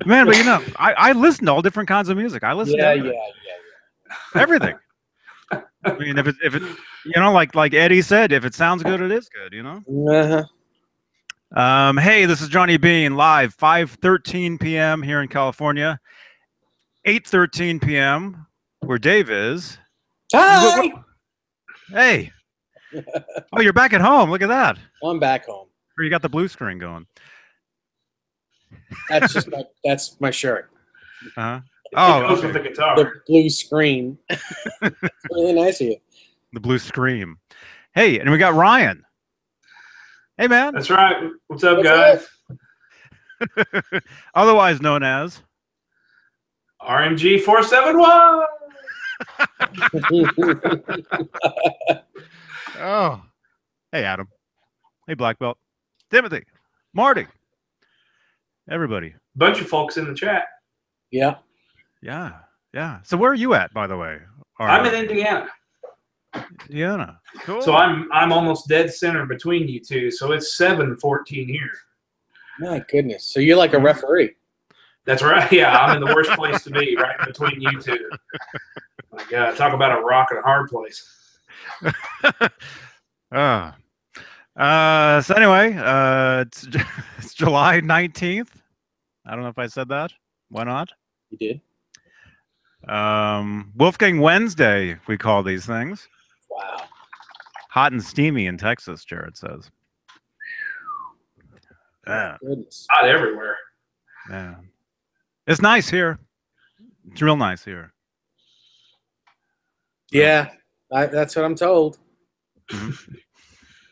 Man, but I listen to all different kinds of music. I listen to Yeah, yeah, everything. yeah. Everything. I mean, if it like Eddie said, if it sounds good, it is good, Uh-huh. Hey, this is Johnny Beane live, 5:13 p.m. here in California, 8:13 p.m. where Dave is. Hi. Hey, oh, you're back at home. Look at that. I'm back home. Or you got the blue screen going. That's my shirt. Uh-huh. It Oh, goes with okay. the guitar. The blue screen. It's really nice of you. The blue scream. Hey, and we got Ryan. Hey, man. That's right. What's up, What's guys? Otherwise known as RMG 471. Oh. Hey, Adam. Hey, Black Belt. Timothy. Marty. Everybody. Bunch of folks in the chat. Yeah. Yeah. Yeah. So where are you at, by the way? I'm in Indiana. Indiana. Cool. So I'm almost dead center between you two. So it's 7:14 here. My goodness. So you're like a referee. That's right. Yeah, I'm in the worst place to be, right between you two. My God, talk about a rock and a hard place. So anyway, it's July 19th. I don't know if I said that. Why not? You did. Wolfgang Wednesday, we call these things. Wow. Hot and steamy in Texas, Jared says. Yeah. Goodness. Not everywhere. Yeah. It's nice here. It's real nice here. Yeah, that's what I'm told. Mm-hmm.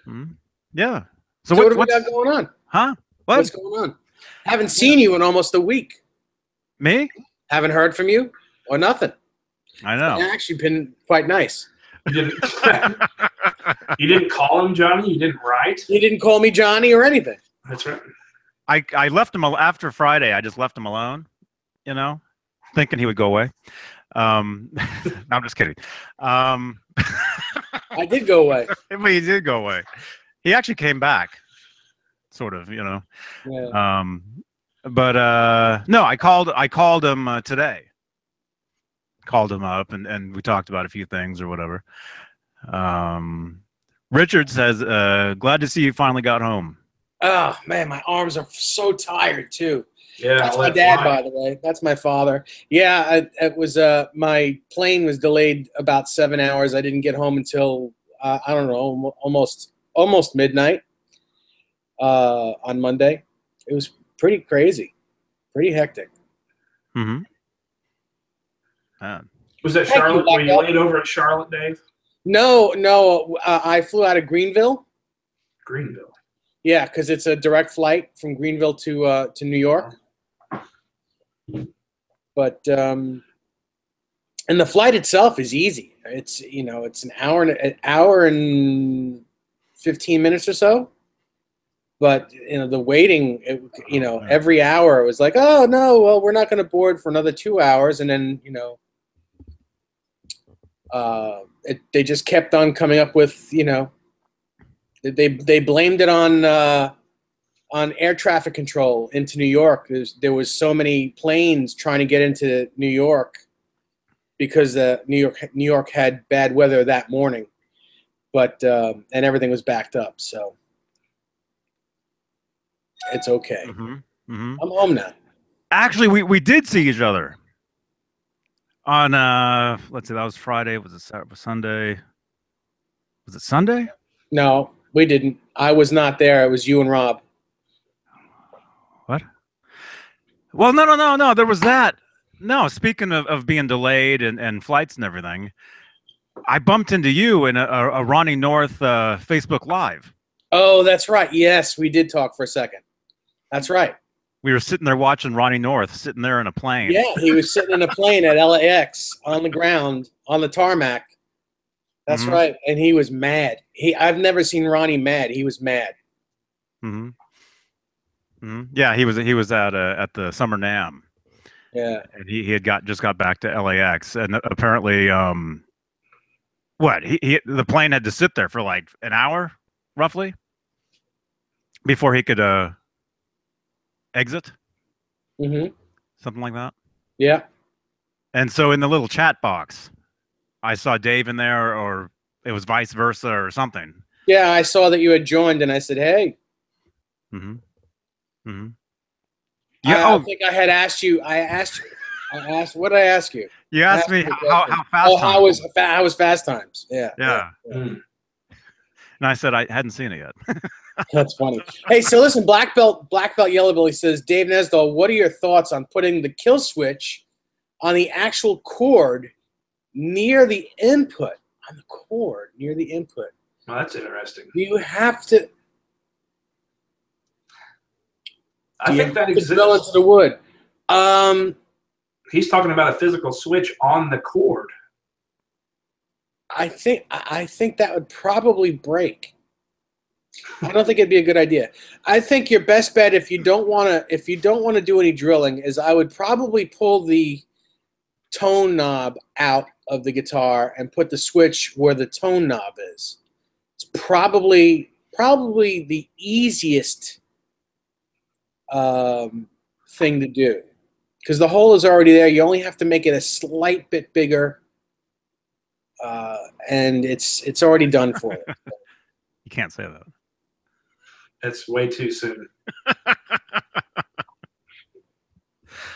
Mm-hmm. Yeah. So what do we got going on? Huh? What's going on? Haven't seen you in almost a week. Me? Haven't heard from you or nothing. I know. It's actually been quite nice. You didn't call him, Johnny? You didn't write? You didn't call me Johnny or anything. That's right. I left him after Friday. I just left him alone, thinking he would go away. No, I'm just kidding. I did go away. But he did go away. He actually came back, sort of, Yeah. But no, I called him today. Called him up and we talked about a few things or whatever. Richard says, glad to see you finally got home. Oh man, my arms are so tired too. Yeah, that's my dad, by the way. That's my father. Yeah, it was. My plane was delayed about 7 hours. I didn't get home until I don't know, almost midnight on Monday. It was pretty crazy, pretty hectic. Mm-hmm. Was that Charlotte? Were you laid over at Charlotte, Dave? No. I flew out of Greenville. Greenville. Yeah, because it's a direct flight from Greenville to New York. But and the flight itself is easy. It's it's an hour and 15 minutes or so. But the waiting, every hour it was like, oh no, well we're not going to board for another 2 hours, and then they just kept on coming up with they blamed it on air traffic control into New York. There was so many planes trying to get into New York because New York had bad weather that morning, but and everything was backed up. So it's okay. Mm-hmm. Mm-hmm. I'm home now. Actually, we did see each other on let's see, that was Friday. Was it Sunday? Was it Sunday? No, we didn't. I was not there. It was you and Rob. What? Well, no. There was that. No, speaking of being delayed and flights and everything, I bumped into you in a Ronnie North Facebook Live. Oh, that's right. Yes, we did talk for a second. That's right. We were sitting there watching Ronnie North, sitting there in a plane. Yeah, he was sitting in a plane at LAX on the ground, on the tarmac. That's right. And he was mad. I've never seen Ronnie mad. He was mad. Mm-hmm. Mm-hmm. Yeah, he was at the Summer NAMM. Yeah. And he had just got back to LAX, and apparently the plane had to sit there for like an hour roughly before he could exit, Mm-hmm. something like that. Yeah. And so in the little chat box, I saw Dave in there, or it was vice versa or something. Yeah, I saw that you had joined, and I said, "Hey." Mm-hmm. Mm-hmm. Yeah. I Oh, think I had asked you. I asked. What did I ask you? you I asked asked me you a how question. fast Oh, time. how was Fast Times? Yeah. Yeah. Mm. And I said I hadn't seen it yet. That's funny. Hey, so listen, Black Belt Yellow Belly says, Dave Nesdall, what are your thoughts on putting the kill switch on the actual cord near the input? On the cord near the input. Well, that's interesting. Do you have to? I think that Drill into exists. the wood. He's talking about a physical switch on the cord. I think that would probably break. I don't think it'd be a good idea. I think your best bet, if you don't want to do any drilling, is I would probably pull the tone knob out of the guitar and put the switch where the tone knob is. It's probably the easiest thing to do, because the hole is already there. You only have to make it a slight bit bigger, and it's already done for you. You can't say that. That's way too soon.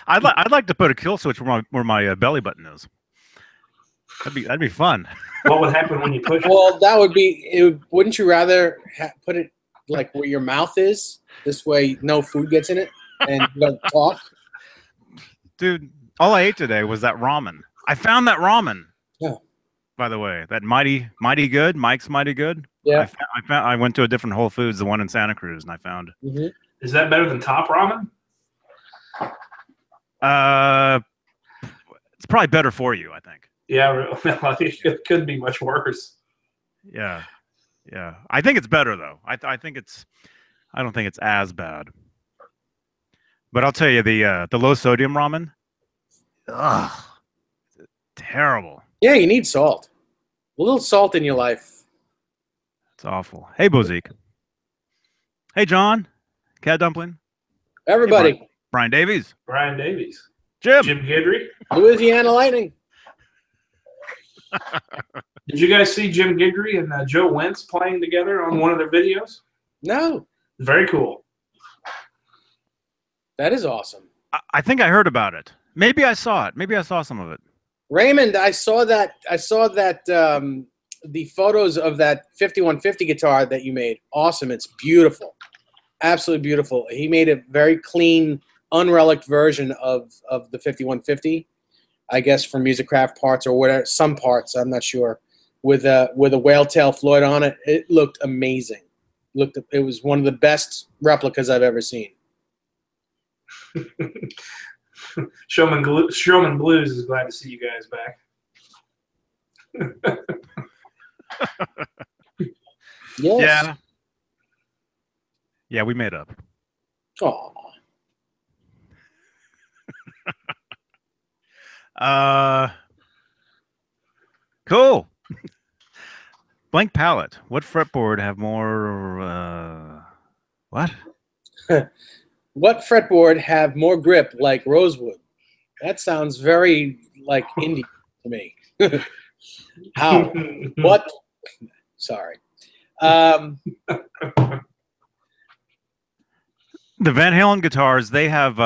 I'd like to put a kill switch where my belly button is. That'd be fun. What would happen when you push it? Well, that would be. Wouldn't you rather put it like where your mouth is? This way, no food gets in it, and you don't talk. Dude, all I ate today was that ramen. I found that ramen. Yeah. By the way, that mighty good. Mike's mighty good. Yeah. I went to a different Whole Foods, the one in Santa Cruz, and I found. Mm-hmm. Is that better than top ramen? It's probably better for you, I think. Yeah, it couldn't be much worse. Yeah. I think it's better though. I don't think it's as bad. But I'll tell you, the low sodium ramen, ugh, terrible. Yeah, you need salt. A little salt in your life. It's awful. Hey, Bozique. Hey, John. Cat Dumpling. Everybody. Hey, Brian Davies. Brian Davies. Jim Guidry. Louisiana Lightning. Did you guys see Jim Guidry and Joe Wentz playing together on one of their videos? No. Very cool. That is awesome. I think I heard about it. Maybe I saw it. Maybe I saw some of it. Raymond, I saw that the photos of that 5150 guitar that you made. Awesome. It's beautiful. Absolutely beautiful. He made a very clean, unrelicked version of the 5150, I guess, for Musicraft parts or whatever, some parts, I'm not sure, with a whale tail Floyd on it. It looked amazing. It was one of the best replicas I've ever seen. Showman Blues is glad to see you guys back. Yes. Yeah, we made up. Aw. Cool. Blank palette. What fretboard have more? What? What fretboard have more grip like rosewood? That sounds very like indie to me. How? What? Sorry. The Van Halen guitars, they have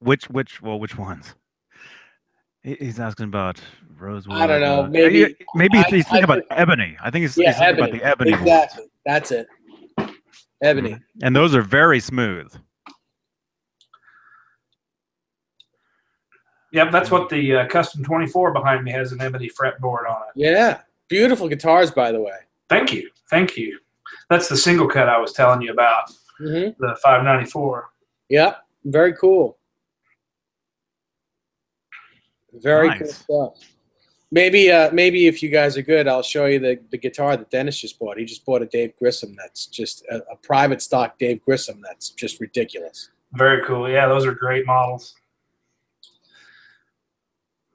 which ones? He's asking about rosewood. I don't know. Maybe he's thinking about ebony. I think he's thinking ebony. about the ebony. Exactly. Ones. That's it. Ebony. Mm-hmm. And those are very smooth. Yep, that's what the Custom 24 behind me has, an ebony fretboard on it. Yeah. Beautiful guitars, by the way. Thank you. That's the single cut I was telling you about, the 594. Yep. Very cool. Very Nice. cool stuff. Maybe if you guys are good, I'll show you the guitar that Dennis just bought. He just bought a Dave Grissom that's just a private stock Dave Grissom that's just ridiculous. Very cool. Yeah, those are great models.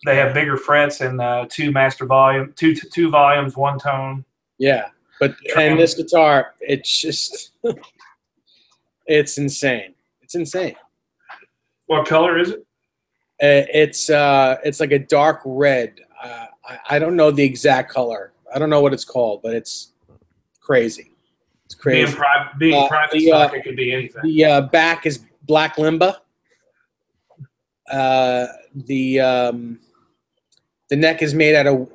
They have bigger frets and two volumes, one tone. Yeah, and this guitar, it's just It's insane. It's insane. What color is it? It's like a dark red. I don't know the exact color. I don't know what it's called, but it's crazy. It's crazy. Being private stock, it could be anything. The back is black limba. The neck is made out of.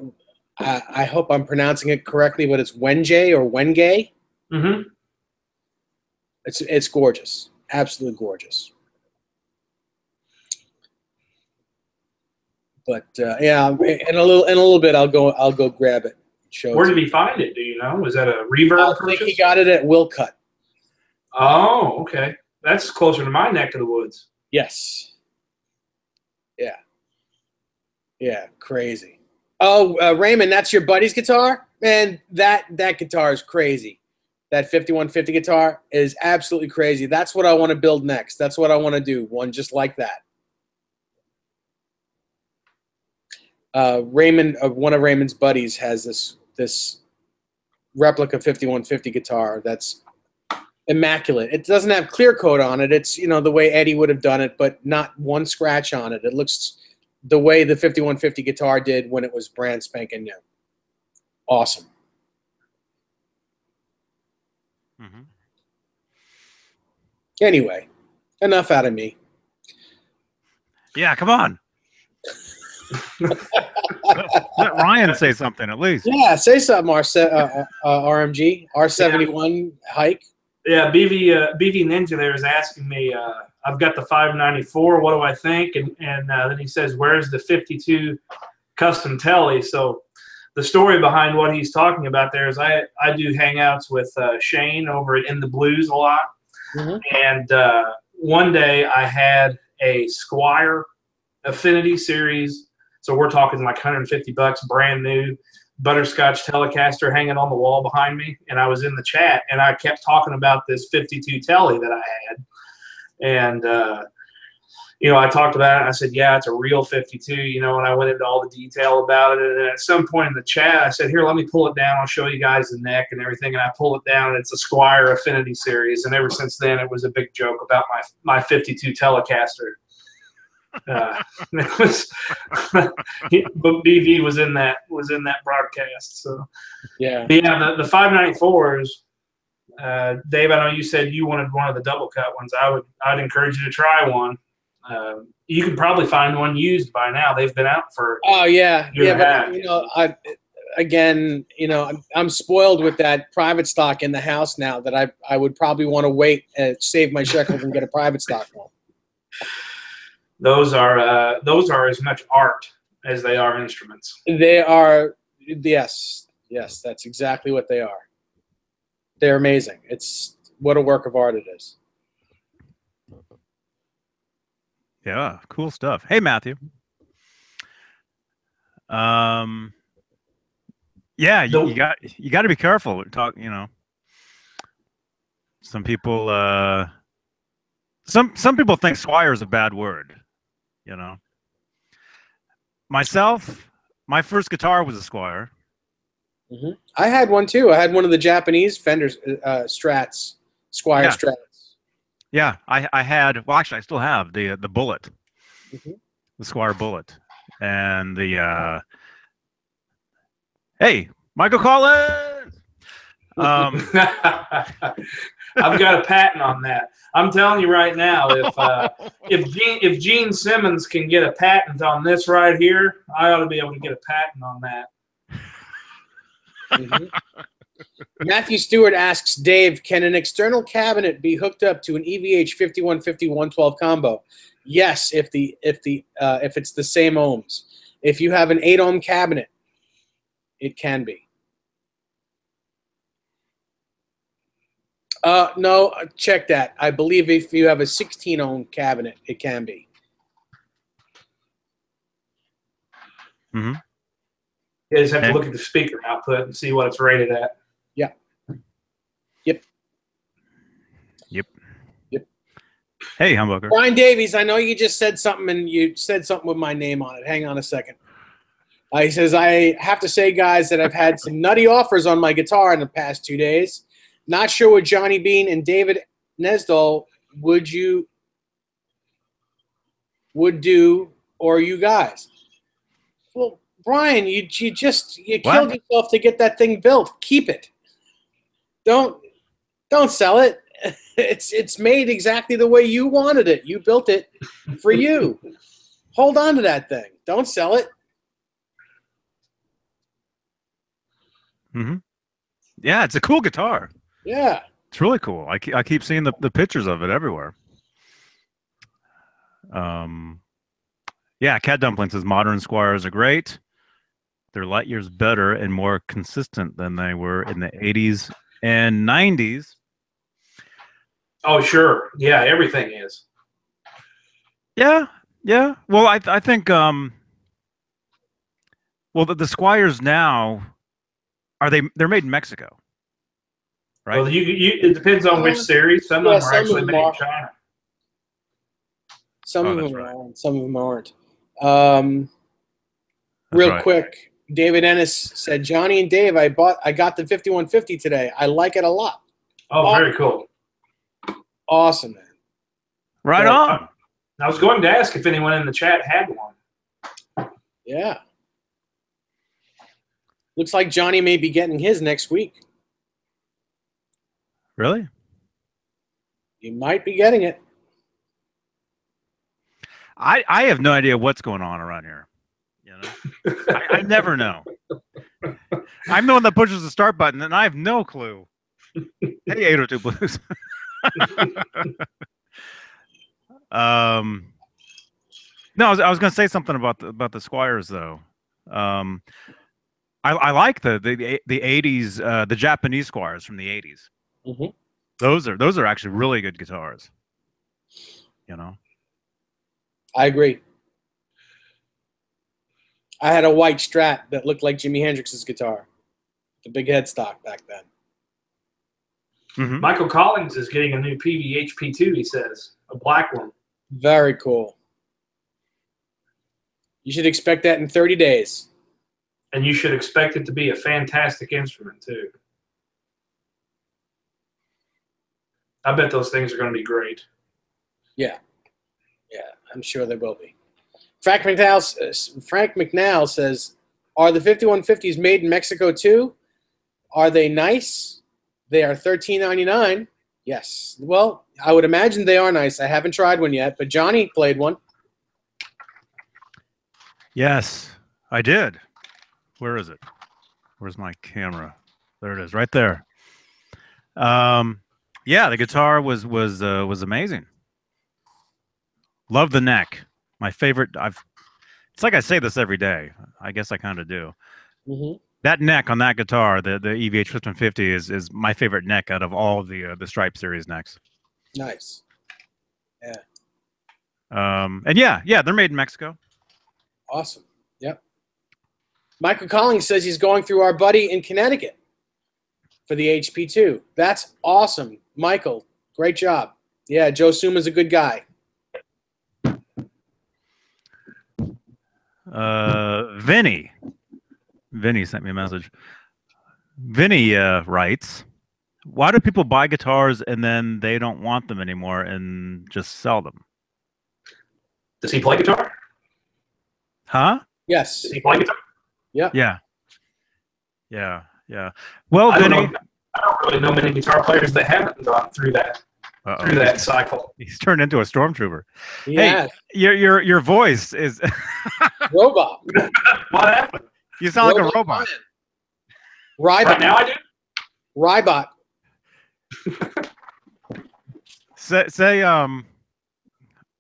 I hope I'm pronouncing it correctly, but it's Wenge or Wenge. Mm-hmm. It's gorgeous, absolutely gorgeous. But yeah, in a little bit, I'll go grab it. Where did he find it? Do you know? Was that a reverb purchase? I think he got it at Willcut. Oh, okay. That's closer to my neck of the woods. Yes. Yeah. Yeah, crazy. Oh, Raymond, that's your buddy's guitar? Man, that guitar is crazy. That 5150 guitar is absolutely crazy. That's what I want to build next. That's what I want to do. One just like that. Raymond, one of Raymond's buddies, has this replica 5150 guitar that's immaculate. It doesn't have clear coat on it. It's, the way Eddie would have done it, but not one scratch on it. It looks the way the 5150 guitar did when it was brand spanking new. Awesome. Mm-hmm. Anyway, enough out of me. Yeah, come on. Let Ryan say something at least. Yeah, say something, RMG, R71 hike. Yeah, BV Ninja there is asking me, I've got the 594, what do I think? And then he says, where's the 52 custom telly? So the story behind what he's talking about there is I do hangouts with Shane over at In the Blues a lot. Mm-hmm. And one day I had a Squire Affinity Series. So we're talking like $150, brand new butterscotch Telecaster hanging on the wall behind me. And I was in the chat and I kept talking about this 52 telly that I had. And, I talked about it and I said, yeah, it's a real 52, and I went into all the detail about it. And at some point in the chat, I said, here, let me pull it down. I'll show you guys the neck and everything. And I pull it down and it's a Squire Affinity Series. And ever since then, it was a big joke about my 52 Telecaster. It was, but BV was in that broadcast. So yeah, the 594s. Dave, I know you said you wanted one of the double cut ones. I'd encourage you to try one. You can probably find one used by now. They've been out for but I'm spoiled with that private stock in the house now that I would probably want to wait and save my shekels and get a private stock one. Those are as much art as they are instruments. They are, yes, that's exactly what they are. They're amazing. It's what a work of art it is. Yeah, cool stuff. Hey, Matthew. Yeah, you got to be careful. Some people some people think Squire is a bad word. Myself, my first guitar was a Squire. Mm-hmm. I had one too. I had one of the Japanese Fender Strats, Squire Strats. Yeah, I had. Well, actually, I still have the Bullet, mm-hmm. the Squire Bullet, and the. Hey, Michael Collins. I've got a patent on that. I'm telling you right now, if Gene Simmons can get a patent on this right here, I ought to be able to get a patent on that. Mm-hmm. Matthew Stewart asks Dave, can an external cabinet be hooked up to an EVH 5150-112 combo? Yes, if it's the same ohms. If you have an 8-ohm cabinet, it can be. No, check that. I believe if you have a 16-ohm cabinet, it can be. Mm-hmm. You just have to look at the speaker output and see what it's rated at. Yeah. Yep. Hey, Humbucker. Brian Davies, I know you just said something and you said something with my name on it. Hang on a second. He says, I have to say, guys, that I've had some nutty offers on my guitar in the past 2 days. Not sure what Johnny Beane and David Nesdal would do, or you guys? Well, Brian, you killed yourself to get that thing built. Keep it. Don't sell it. It's made exactly the way you wanted it. You built it for you. Hold on to that thing. Don't sell it. Mm-hmm. Yeah, it's a cool guitar. Yeah. It's really cool. I keep seeing the pictures of it everywhere. Yeah, Cat Dumpling says modern Squires are great. They're light years better and more consistent than they were in the 80s and 90s. Oh, sure. Yeah, everything is. Yeah. Well, I think well the Squires now they're made in Mexico, right? Well, it depends on which series. Some of them are actually made in China. Some of them are, some of them aren't. Real quick, David Ennis said, Johnny and Dave, I got the 5150 today. I like it a lot. Oh, very cool. Awesome, man. Right on. I was going to ask if anyone in the chat had one. Yeah. Looks like Johnny may be getting his next week. Really? You might be getting it. I have no idea what's going on around here. You know, I never know. I'm the one that pushes the start button, and I have no clue. Hey, 802 Blues. No, I was going to say something about the Squires though. I like the 80s, the Japanese Squires from the 80s. Mm-hmm. Those are actually really good guitars. You know. I agree. I had a white Strat that looked like Jimi Hendrix's guitar. The big headstock back then. Mm-hmm. Michael Collins is getting a new PVHP2, he says. A black one. Very cool. You should expect that in 30 days. And you should expect it to be a fantastic instrument, too. I bet those things are going to be great. Yeah. Yeah, I'm sure they will be. Frank McNall says, are the 5150s made in Mexico, too? Are they nice? They are $13.99. Yes. Well, I would imagine they are nice. I haven't tried one yet, but Johnny played one. Yes, I did. Where is it? Where's my camera? There it is, right there. Yeah, the guitar was amazing. Love the neck. My favorite. It's like I say this every day. I guess I kind of do. Mm-hmm. That neck on that guitar, the EVH 5150, is my favorite neck out of all of the Stripe series necks. Nice. Yeah. And yeah, they're made in Mexico. Awesome. Yep. Michael Collins says he's going through our buddy in Connecticut for the HP2. That's awesome, Michael. Great job. Yeah, Joe Suma's a good guy. Vinny sent me a message. Vinny writes, why do people buy guitars and then they don't want them anymore and just sell them? Does he play guitar? Huh? Yes. Does he play guitar? Yeah. Yeah. Well, Vinny, I don't really know many guitar players that haven't gone through that. Through that cycle. He's turned into a stormtrooper. Yeah. Hey, your voice is robot. What happened? You sound like a robot. Rybot. Right now I do? Rybot. say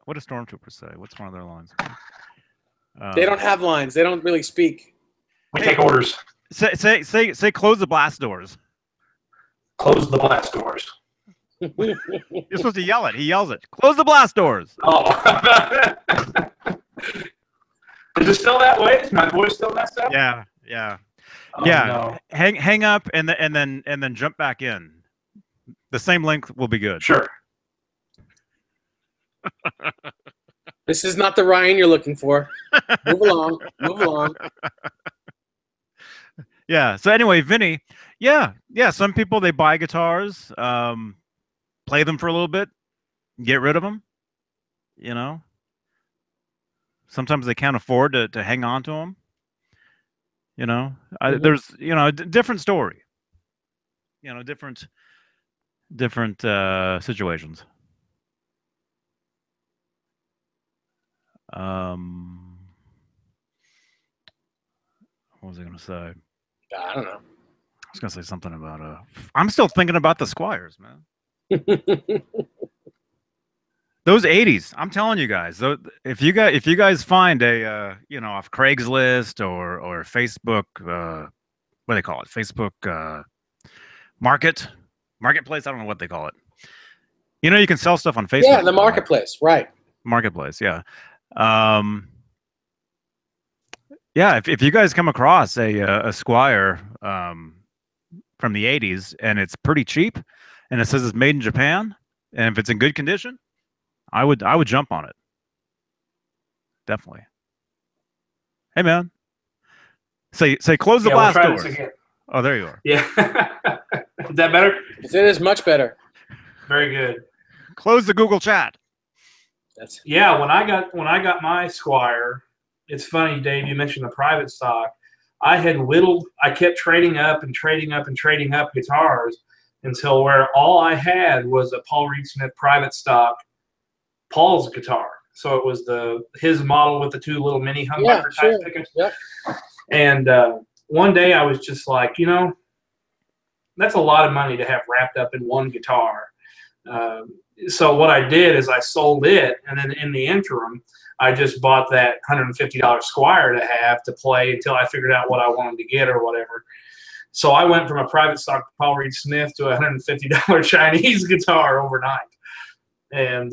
what do stormtroopers say? What's one of their lines? They don't have lines. They don't really speak. We take orders. Say close the blast doors. Close the blast doors. You're supposed to yell it. He yells it. Close the blast doors. Oh. Is it still that way? Is my voice still messed up? Yeah. Oh, Yeah. no. Hang up and then jump back in. The same length will be good. Sure. This is not the Ryan you're looking for. Move along. Yeah. So anyway, Vinny, yeah. Some people, they buy guitars. play them for a little bit, get rid of them. You know, sometimes they can't afford to hang on to them. You know, there's a different story. You know, different situations. What was I going to say? I don't know. I was going to say something about I'm still thinking about the Squires, man. Those 80s, I'm telling you guys. If you guys find a off Craigslist or Facebook, what do they call it? Facebook marketplace. I don't know what they call it. You know, you can sell stuff on Facebook. Yeah, the marketplace, right? Marketplace, yeah. Yeah, if you guys come across a Squire from the 80s and it's pretty cheap and it says it's made in Japan and if it's in good condition, I would jump on it. Definitely. Hey man. Say close the blast doors. Oh, there you are. Yeah. Is that better? It is much better. Very good. Close the Google chat. Yeah, when I got my Squire, it's funny, Dave, you mentioned the private stock. I kept trading up guitars until where all I had was a Paul Reed Smith private stock Paul's guitar. So it was his model with the two little mini humbucker type pickups. Yeah. And one day I was just like, that's a lot of money to have wrapped up in one guitar. So what I did is I sold it, and then in the interim, I just bought that $150 Squire to have to play until I figured out what I wanted to get or whatever. So I went from a private stock Paul Reed Smith to a $150 Chinese guitar overnight. And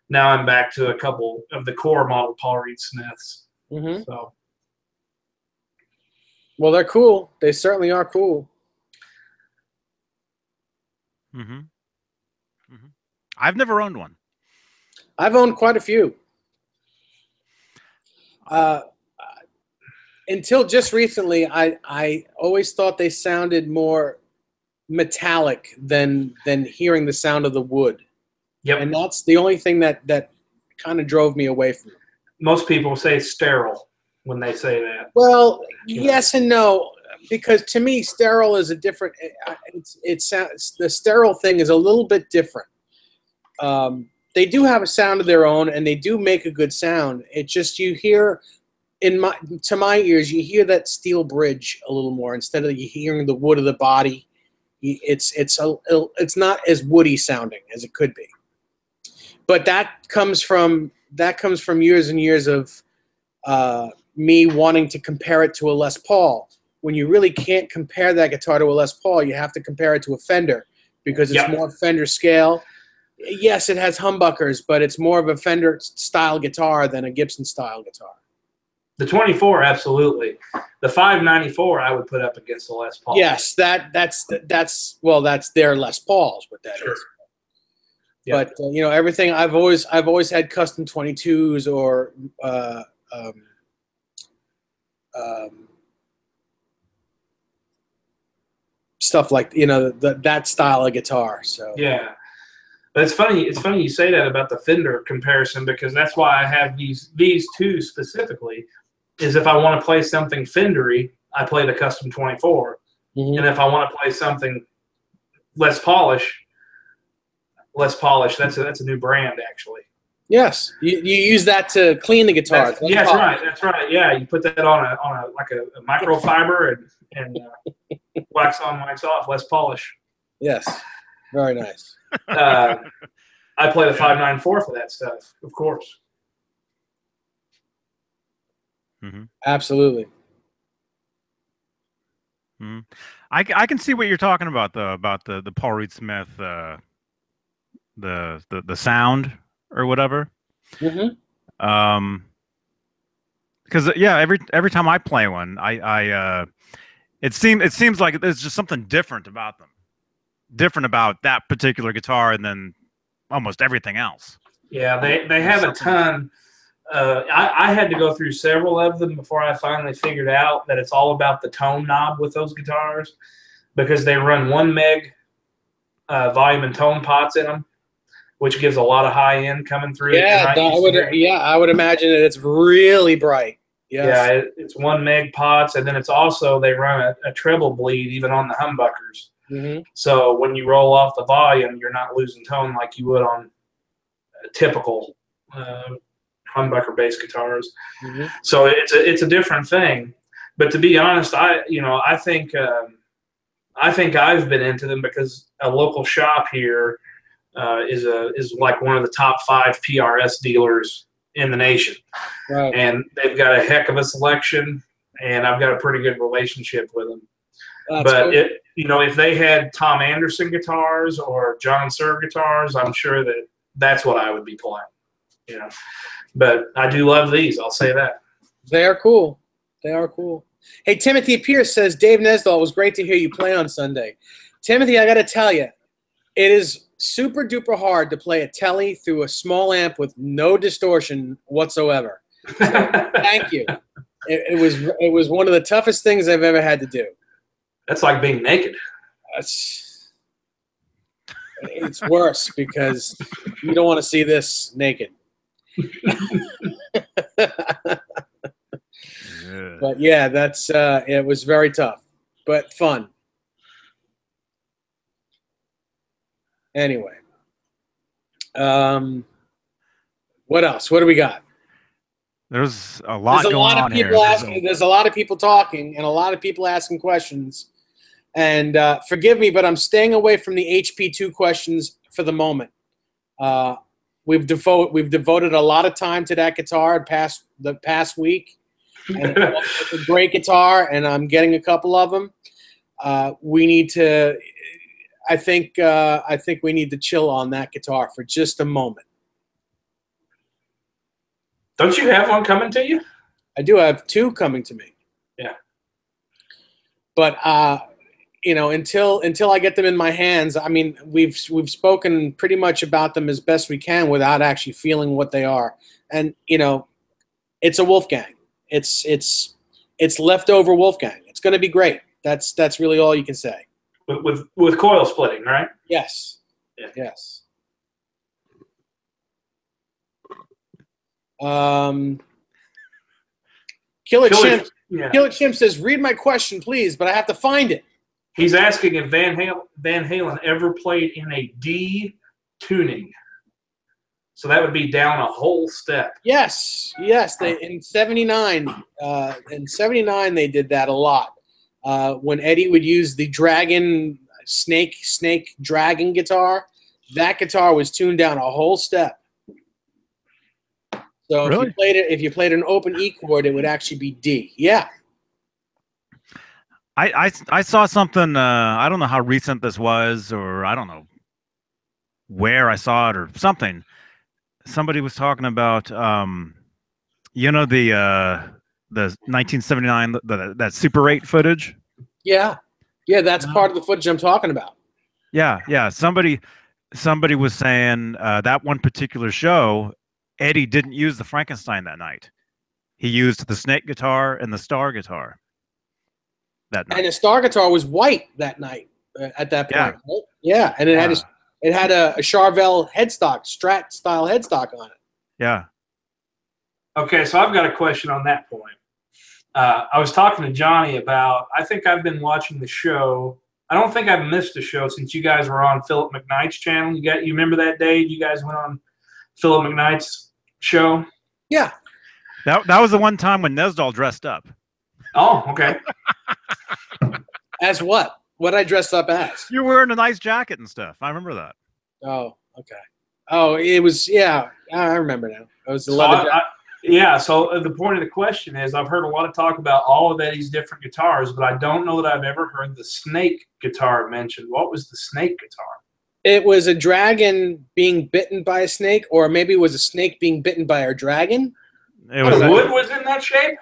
now I'm back to a couple of the core model Paul Reed Smiths. Mm-hmm. So, well, they're cool. They certainly are cool. Mm-hmm. Mm-hmm. I've never owned one. I've owned quite a few. Until just recently, I always thought they sounded more metallic than hearing the sound of the wood. Yep. And that's the only thing that kind of drove me away from it. Most people say sterile when they say that. Well, yes and no, because to me, sterile is a different. It sounds, the sterile thing is a little bit different. They do have a sound of their own, and they do make a good sound. It's just you hear to my ears, you hear that steel bridge a little more instead of you hearing the wood of the body. It's not as woody sounding as it could be. But that comes from years and years of me wanting to compare it to a Les Paul. When you really can't compare that guitar to a Les Paul, you have to compare it to a Fender because it's more Fender scale. Yes, it has humbuckers, but it's more of a Fender style guitar than a Gibson style guitar. The 24, absolutely. The 594, I would put up against the Les Paul. Yes, that's their Les Pauls. What that is. Yep. But everything I've always had custom 22s or stuff like that style of guitar. So yeah. But it's funny you say that about the Fender comparison because that's why I have these two specifically. Is if I want to play something Fendery, I play the custom 24, and if I want to play something less polish. That's a new brand actually. Yes, you use that to clean the guitar. That's right. Yeah, you put that on a microfiber and wax on, wax off, less polish. Yes, very nice. I play the 594 for that stuff, of course. Mm-hmm. Absolutely. Mm-hmm. I can see what you're talking about though, about the Paul Reed Smith the sound or whatever. Mm-hmm. Because every time I play one, it seems like there's just something different about them, different about that particular guitar, and then almost everything else. Yeah, they have a ton. I had to go through several of them before I finally figured out that it's all about the tone knob with those guitars, because they run 1 meg volume and tone pots in them, which gives a lot of high end coming through. Yeah, I would imagine that it's really bright. Yes. Yeah, it's 1 meg pots, and then it's also they run a treble bleed even on the humbuckers. Mm-hmm. So when you roll off the volume, you're not losing tone like you would on typical humbucker bass guitars. Mm-hmm. So it's a different thing. But to be honest, I think I've been into them because a local shop here is like one of the top 5 PRS dealers in the nation. Right. And they've got a heck of a selection, and I've got a pretty good relationship with them. But if they had Tom Anderson guitars or John Suhr guitars, I'm sure that's what I would be playing. But I do love these. I'll say that. They are cool. They are cool. Hey, Timothy Pierce says, Dave Nesdahl, it was great to hear you play on Sunday. Timothy, I got to tell you, it is super duper hard to play a telly through a small amp with no distortion whatsoever. So, thank you. It was one of the toughest things I've ever had to do. That's like being naked. It's worse because you don't want to see this naked. But yeah, it was very tough, but fun. Anyway, what else? What do we got? There's a lot going on here. There's a lot of people talking and a lot of people asking questions. And forgive me, but I'm staying away from the HP2 questions for the moment. We've devoted a lot of time to that guitar the past week. And it's a great guitar, and I'm getting a couple of them. We need to. I think we need to chill on that guitar for just a moment. Don't you have one coming to you? I do have 2 coming to me. Yeah. But until I get them in my hands, I mean, we've spoken pretty much about them as best we can without actually feeling what they are. And it's a Wolfgang. It's leftover Wolfgang. It's going to be great. That's really all you can say. With coil splitting, right? Yes. Yeah. Yes. Killer Chimp says, "Read my question, please, but I have to find it." He's asking if Van Halen ever played in a D tuning. So that would be down a whole step. Yes. They in '79. In '79, they did that a lot. When Eddie would use the Dragon Snake Dragon guitar, that guitar was tuned down a whole step. So really? if you played an open E chord, it would actually be D. Yeah. I saw something. I don't know how recent this was, or I don't know where I saw it or something. Somebody was talking about, the 1979 that Super 8 footage. Yeah, that's part of the footage I'm talking about. Yeah. Somebody was saying that one particular show, Eddie didn't use the Frankenstein that night. He used the Snake guitar and the Star guitar that night. And the Star guitar was white that night at that point. Yeah. Right? Yeah, and it had a Charvel headstock, Strat style headstock on it. Yeah. Okay, so I've got a question on that point. I was talking to Johnny about, I think I've been watching the show. I don't think I've missed a show since you guys were on Philip McKnight's channel. You remember that day you guys went on Philip McKnight's show? Yeah. That was the one time when Nesdahl dressed up. Oh, okay. As what? What I dressed up as? You were wearing a nice jacket and stuff. I remember that. Oh, okay. Oh, it was, yeah. I remember now. It was the leather jacket. So the point of the question is, I've heard a lot of talk about all of Eddie's different guitars, but I don't know that I've ever heard the Snake guitar mentioned. What was the Snake guitar? It was a dragon being bitten by a snake, or maybe it was a snake being bitten by a dragon. The wood was in that shape?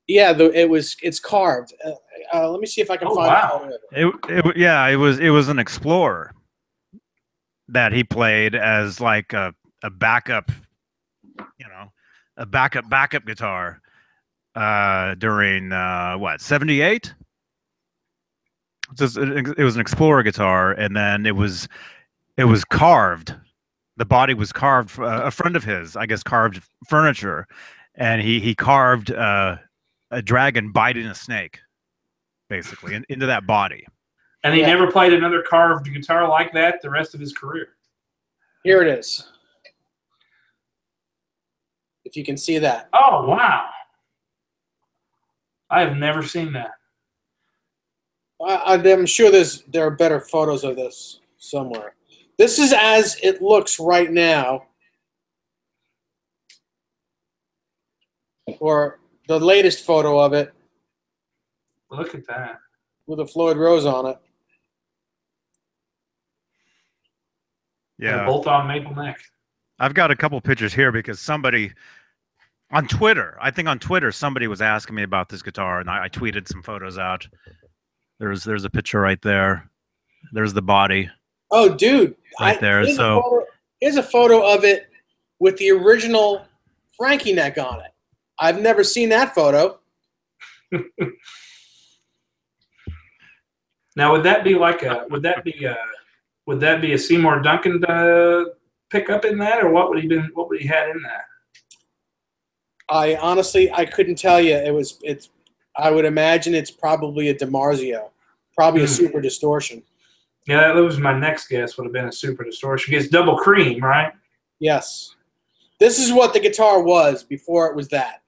Yeah, it's carved. Let me see if I can find it. It was an Explorer that he played as like a backup, a backup guitar during 78? it was an Explorer guitar, and then it was carved. The body was carved. A friend of his, I guess, carved furniture, and he carved a dragon biting a snake, basically, into that body. And he never played another carved guitar like that the rest of his career. Here it is. If you can see that. Oh, wow. I have never seen that. I'm sure there are better photos of this somewhere. This is as it looks right now, or the latest photo of it. Look at that. With a Floyd Rose on it. Yeah. Bolt-on maple neck. I've got a couple pictures here because somebody on Twitter, I think on Twitter, somebody was asking me about this guitar, and I tweeted some photos out. There's a picture right there. There's the body. Oh, dude! Right there. Here's a photo of it with the original Frankie neck on it. I've never seen that photo. Now, would that be a Seymour Duncan pickup in that, or what would he had in that? I honestly couldn't tell you. I would imagine it's probably a DiMarzio, probably a Super Distortion. Yeah, that was my next guess. Would have been a Super Distortion. It's double cream, right? Yes. This is what the guitar was before it was that.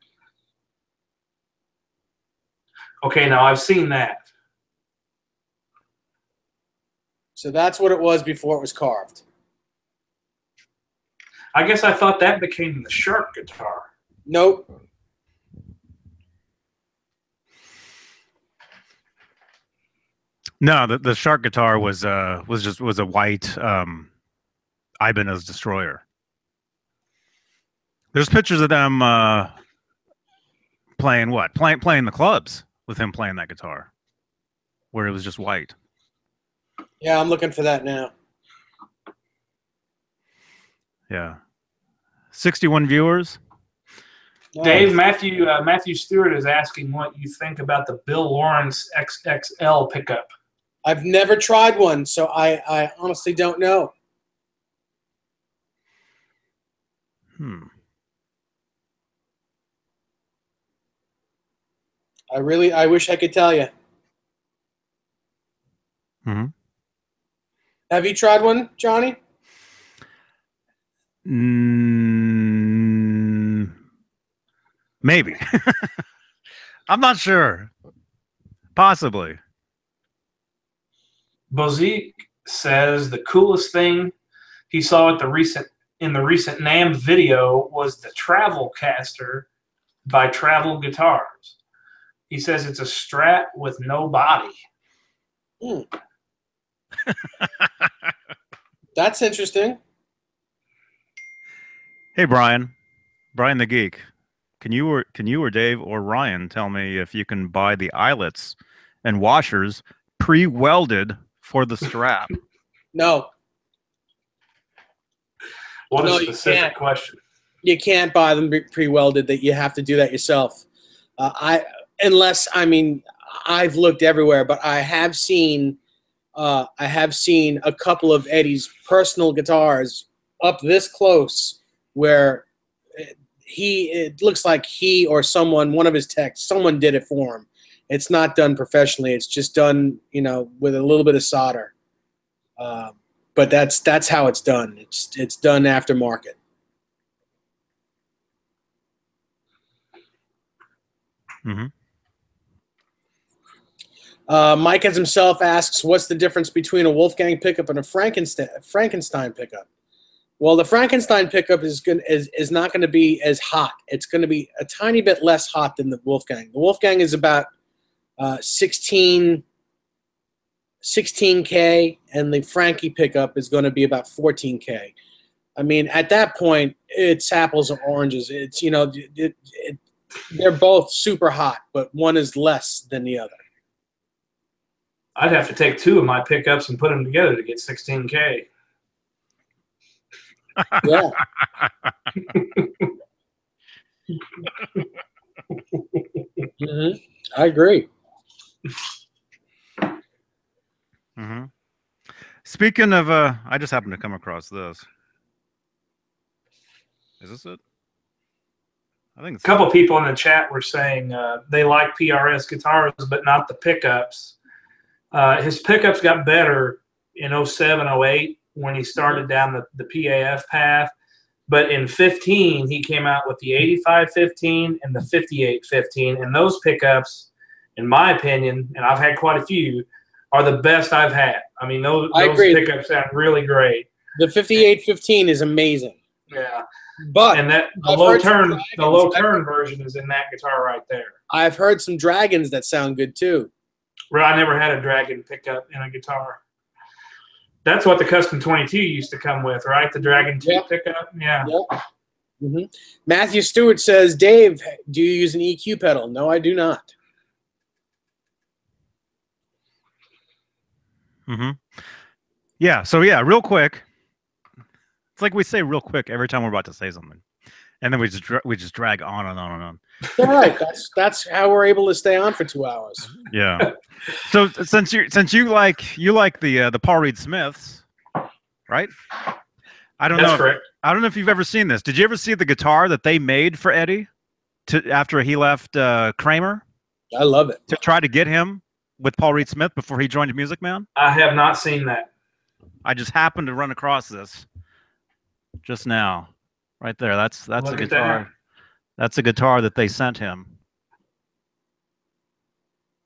Okay, now I've seen that. So that's what it was before it was carved. I guess I thought that became the Shark guitar. Nope. No, the Shark guitar was a white Ibanez Destroyer. There's pictures of them playing the clubs with him playing that guitar, where it was just white. Yeah, I'm looking for that now. Yeah, 61 viewers. Dave, Matthew Stewart is asking what you think about the Bill Lawrence XXL pickup. I've never tried one, so I honestly don't know. I wish I could tell you. Have you tried one, Johnny? Maybe. I'm not sure. Possibly. Bozique says the coolest thing he saw at the recent NAMM video was the Travel Caster by Travel Guitars. He says it's a Strat with no body. That's interesting. Hey, Brian the Geek. Can you or Dave or Ryan tell me if you can buy the eyelets and washers pre-welded for the strap? No. What a specific question. You can't buy them pre-welded. That you have to do that yourself. I've looked everywhere, but I have seen a couple of Eddie's personal guitars up this close where it looks like he or one of his techs, someone did it for him. It's not done professionally. It's just done, with a little bit of solder. But that's how it's done. It's done aftermarket. Mike as himself asks, what's the difference between a Wolfgang pickup and a Frankenstein pickup? Well, the Frankenstein pickup is not going to be as hot. It's going to be a tiny bit less hot than the Wolfgang. The Wolfgang is about 16K, and the Frankie pickup is going to be about 14K. I mean, at that point, it's apples and oranges. It's they're both super hot, but one is less than the other. I'd have to take two of my pickups and put them together to get 16K. Yeah. I agree. Mm-hmm. Speaking of, I just happened to come across this. Is this it? I think it's A couple people in the chat were saying they like PRS guitars, but not the pickups. His pickups got better in 07, 08 when he started down the PAF path. But in 15, he came out with the 8515 and the 5815. And those pickups, in my opinion, and I've had quite a few, are the best I've had. I mean, those pickups sound really great. The 5815 is amazing. Yeah. But and that the low turn version is in that guitar right there. I've heard some Dragons that sound good too. Well, I never had a Dragon pickup in a guitar. That's what the Custom 22 used to come with, right? The Dragon 2 pickup. Yeah. Yep. Mm-hmm. Matthew Stewart says, Dave, do you use an EQ pedal? No, I do not. Mm-hmm. Yeah. So yeah, real quick. It's like we say real quick every time we're about to say something, and then we just drag on and on and on. All right. That's how we're able to stay on for 2 hours. Yeah. So since you like the Paul Reed Smiths, right? I don't know if you've ever seen this. Did you ever see the guitar that they made for Eddie after he left Kramer? I love it. To try to get him with Paul Reed Smith before he joined Music Man? I have not seen that. I just happened to run across this just now. Right there. That's a guitar. That's a guitar that they sent him.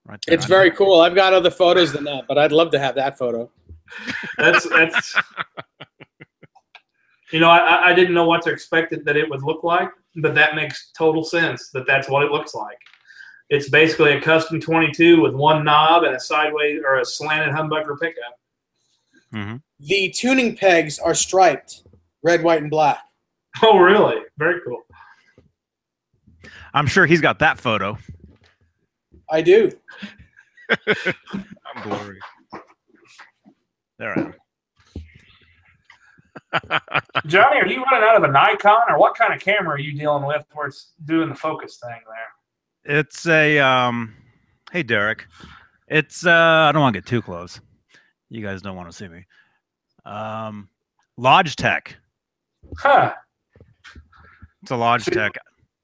Right there. It's very cool. I've got other photos than that, but I'd love to have that photo. That's you know, I didn't know what to expect that it would look like, but that makes total sense that's what it looks like. It's basically a Custom 22 with one knob and a sideways or a slanted humbucker pickup. Mm-hmm. The tuning pegs are striped, red, white, and black. Oh, really? Very cool. I'm sure he's got that photo. I do. I'm blurry. There I am. Johnny, are you running out of a Nikon, or what kind of camera are you dealing with where it's doing the focus thing there? It's a hey Derek. It's I don't want to get too close. You guys don't want to see me. Logitech. Huh. It's a Logitech.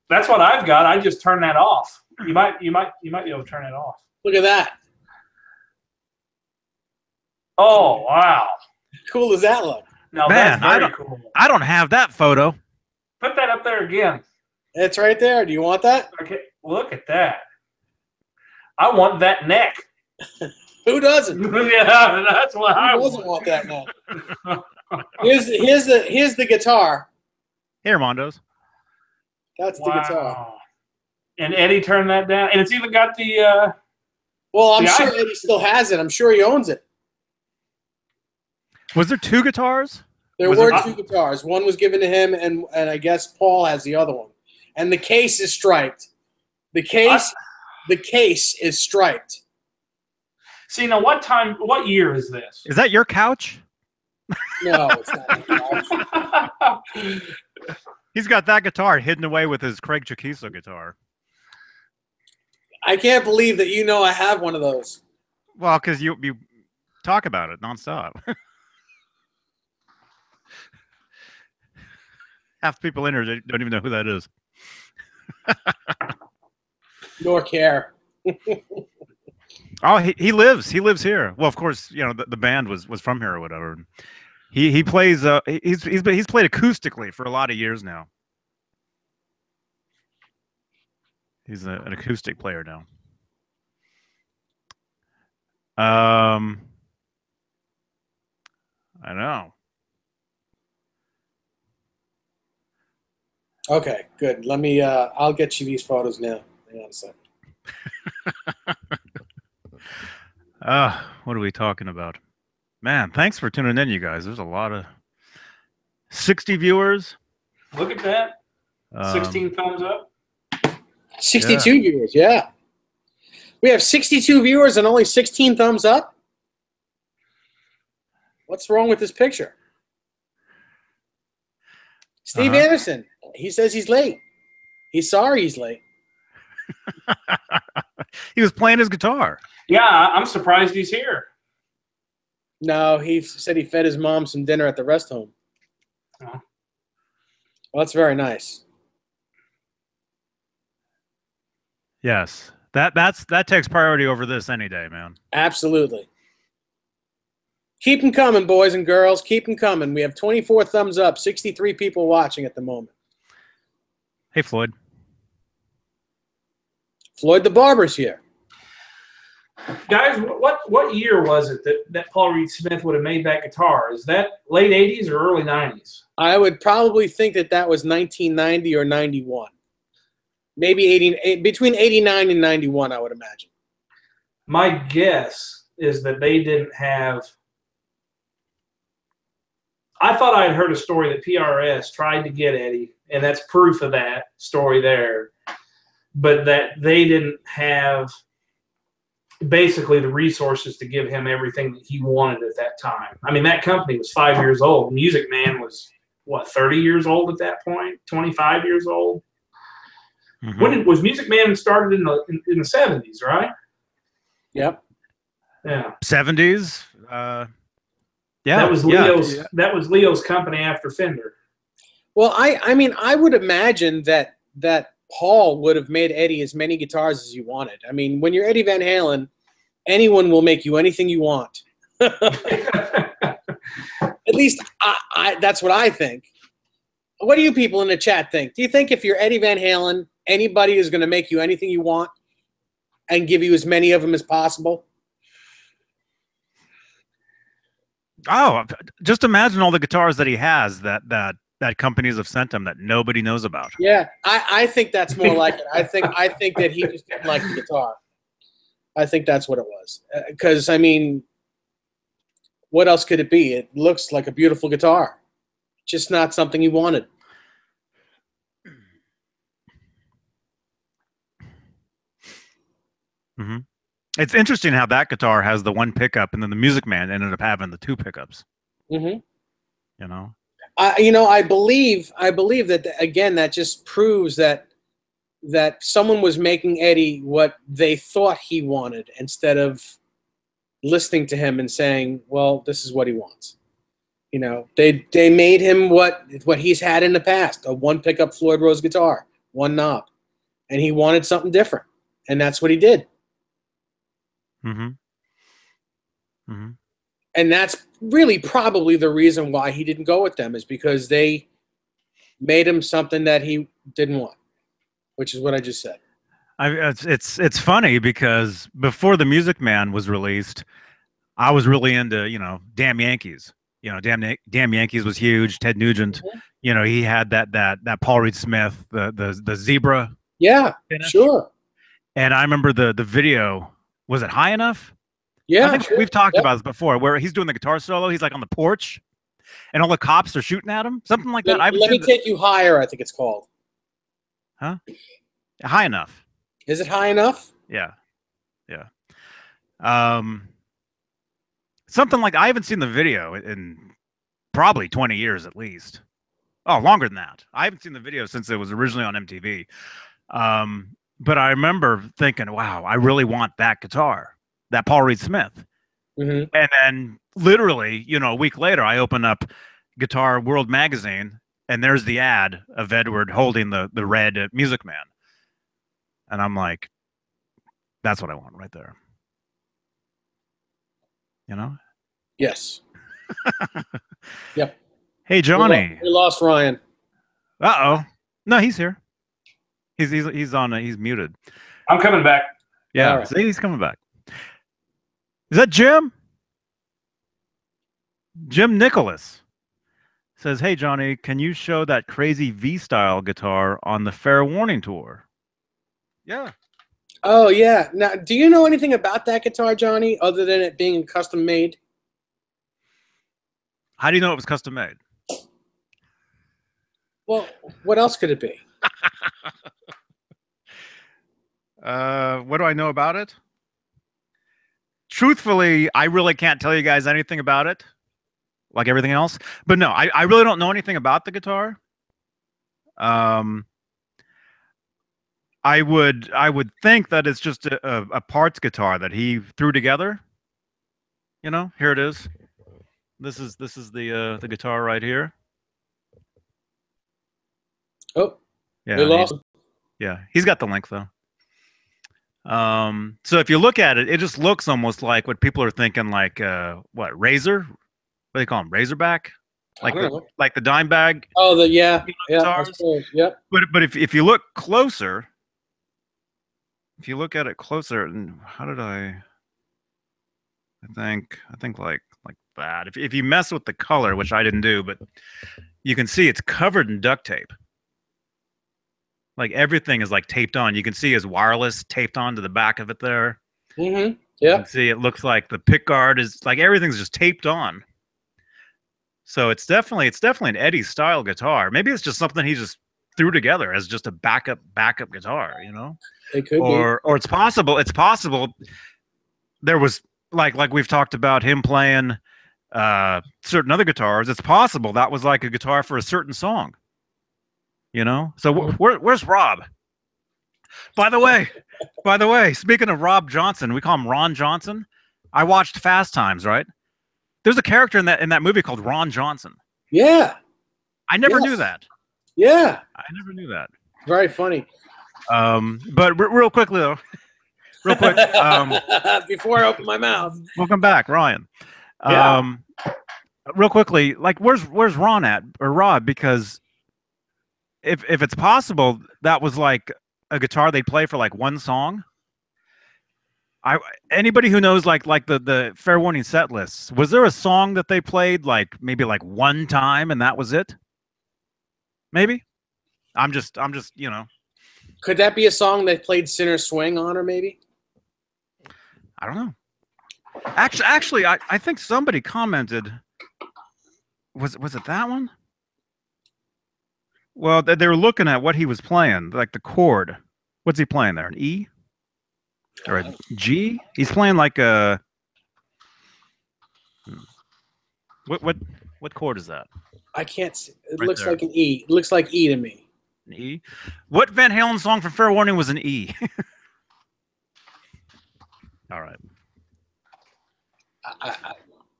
That's what I've got. I just turned that off. You might be able to turn it off. Look at that. Oh, wow. Cool does that look? Now, man, that's very cool. I don't have that photo. Put that up there again. It's right there. Do you want that? Okay, look at that. I want that neck. Who doesn't? Yeah, that's what I doesn't want that neck. Here's the guitar. Here, Mondo's. That's the guitar. And Eddie turned that down, and it's even got the. Well, I'm sure Eddie still has it. I'm sure he owns it. Was there two guitars? There were two guitars. One was given to him, and I guess Paul has the other one. And the case is striped. The case is striped. See, now what year is this? Is that your couch? No, it's not my couch. He's got that guitar hidden away with his Craig Chiquiso guitar. I can't believe that you know I have one of those. Well, because you talk about it nonstop. Half the people in here don't even know who that is. Nor care. Oh, he lives here. Well, of course, you know the band was from here or whatever. He plays. He's played acoustically for a lot of years now. He's an acoustic player now. I know. Okay, good. Let me. I'll get you these photos now. Hang on a second. What are we talking about? Man, thanks for tuning in, you guys. There's a lot of 60 viewers. Look at that. 16 thumbs up. 62 viewers, yeah. We have 62 viewers and only 16 thumbs up? What's wrong with this picture? Steve Anderson, he says he's late. He's sorry he's late. He was playing his guitar. Yeah, I'm surprised he's here. No, he said he fed his mom some dinner at the rest home. Oh. Well, that's very nice. Yes, that takes priority over this any day, man. Absolutely. Keep them coming, boys and girls. Keep them coming. We have 24 thumbs up, 63 people watching at the moment. Hey, Floyd. Floyd the Barber's here. Guys, what year was it that Paul Reed Smith would have made that guitar? Is that late 80s or early 90s? I would probably think that was 1990 or 91. Maybe 80, between 89 and 91, I would imagine. My guess is that they didn't have. I thought I had heard a story that PRS tried to get Eddie, and that's proof of that story there, but that they didn't have basically the resources to give him everything that he wanted at that time. I mean, that company was 5 years old. Music Man was, what, 30 years old at that point? 25 years old? Mm-hmm. When was Music Man started in the 70s, right? Yep. Yeah. 70s. Yeah. That was Leo's. Yeah. That was Leo's company after Fender. Well, I mean, I would imagine that Paul would have made Eddie as many guitars as you wanted. I mean, when you're Eddie Van Halen, anyone will make you anything you want. At least that's what I think. What do you people in the chat think? Do you think if you're Eddie Van Halen, anybody is going to make you anything you want and give you as many of them as possible? Oh, just imagine all the guitars that he has that companies have sent him that nobody knows about. Yeah, I think that's more like it. I think that he just didn't like the guitar. I think that's what it was. Because, I mean, what else could it be? It looks like a beautiful guitar. Just not something he wanted. Mm-hmm. It's interesting how that guitar has the one pickup, and then the Music Man ended up having the two pickups. Mm-hmm. You know. I believe that, again, that just proves that someone was making Eddie what they thought he wanted instead of listening to him and saying, well, this is what he wants. You know, they made him what he's had in the past, a one pickup Floyd Rose guitar, one knob, and he wanted something different, and that's what he did. Mm-hmm. Mm-hmm. And that's really probably the reason why he didn't go with them, is because they made him something that he didn't want, which is what I just said. It's funny because before the Music Man was released, I was really into, you know, Damn Yankees. You know, Damn Yankees was huge. Ted Nugent, mm-hmm. You know, he had that Paul Reed Smith, the zebra. Yeah, finish. Sure. And I remember the video. Was it High Enough? Yeah, I think we've talked about this before, where he's doing the guitar solo. He's like on the porch, and all the cops are shooting at him. Something like that. Let me take you higher. I think it's called. Huh? High Enough. Is it High Enough? Yeah. Something like, I haven't seen the video in probably 20 years at least. Oh, longer than that. I haven't seen the video since it was originally on MTV. But I remember thinking, wow, I really want that guitar, that Paul Reed Smith. Mm-hmm. And then literally, you know, a week later, I open up Guitar World magazine, and there's the ad of Edward holding the red Music Man. And I'm like, that's what I want right there. You know? Yes. Yep. Hey, Johnny. We lost Ryan. Uh-oh. No, he's here. He's on. He's muted. I'm coming back. Yeah, right. See, he's coming back. Is that Jim? Jim Nicholas says, "Hey Johnny, can you show that crazy V-style guitar on the Fair Warning tour?" Yeah. Oh yeah. Now, do you know anything about that guitar, Johnny, other than it being custom made? How do you know it was custom made? Well, what else could it be? What do I know about it? Truthfully, I really can't tell you guys anything about it, like everything else. But no, I really don't know anything about the guitar. I would think that it's just a parts guitar that he threw together. You know, here it is. This is the guitar right here. Oh, Yeah, we lost. yeah, he's got the link though. So if you look at it, it just looks almost like what people are thinking, like what, Razor? What do they call them? Razorback? I don't know. Like the dime bag Oh, yeah, I guitars. suppose. Yep. But if you look closer, if you look at it closer, and how did I think like that. If you mess with the color, which I didn't do, but you can see it's covered in duct tape. Like everything is like taped on. You can see his wireless taped onto the back of it there. Mm-hmm. You Yeah. can see it looks like the pick guard is like everything's just taped on. So it's definitely an Eddie style guitar. Maybe it's just something he just threw together as just a backup guitar, you know? It could be. Or it's possible there was like we've talked about him playing certain other guitars. It's possible that was like a guitar for a certain song. You know? So where's Rob? By the way, speaking of Rob Johnson, we call him Ron Johnson. I watched Fast Times, right? There's a character in that movie called Ron Johnson. Yeah. I never knew that. Yeah. I never knew that. Very funny. But real quickly though, real quick. Before I open my mouth. Welcome back, Ryan. Yeah. Real quickly, like where's Ron at, or Rob? Because if it's possible that was like a guitar they'd play for like one song. Anybody who knows like the Fair Warning set lists, was there a song that they played like maybe like one time and that was it? Maybe. I'm just you know. Could that be a song they played Sinner Swing on, or maybe? I don't know. Actually, I think somebody commented. Was it that one? Well, they were looking at what he was playing, like the chord. What's he playing there? An E or a G? He's playing like a. What chord is that? I can't see. It Right looks there. like an E. It looks like E to me. An E. What Van Halen song from Fair Warning was an E? All right.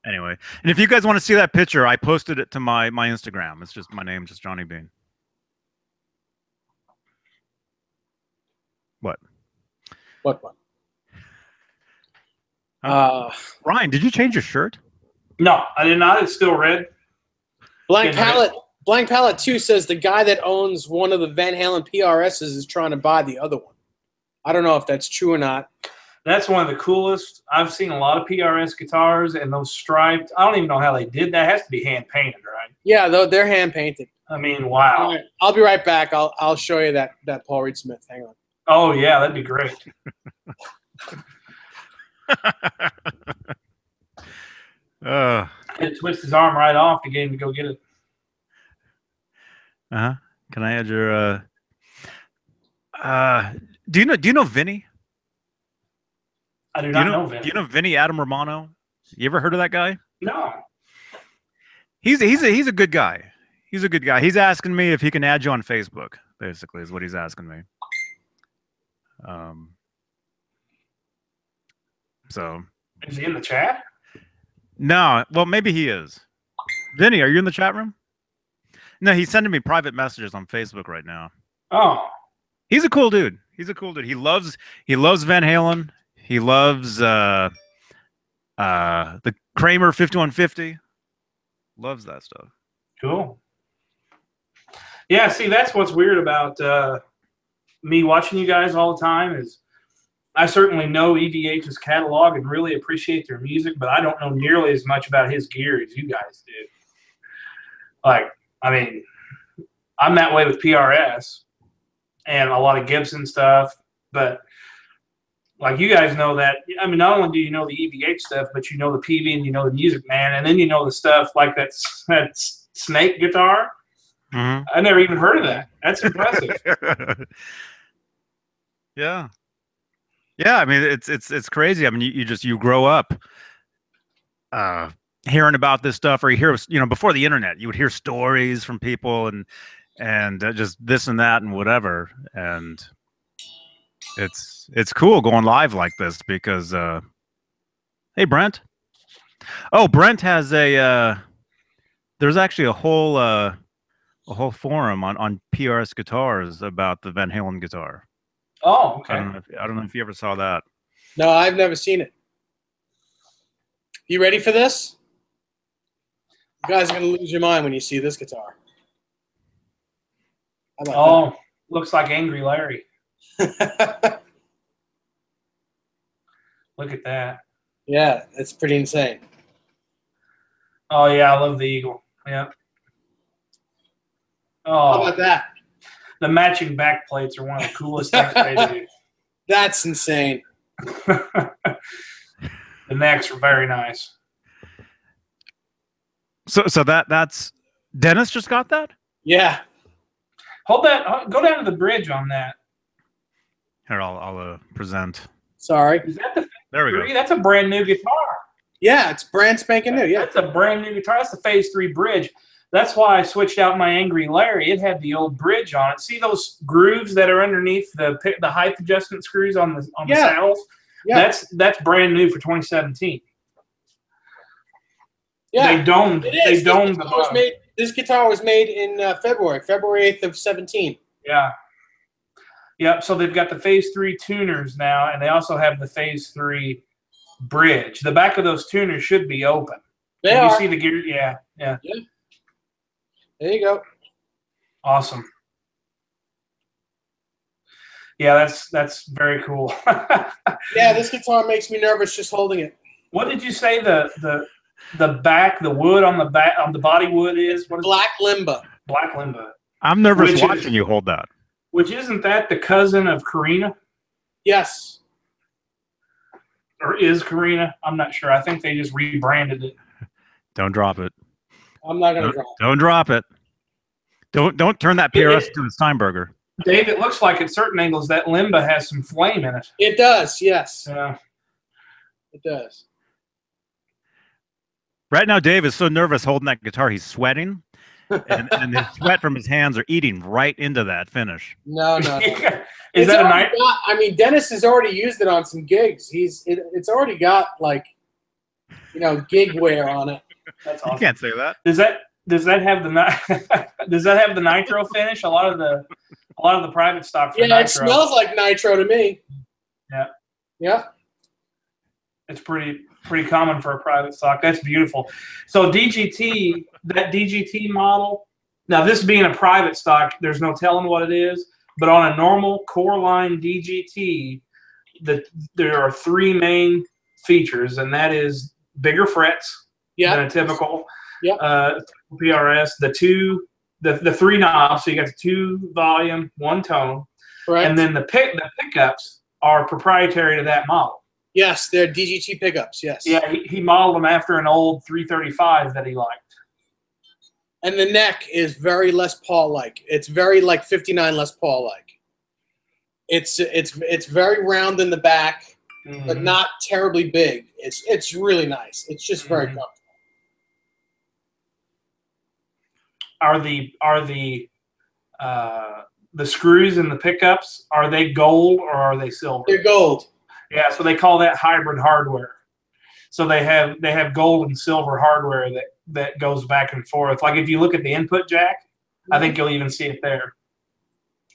Anyway, and if you guys want to see that picture, I posted it to my Instagram. It's just my name, just Johnny Beane. What? What? Ryan, did you change your shirt? No, I did not. It's still red. Blank Yeah, Palette 2 says the guy that owns one of the Van Halen PRSs is trying to buy the other one. I don't know if that's true or not. That's one of the coolest. I've seen a lot of PRS guitars, and those striped. I don't even know how they did that. It has to be hand painted, right? Yeah, they're hand painted. I mean, wow. All right, I'll be right back. I'll show you that Paul Reed Smith. Hang on. Oh yeah, that'd be great. I had to twist his arm right off to get him to go get it. Can I add your do you know Vinny? I do not know Vinny. Do you know Vinny Adam Romano? You ever heard of that guy? No. He's a good guy. He's a good guy. He's asking me if he can add you on Facebook, basically, is what he's asking me. So Is he in the chat? no, well maybe he is. Vinny, are you in the chat room? No, he's sending me private messages on Facebook right now. Oh. He's a cool dude. He's a cool dude. He loves Van Halen. He loves the Kramer 5150. Loves that stuff. Cool. Yeah, see, that's what's weird about me watching you guys all the time is I certainly know EVH's catalog and really appreciate their music, but I don't know nearly as much about his gear as you guys do. Like, I mean, I'm that way with PRS and a lot of Gibson stuff, but like you guys know that, I mean, not only do you know the EVH stuff, but you know the PV and you know the Music Man, and then you know the stuff like that Snake guitar. Mm-hmm. I never even heard of that. That's impressive. Yeah. Yeah, I mean it's crazy. I mean you grow up hearing about this stuff, or you hear, you know, before the internet, you would hear stories from people and just this and that and whatever, and it's cool going live like this because hey Brent, Oh, Brent has there's actually a whole forum on PRS guitars about the Van Halen guitar. Oh, okay. I don't know if you ever saw that. No, I've never seen it. You ready for this? You guys are gonna lose your mind when you see this guitar. How Oh, looks like Angry Larry. about Look at that. Yeah, it's pretty insane. Oh yeah, I love the Eagle. Yeah. How Oh, about that? the matching back plates are one of the coolest things they do. That's insane. The necks are very nice. So that's Dennis just got that? Yeah. Hold that. Go down to the bridge on that. Here, I'll present. Sorry. Is that the There we go. three? That's a brand new guitar. Yeah, it's brand spanking new. Yeah. That's a brand new guitar. That's the Phase 3 bridge. That's why I switched out my Angry Larry. It had the old bridge on it. See those grooves that are underneath the height adjustment screws on the saddles? Yeah. That's brand new for 2017. Yeah. They domed. It is. They domed the bottom. This guitar was made in February 8th of 17. Yeah. Yep. So they've got the Phase 3 tuners now, and they also have the Phase 3 bridge. The back of those tuners should be open. They Can are. you see the gear? Yeah. Yeah. There you go. Awesome. Yeah, that's very cool. Yeah, this guitar makes me nervous just holding it. What did you say the back, the wood on the back on the body wood is? What is Black Limba. Black Limba. I'm nervous Which watching you hold that. Which isn't that the cousin of Karina? Yes. Or is Karina? I'm not sure. I think they just rebranded it. Don't drop it. I'm not gonna drop it. Don't drop it. Don't turn that PRS to a Steinberger. Dave, it looks like at certain angles that Limba has some flame in it. It does, yes. Yeah. It does. Right now, Dave is so nervous holding that guitar, he's sweating, and his sweat from his hands are eating right into that finish. No. Is that a night? I mean, Dennis has already used it on some gigs. It's already got like, gig wear on it. That's awesome. You can't say that. Does that have the nitro finish? A lot of the private stock for Yeah, nitro. it smells like nitro to me. Yeah. Yeah. It's pretty common for a private stock. That's beautiful. So DGT, that DGT model. Now this being a private stock, there's no telling what it is. But on a normal core line DGT, there are three main features, and that is bigger frets than a typical PRS. The three knobs, so you got the 2 volume, 1 tone, Right. and then the pickups are proprietary to that model. Yes, they're DGT pickups. Yes. Yeah, he modeled them after an old 335 that he liked. And the neck is very Les Paul-like. It's very like 59 Les Paul-like. It's very round in the back, but not terribly big. It's really nice. It's just very comfortable. Are the screws in the pickups, are they gold or are they silver? They're gold. Yeah, so they call that hybrid hardware. So they have gold and silver hardware that goes back and forth. Like if you look at the input jack, I think you'll even see it there.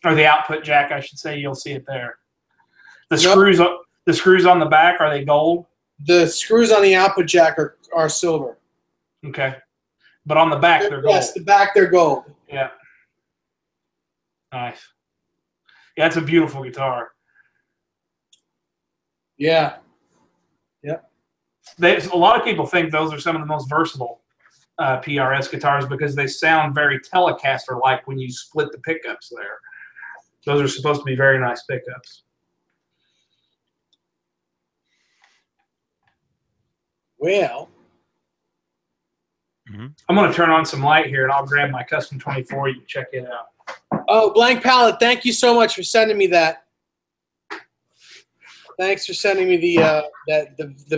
Or the output jack, I should say, you'll see it there. The screws on the back, are they gold? The screws on the output jack are silver. Okay. But on the back, they're gold. Yes, the back, they're gold. Yeah. Nice. Yeah, it's a beautiful guitar. Yeah. Yep. A lot of people think those are some of the most versatile PRS guitars because they sound very Telecaster-like when you split the pickups there. Those are supposed to be very nice pickups. Well. I'm going to turn on some light here, and I'll grab my Custom 24. You can check it out. Oh, Blank Palette, thank you so much for sending me that. Thanks for sending me the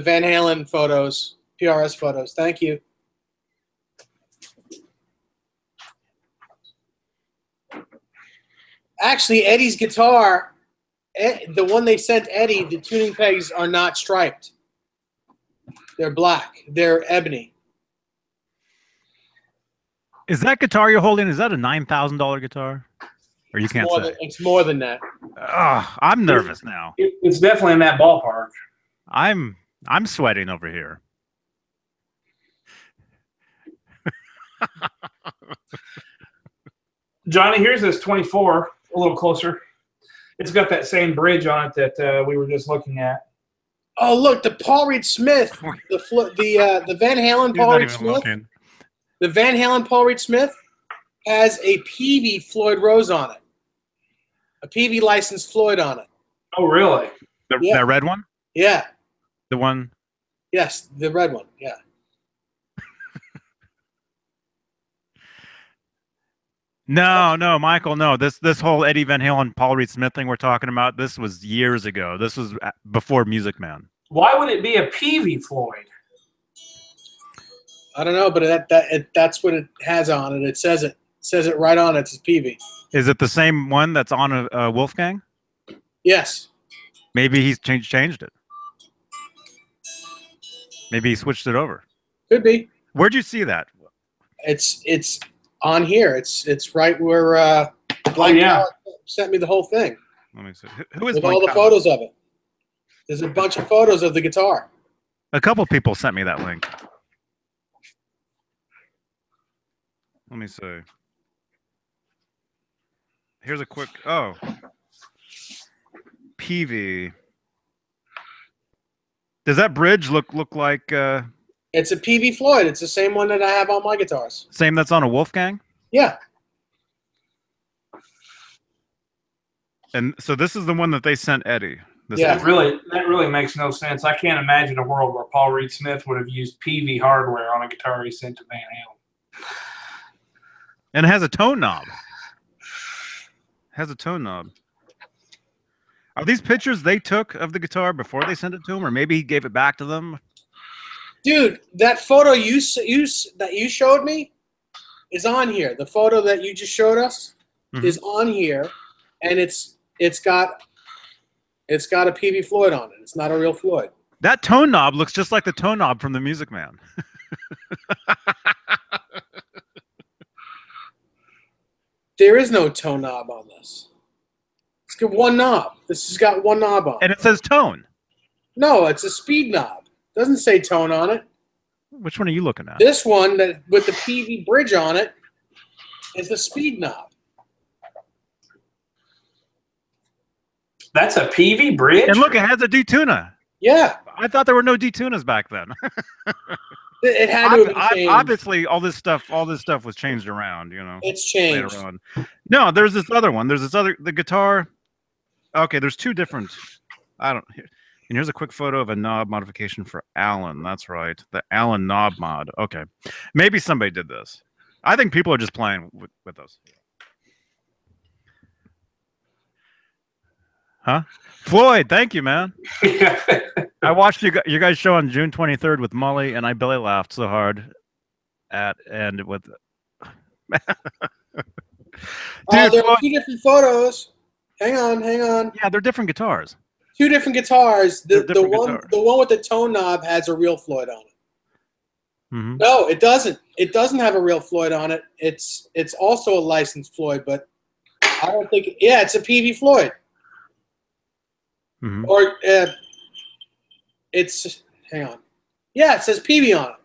Van Halen photos, PRS photos. Thank you. Actually, Eddie's guitar, the one they sent Eddie, the tuning pegs are not striped. They're black. They're ebony. Is that guitar you're holding? Is that a $9,000 guitar? Or you can't say? It's more than that. I'm nervous now. It's definitely in that ballpark. I'm sweating over here. Johnny, here's this 24, a little closer. It's got that same bridge on it that we were just looking at. Oh, look, the Paul Reed Smith, the Van Halen Paul Reed Smith. Looking. The Van Halen Paul Reed Smith has a Peavey Floyd Rose on it. A Peavey licensed Floyd on it. Oh, really? The red one? Yeah. The one? Yes, the red one. Yeah. No, Michael, no. This whole Eddie Van Halen, Paul Reed Smith thing we're talking about, this was years ago. This was before Music Man. Why would it be a Peavey Floyd? I don't know, but that's what it has on it. It says it right on it. It's Peavey. Is it the same one that's on a Wolfgang? Yes. Maybe he's changed it. Maybe he switched it over. Could be. Where'd you see that? It's on here. It's right where Black Power sent me the whole thing. Let me see. Who is with all the photos of it? There's a bunch of photos of the guitar. A couple people sent me that link. Let me see. Here's a quick. Oh, Peavey. Does that bridge look like? It's a Peavey Floyd. It's the same one that I have on my guitars. Same that's on a Wolfgang? Yeah. And so this is the one that they sent Eddie. That really makes no sense. I can't imagine a world where Paul Reed Smith would have used Peavey hardware on a guitar he sent to Van Halen. And it has a tone knob. Are these pictures they took of the guitar before they sent it to him, or maybe he gave it back to them? Dude, that photo that you showed me is on here. The photo that you just showed us is on here, and it's got a Peavey Floyd on it. It's not a real Floyd. That tone knob looks just like the tone knob from the Music Man. There is no tone knob on this. It's got one knob. This has got one knob on it. And it says tone. No, it's a speed knob. It doesn't say tone on it. Which one are you looking at? This one that with the Peavey bridge on it is the speed knob. That's a Peavey bridge? And look, it has a detuna. Yeah. I thought there were no detunas back then. It had to have changed. Obviously, all this stuff was changed around. You know, it's changed. Later on. No, there's this other one. There's this other the guitar. Okay, there's two different. And here's a quick photo of a knob modification for Allen. That's right, the Allen knob mod. Okay, maybe somebody did this. I think people are just playing with us. Huh? Floyd, thank you, man. I watched you guys' show on June 23rd with Molly, and I belly laughed so hard with. Dude, there are two different photos. Hang on. Yeah, they're different guitars. Two different guitars. The one with the tone knob has a real Floyd on it. Mm-hmm. No, it doesn't. It doesn't have a real Floyd on it. It's also a licensed Floyd, but I don't think. Yeah, it's a Peavey Floyd. Mm-hmm. Or hang on. Yeah, it says Peavey on it.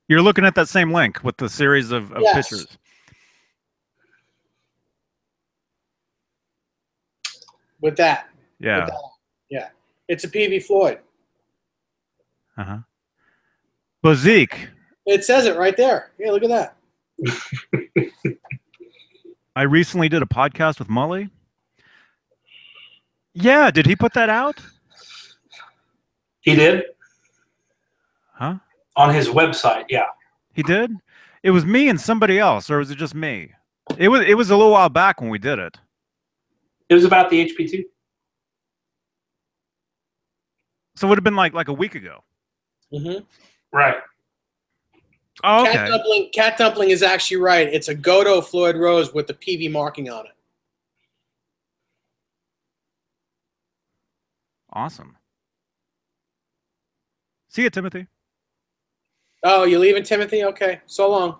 You're looking at that same link with the series of pictures. With that. Yeah. With that. Yeah. It's a Peavey Floyd. Uh-huh. Well, Zeke. It says it right there. Yeah, look at that. I recently did a podcast with Molly. Yeah, did he put that out? He did. Huh? On his website, yeah. He did? It was me and somebody else, or was it just me? It was a little while back when we did it. It was about the HP2. So it would have been like a week ago. Mm-hmm. Right. Oh, okay. Cat Dumpling is actually right. It's a Godot Floyd Rose with the Peavey marking on it. Awesome. See you, Timothy. Oh, you leaving, Timothy? Okay, so long.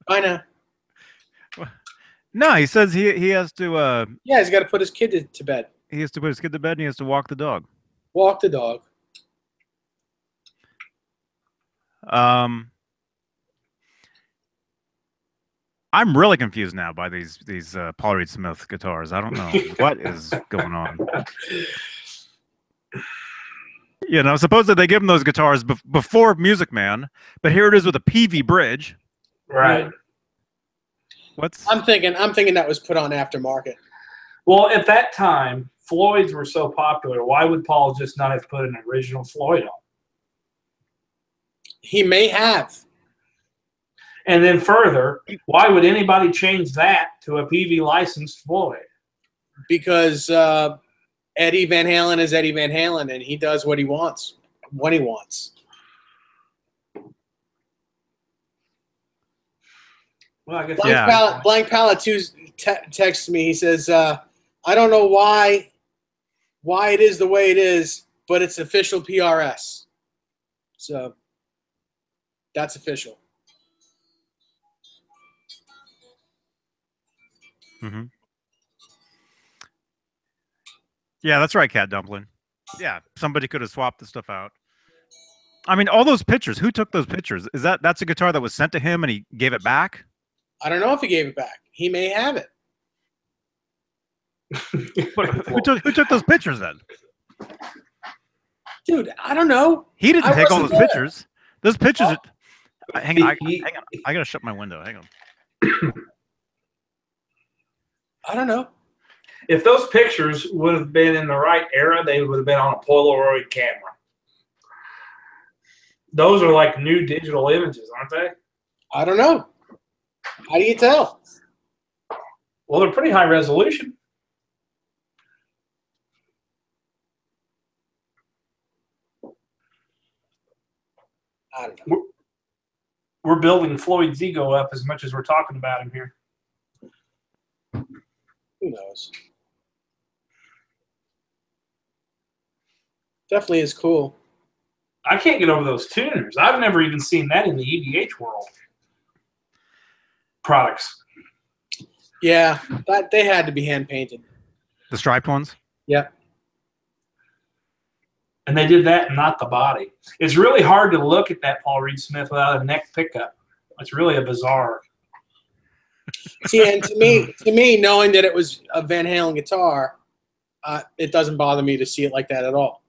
Bye now. No, he says he has to Yeah, he's got to put his kid to bed. he has to put his kid to bed and he has to walk the dog. Walk the dog. I'm really confused now by these Paul Reed Smith guitars. I don't know what is going on. You know, supposedly they give him those guitars before Music Man, but here it is with a PV bridge. Right. I'm thinking that was put on aftermarket. Well, at that time, Floyds were so popular. Why would Paul just not have put an original Floyd on? He may have. And then further, why would anybody change that to a PV licensed Floyd? Because Eddie Van Halen is Eddie Van Halen, and he does what he wants when he wants. Well, I guess Blank Palette 2 texts me. He says, I don't know why it is the way it is, but it's official PRS. So that's official. Mm-hmm. Yeah, that's right, Cat Dumpling. Yeah, somebody could have swapped the stuff out. I mean, all those pictures. Who took those pictures? That's a guitar that was sent to him and he gave it back? I don't know if he gave it back. He may have it. who took those pictures then? Dude, I don't know. He didn't take all those there. pictures. Those pictures. Hang on. I gotta shut my window. Hang on. I don't know. If those pictures would have been in the right era, they would have been on a Polaroid camera. Those are like new digital images, aren't they? I don't know. How do you tell? Well, they're pretty high resolution. I don't know. We're building Floyd's ego up as much as we're talking about him here. Who knows? Definitely is cool. I can't get over those tuners. I've never even seen that in the EVH world. Products. Yeah, they had to be hand painted. The striped ones? Yeah. And they did that, not the body. It's really hard to look at that Paul Reed Smith without a neck pickup. It's really a bizarre. See, and to me, knowing that it was a Van Halen guitar, it doesn't bother me to see it like that at all.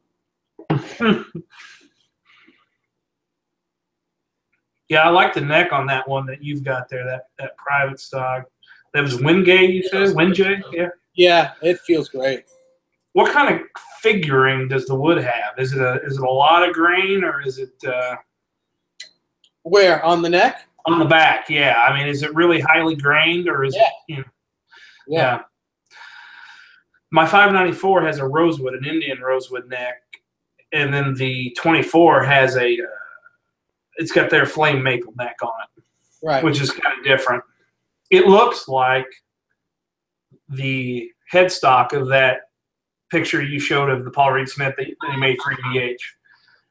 Yeah, I like the neck on that one that you've got there, that private stock. That was Wingate, you said? Wingate? Yeah. Yeah, it feels great. What kind of figuring does the wood have? Is it a lot of grain, or is it where on the neck? On the back, yeah. I mean, is it really highly grained, or is it? You know, yeah. My 594 has a rosewood, an Indian rosewood neck, and then the 24 has a. It's got their flame maple neck on it, right? Which is kind of different. It looks like the headstock of that picture you showed of the Paul Reed Smith that he made for EVH,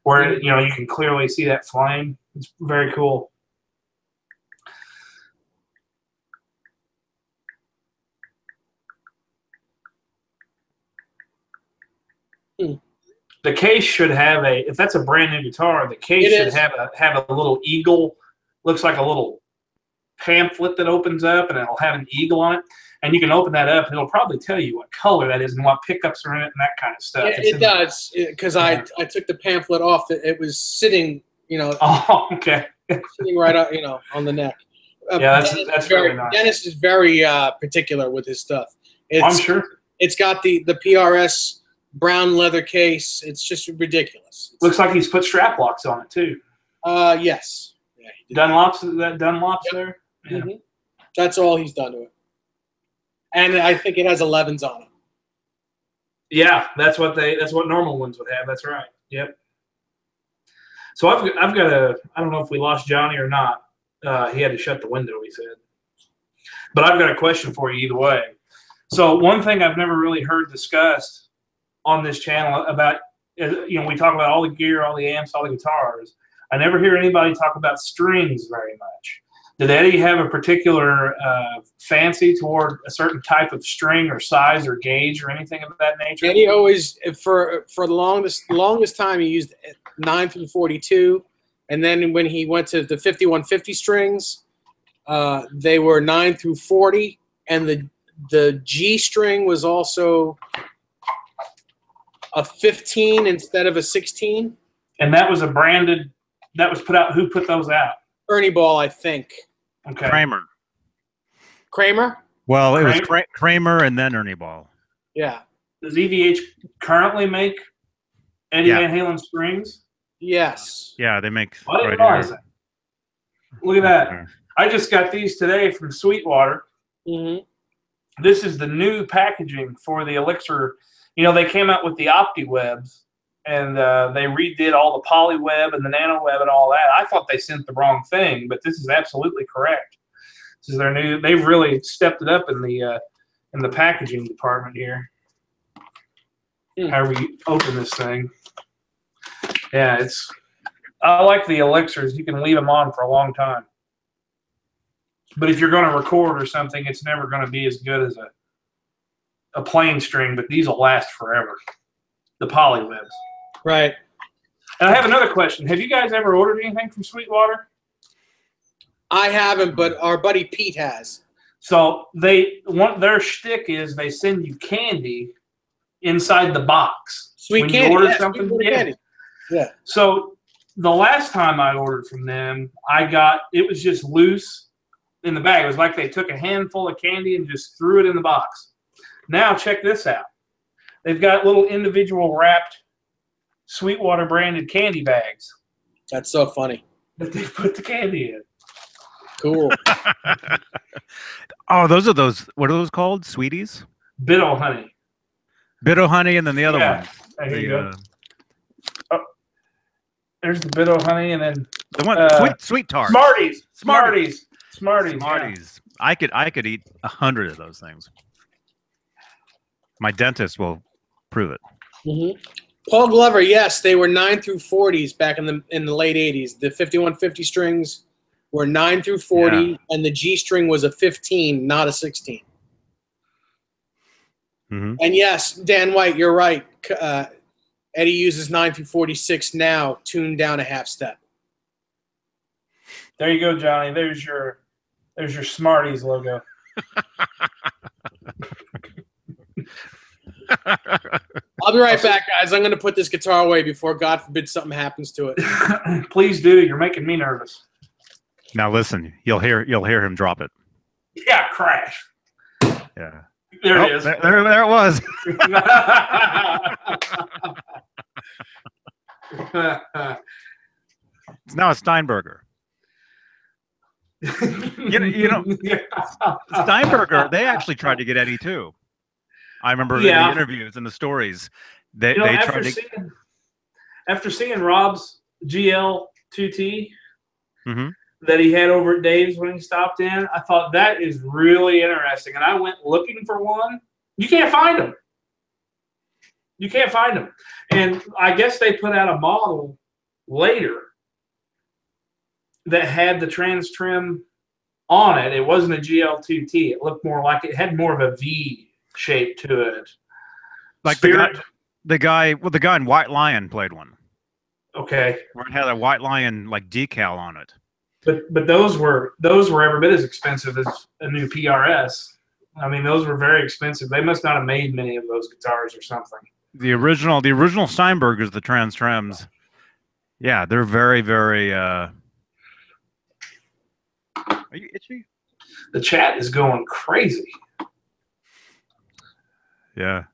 where you can clearly see that flame. It's very cool. The case should have if that's a brand new guitar, the case should have a little eagle. Looks like a little pamphlet that opens up, and it'll have an eagle on it. And you can open that up, and it'll probably tell you what color that is and what pickups are in it and that kind of stuff. It does, because I took the pamphlet off. It was sitting, Oh, okay. sitting right up, on the neck. Yeah, that's very nice. Dennis is very particular with his stuff. I'm sure. It's got the PRS brown leather case. It's just ridiculous. Looks like he's put strap locks on it too. Yes. Yeah, Dunlops there. Yeah. Mm-hmm. That's all he's done to it. And I think it has 11s on it. Yeah, that's what normal ones would have. That's right. Yep. So I've got I don't know if we lost Johnny or not. He had to shut the window, he said. But I've got a question for you either way. So one thing I've never really heard discussed on this channel about, we talk about all the gear, all the amps, all the guitars. I never hear anybody talk about strings very much. Did Eddie have a particular fancy toward a certain type of string or size or gauge or anything of that nature? Eddie always, for the longest time, he used 9 through 42, and then when he went to the 5150 strings, they were 9 through 40, and the G string was also a 15 instead of a 16. And that was that was put out. Who put those out? Ernie Ball, I think. Okay. Kramer? Well, it was Kramer and then Ernie Ball. Yeah. Does EVH currently make Eddie Van Halen strings? Yes. Yeah, they make. I didn't realize that. Look at that. I just got these today from Sweetwater. Mm-hmm. This is the new packaging for the Elixir. They came out with the OptiWebs, and they redid all the PolyWeb and the NanoWeb and all that. I thought they sent the wrong thing, but this is absolutely correct. This is their new. They've really stepped it up in the packaging department here. How we open this thing? Yeah, I like the Elixirs. You can leave them on for a long time. But if you're going to record or something, it's never going to be as good as a plain string, but these will last forever. The PolyWebs. Right. And I have another question. Have you guys ever ordered anything from Sweetwater? I haven't, but our buddy Pete has. So their shtick is they send you candy inside the box. Sweet candy. You order something, candy. Yeah. So the last time I ordered from them, it was just loose in the bag. It was like they took a handful of candy and just threw it in the box. Now check this out. They've got little individual wrapped Sweetwater branded candy bags. That's so funny. That they put the candy in. Cool. Oh, those are those. What are those called? Sweeties? Bit-O Honey. Bit-O Honey, and then the other one. There you go. There's the Bit-O Honey, and then the one sweet tarts. Smarties. Yeah. I could eat 100 of those things. My dentist will prove it. Mm-hmm. Paul Glover, yes, they were 9 through 40s back in the late 80s. The 5150 strings were 9 through 40, and the G string was a 15, not a 16. Mm-hmm. And yes, Dan White, you're right. Eddie uses 9 through 46 now, tuned down a half step. There you go, Johnny. There's your Smarties logo. I'll be right back, guys. I'm going to put this guitar away before, God forbid, something happens to it. Please do. You're making me nervous. Now listen, you'll hear him drop it. Yeah, crash. Yeah. There it is. There it was. It's now a Steinberger. you know, Steinberger, they actually tried to get Eddie too. I remember in the interviews and the stories. They tried to. After seeing Rob's GL 2T that he had over at Dave's when he stopped in, I thought that is really interesting. And I went looking for one. You can't find them. You can't find them. And I guess they put out a model later that had the trans trim on it. It wasn't a GL2T. It looked more like it had more of a V shape to it. Like the guy in White Lion played one. Okay. Where it had a White Lion like decal on it. But those were every bit as expensive as a new PRS. I mean, those were very expensive. They must not have made many of those guitars or something. The original Steinbergers, the trans trims. Yeah, they're very, very. Are you itchy? The chat is going crazy. Yeah.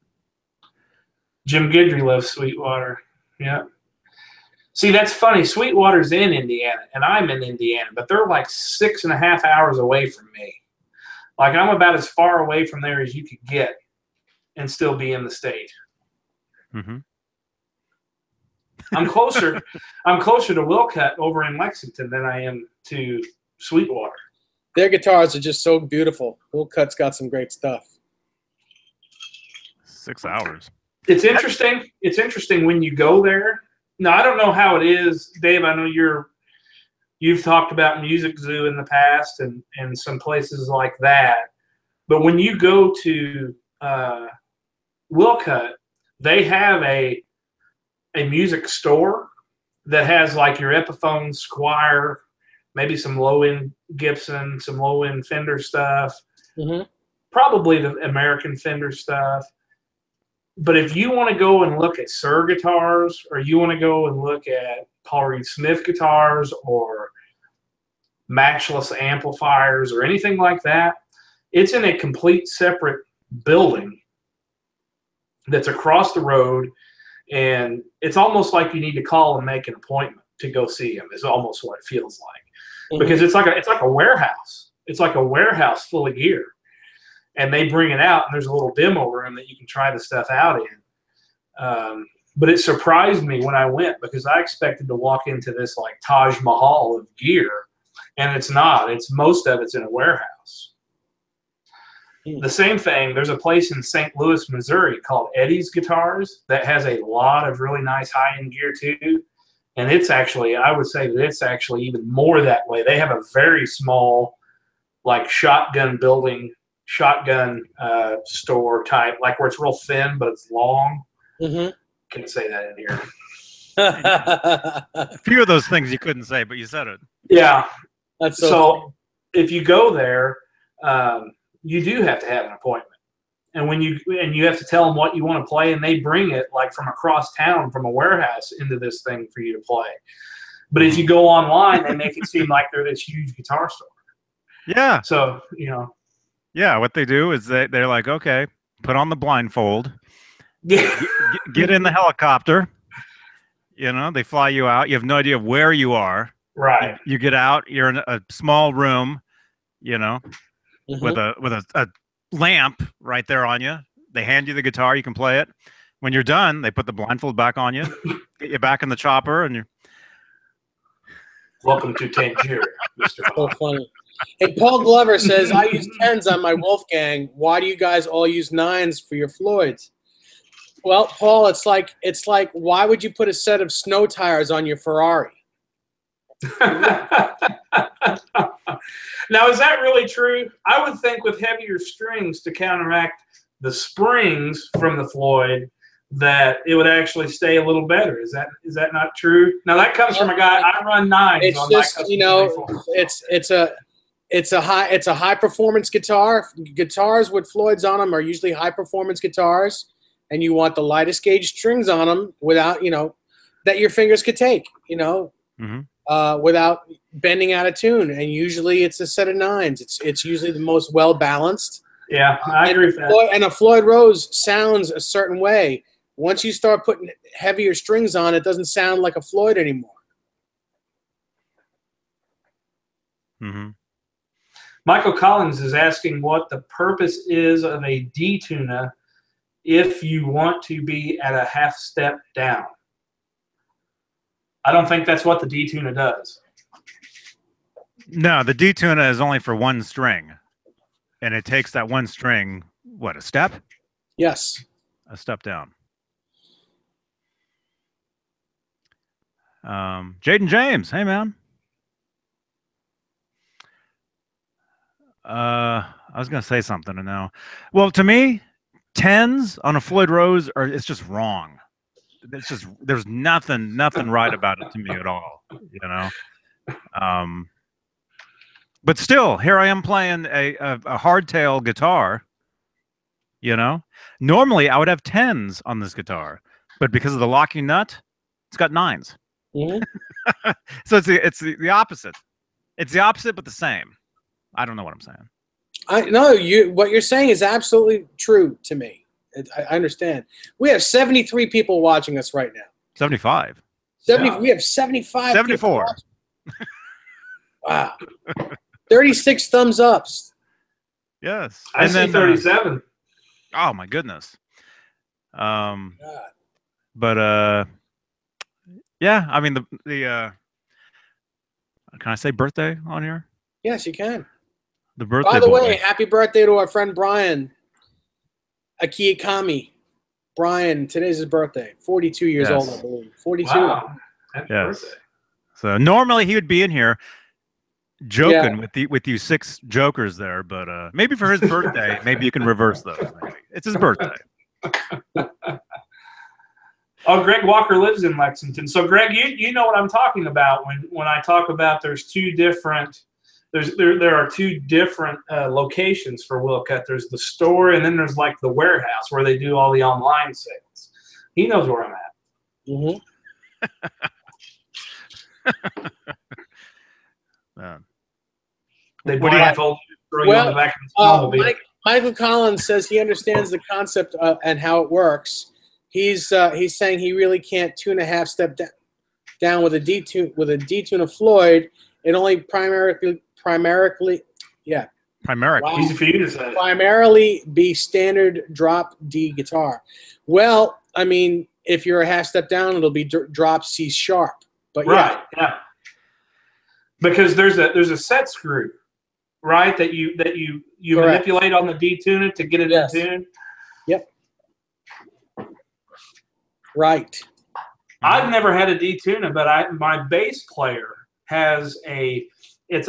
Jim Guidry loves Sweetwater. Yeah. See, that's funny. Sweetwater's in Indiana, and I'm in Indiana, but they're like 6.5 hours away from me. Like, I'm about as far away from there as you could get and still be in the state. Mm-hmm. I'm closer to Wilcutt over in Lexington than I am to Sweetwater. Their guitars are just so beautiful. Wilcutt's got some great stuff. 6 hours. It's interesting. It's interesting when you go there. Now, I don't know how it is, Dave. I know you've talked about Music Zoo in the past and some places like that. But when you go to Wilcutt, they have a music store that has like your Epiphone, Squire, maybe some low-end Gibson, some low-end Fender stuff, probably the American Fender stuff. But if you want to go and look at Suhr guitars, or you want to go and look at Paul Reed Smith guitars, or matchless amplifiers, or anything like that, it's in a complete separate building that's across the road, and it's almost like you need to call and make an appointment to go see him. Is almost what it feels like, because it's like a warehouse. It's like a warehouse full of gear. And they bring it out, and there's a little demo room that you can try the stuff out in. But it surprised me when I went, because I expected to walk into this like Taj Mahal of gear, and it's not. It's most of it's in a warehouse. The same thing, there's a place in St. Louis, Missouri called Eddie's Guitars that has a lot of really nice high-end gear too. And it's actually, I would say that it's actually even more that way. They have a very small, like shotgun store type, like where it's real thin but it's long. Can't say that in here. A few of those things you couldn't say, but you said it. Yeah. That's so if you go there, you do have to have an appointment. And you have to tell them what you want to play, and they bring it like from across town from a warehouse into this thing for you to play. But if you go online, they make it seem like they're this huge guitar store. Yeah. So, Yeah, what they do is they're like, okay, put on the blindfold, get in the helicopter. They fly you out. You have no idea where you are. Right. You get out. You're in a small room, with a lamp right there on you. They hand you the guitar. You can play it. When you're done, they put the blindfold back on you, get you back in the chopper, and you're. Welcome to Tangier, Mr. So funny. Hey, Paul Glover says, I use 10s on my Wolfgang. Why do you guys all use 9s for your Floyds? Well, Paul, it's like why would you put a set of snow tires on your Ferrari? Now, is that really true? I would think with heavier strings to counteract the springs from the Floyd, that it would actually stay a little better. Is that not true? Now, that comes from a guy. I run 9s. It's on just my it's a high performance guitar. Guitars with Floyds on them are usually high performance guitars, and you want the lightest gauge strings on them without that your fingers could take. Without bending out of tune. And usually it's a set of 9s. It's usually the most well balanced. Yeah, I agree with that. And a Floyd Rose sounds a certain way. Once you start putting heavier strings on, it doesn't sound like a Floyd anymore. Michael Collins is asking what the purpose is of a D-tuner if you want to be at a half step down. I don't think that's what the D-tuner does. No, the D-tuner is only for one string, and it takes that one string, what, a step? Yes. A step down. Jaden James, hey man. I was gonna say something and now. Well, to me, 10s on a Floyd Rose it's just wrong. It's just there's nothing right about it to me at all, but still, here I am playing a hardtail guitar. Normally I would have 10s on this guitar, but because of the locking nut, it's got 9s. So it's the opposite. It's the opposite, but the same. I don't know what I'm saying. I know what you're saying is absolutely true to me. I understand. We have 73 people watching us right now. 75. 70. Yeah. We have 75. 74. Wow. 36 thumbs ups. Yes. I see 37. Oh my goodness. But yeah, I mean the can I say birthday on here? Yes, you can. The birthday. By the way, happy birthday to our friend Brian Akiyakami. Brian, today's his birthday. 42 years Yes. old, I believe. 42. Wow. Happy Yes. birthday. So normally he would be in here joking with you 6 jokers there, but maybe for his birthday, maybe you can reverse those. Maybe it's his birthday. Oh, Greg Walker lives in Lexington. So, Greg, you know what I'm talking about when I talk about there are two different locations for Wilcutt. There's the store, and then there's like the warehouse where they do all the online sales. He knows where I'm at. Mm-hmm. They What do you have? blindfold you, throw you on the back of the snowmobile. Michael Collins says he understands the concept and how it works. He's saying he really can't 2.5 step down with a detune of Floyd. It only primarily Easy for you to say. primarily be standard drop D guitar. Well, I mean, if you're a half step down, it'll be drop C sharp. But Right. Yeah. Because there's a set screw, right? That you Correct. manipulate on the detuner to get it Yes. in tune. Yep. Right. I've never had a detuner, but my bass player has a. It's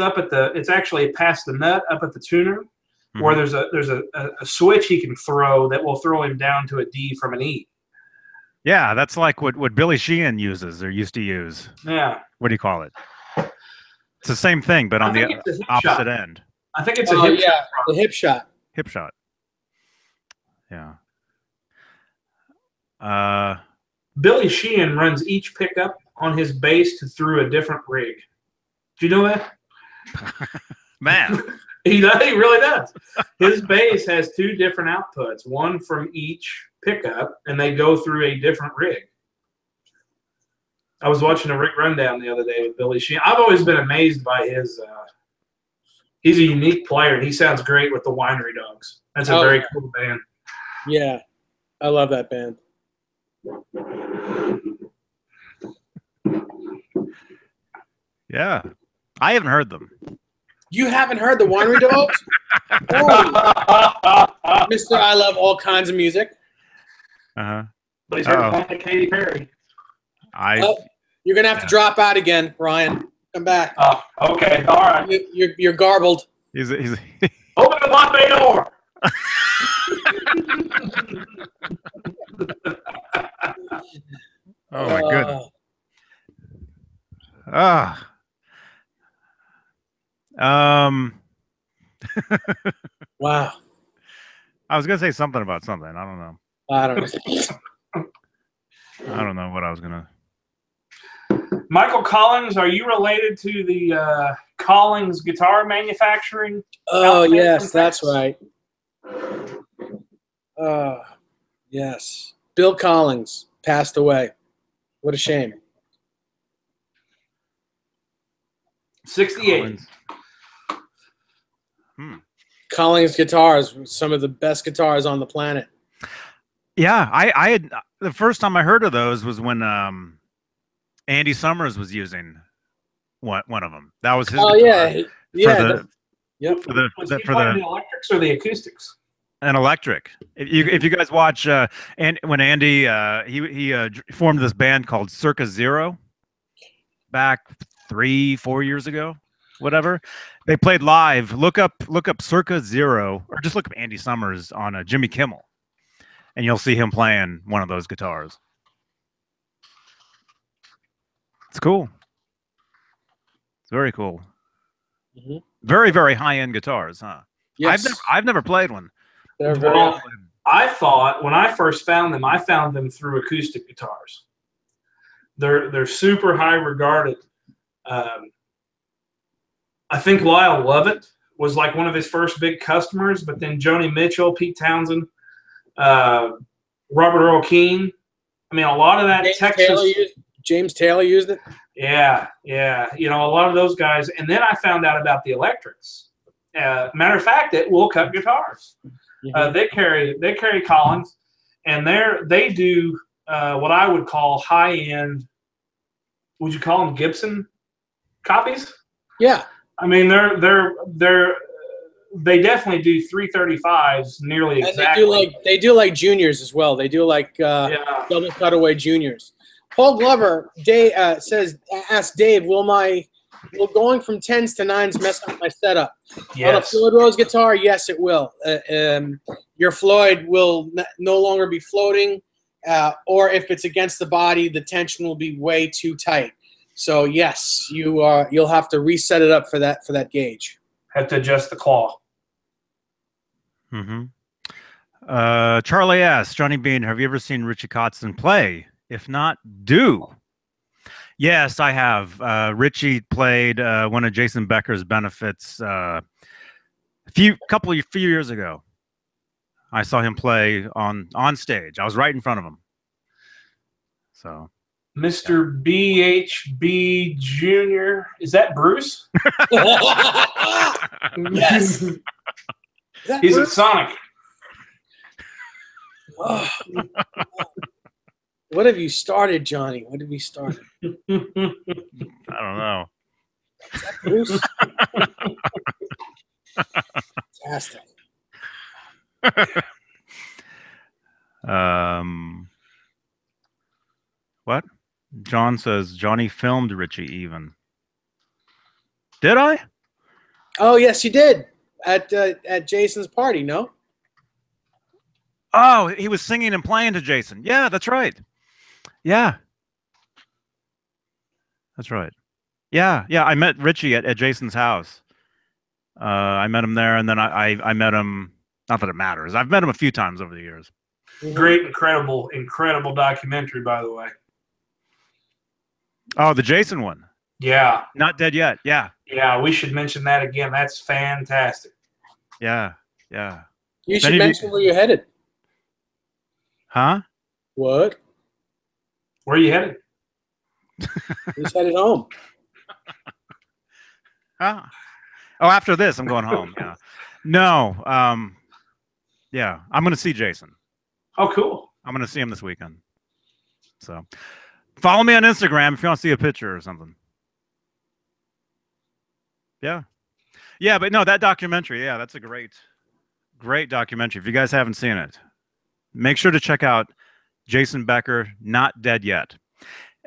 actually past the nut up at the tuner, where there's a switch he can throw that will throw him down to a D from an E. Yeah, that's like what Billy Sheehan uses or used to use. Yeah. What do you call it? It's the same thing, but on the think it's a hip opposite shot. end. I think it's a hip shot. The hip shot. Hip shot. Yeah. Billy Sheehan runs each pickup on his bass through a different rig. Do you know that? Man. He really does. His bass has 2 different outputs, one from each pickup, and they go through a different rig. I was watching a rig rundown the other day with Billy Sheehan. I've always been amazed by his he's a unique player, and he sounds great with the Winery Dogs. That's a very cool band. Yeah. I love that band. Yeah. I haven't heard them. You haven't heard the Winery Dogs? Oh, Mr. I love all kinds of music. Uh-huh. But he's heard playing Katy Perry. You're gonna have to drop out again, Ryan. Come back. Oh, okay. All right. You're garbled. He's Open the lock bay door. Oh my goodness. Wow. I was gonna say something about something. I don't know. I don't know. I don't know what I was gonna. Michael Collins, are you related to the Collins guitar manufacturing? Oh yes, that's right. Yes. Bill Collins passed away. What a shame. 68. Collins guitars, some of the best guitars on the planet. Yeah, I had the first time I heard of those was when Andy Summers was using one of them. That was his. Oh guitar yeah. Was he playing the electrics or the acoustics? An electric. If you guys watch, and when Andy he formed this band called Circa Zero back 3-4 years ago, whatever. They played live. Look up Circa Zero, or just look up Andy Summers on Jimmy Kimmel, and you'll see him playing one of those guitars. It's cool. It's very cool. Mm-hmm. Very, very high-end guitars, huh? Yes. I've never played one. They're very I thought when I first found them, I found them through acoustic guitars. They're super high regarded. I think Lyle Lovett was like one of his first big customers, but then Joni Mitchell, Pete Townsend, Robert Earl Keen. I mean, a lot of that James Taylor used it. Yeah. You know, a lot of those guys. And then I found out about the electrics. Matter of fact, it will cut guitars. Mm-hmm. They carry Collins, and they do what I would call high end. Would you call them Gibson copies? Yeah. I mean, they're they definitely do 335s nearly And exactly. they do like juniors as well. They do like Yeah. double cutaway juniors. Paul Glover asked Dave, will going from 10s to 9s mess up my setup? On a Yes. Floyd Rose guitar, yes, it will. Your Floyd will no longer be floating, or if it's against the body, the tension will be way too tight. So yes, you'll have to reset it up for that gauge. Have to adjust the claw. Mm-hmm. Charlie asks, Johnny Beane, have you ever seen Richie Kotzen play? If not, do. Yes, I have. Richie played one of Jason Becker's benefits a few years ago. I saw him play on stage. I was right in front of him. So, Mr. BHB Jr. Is that Bruce? Yes. He's at Sonic. Oh. What have you started, Johnny? What have you started? I don't know. Is that Bruce? Fantastic. What? John says Johnny filmed Richie even. Did I? Oh yes, you did at Jason's party. No. Oh, he was singing and playing to Jason. Yeah, that's right. Yeah. That's right. Yeah, yeah. I met Richie at Jason's house. I met him there, and then I met him. Not that it matters. I've met him a few times over the years. Great, incredible documentary, by the way. Oh, the Jason one. Yeah. Not dead yet. Yeah. Yeah, we should mention that again. That's fantastic. Yeah. Yeah. You should mention where you're headed. Huh? What? Where are you headed? He's headed home. Huh? Oh, after this, I'm going home. Yeah. No. Yeah, I'm going to see Jason. Oh, cool. I'm going to see him this weekend. So, follow me on Instagram if you want to see a picture or something. Yeah. Yeah, but no, that documentary, yeah, that's a great documentary. If you guys haven't seen it, make sure to check out Jason Becker, Not Dead Yet.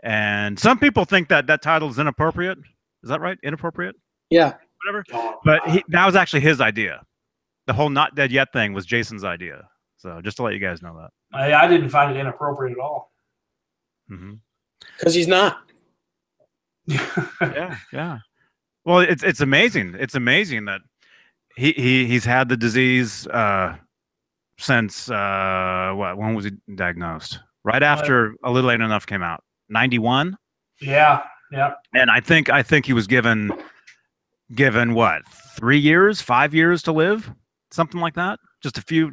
And some people think that title is inappropriate. Is that right? Inappropriate? Yeah. Whatever. But that was actually his idea. The whole Not Dead Yet thing was Jason's idea. So just to let you guys know that. I didn't find it inappropriate at all. Because he's not. Yeah, yeah. Well, it's amazing. It's amazing that he's had the disease since what? When was he diagnosed? Right after A Little Ain't Enough came out. 91. Yeah, yeah. And I think he was given what? 3 years, 5 years to live, something like that. Just a few.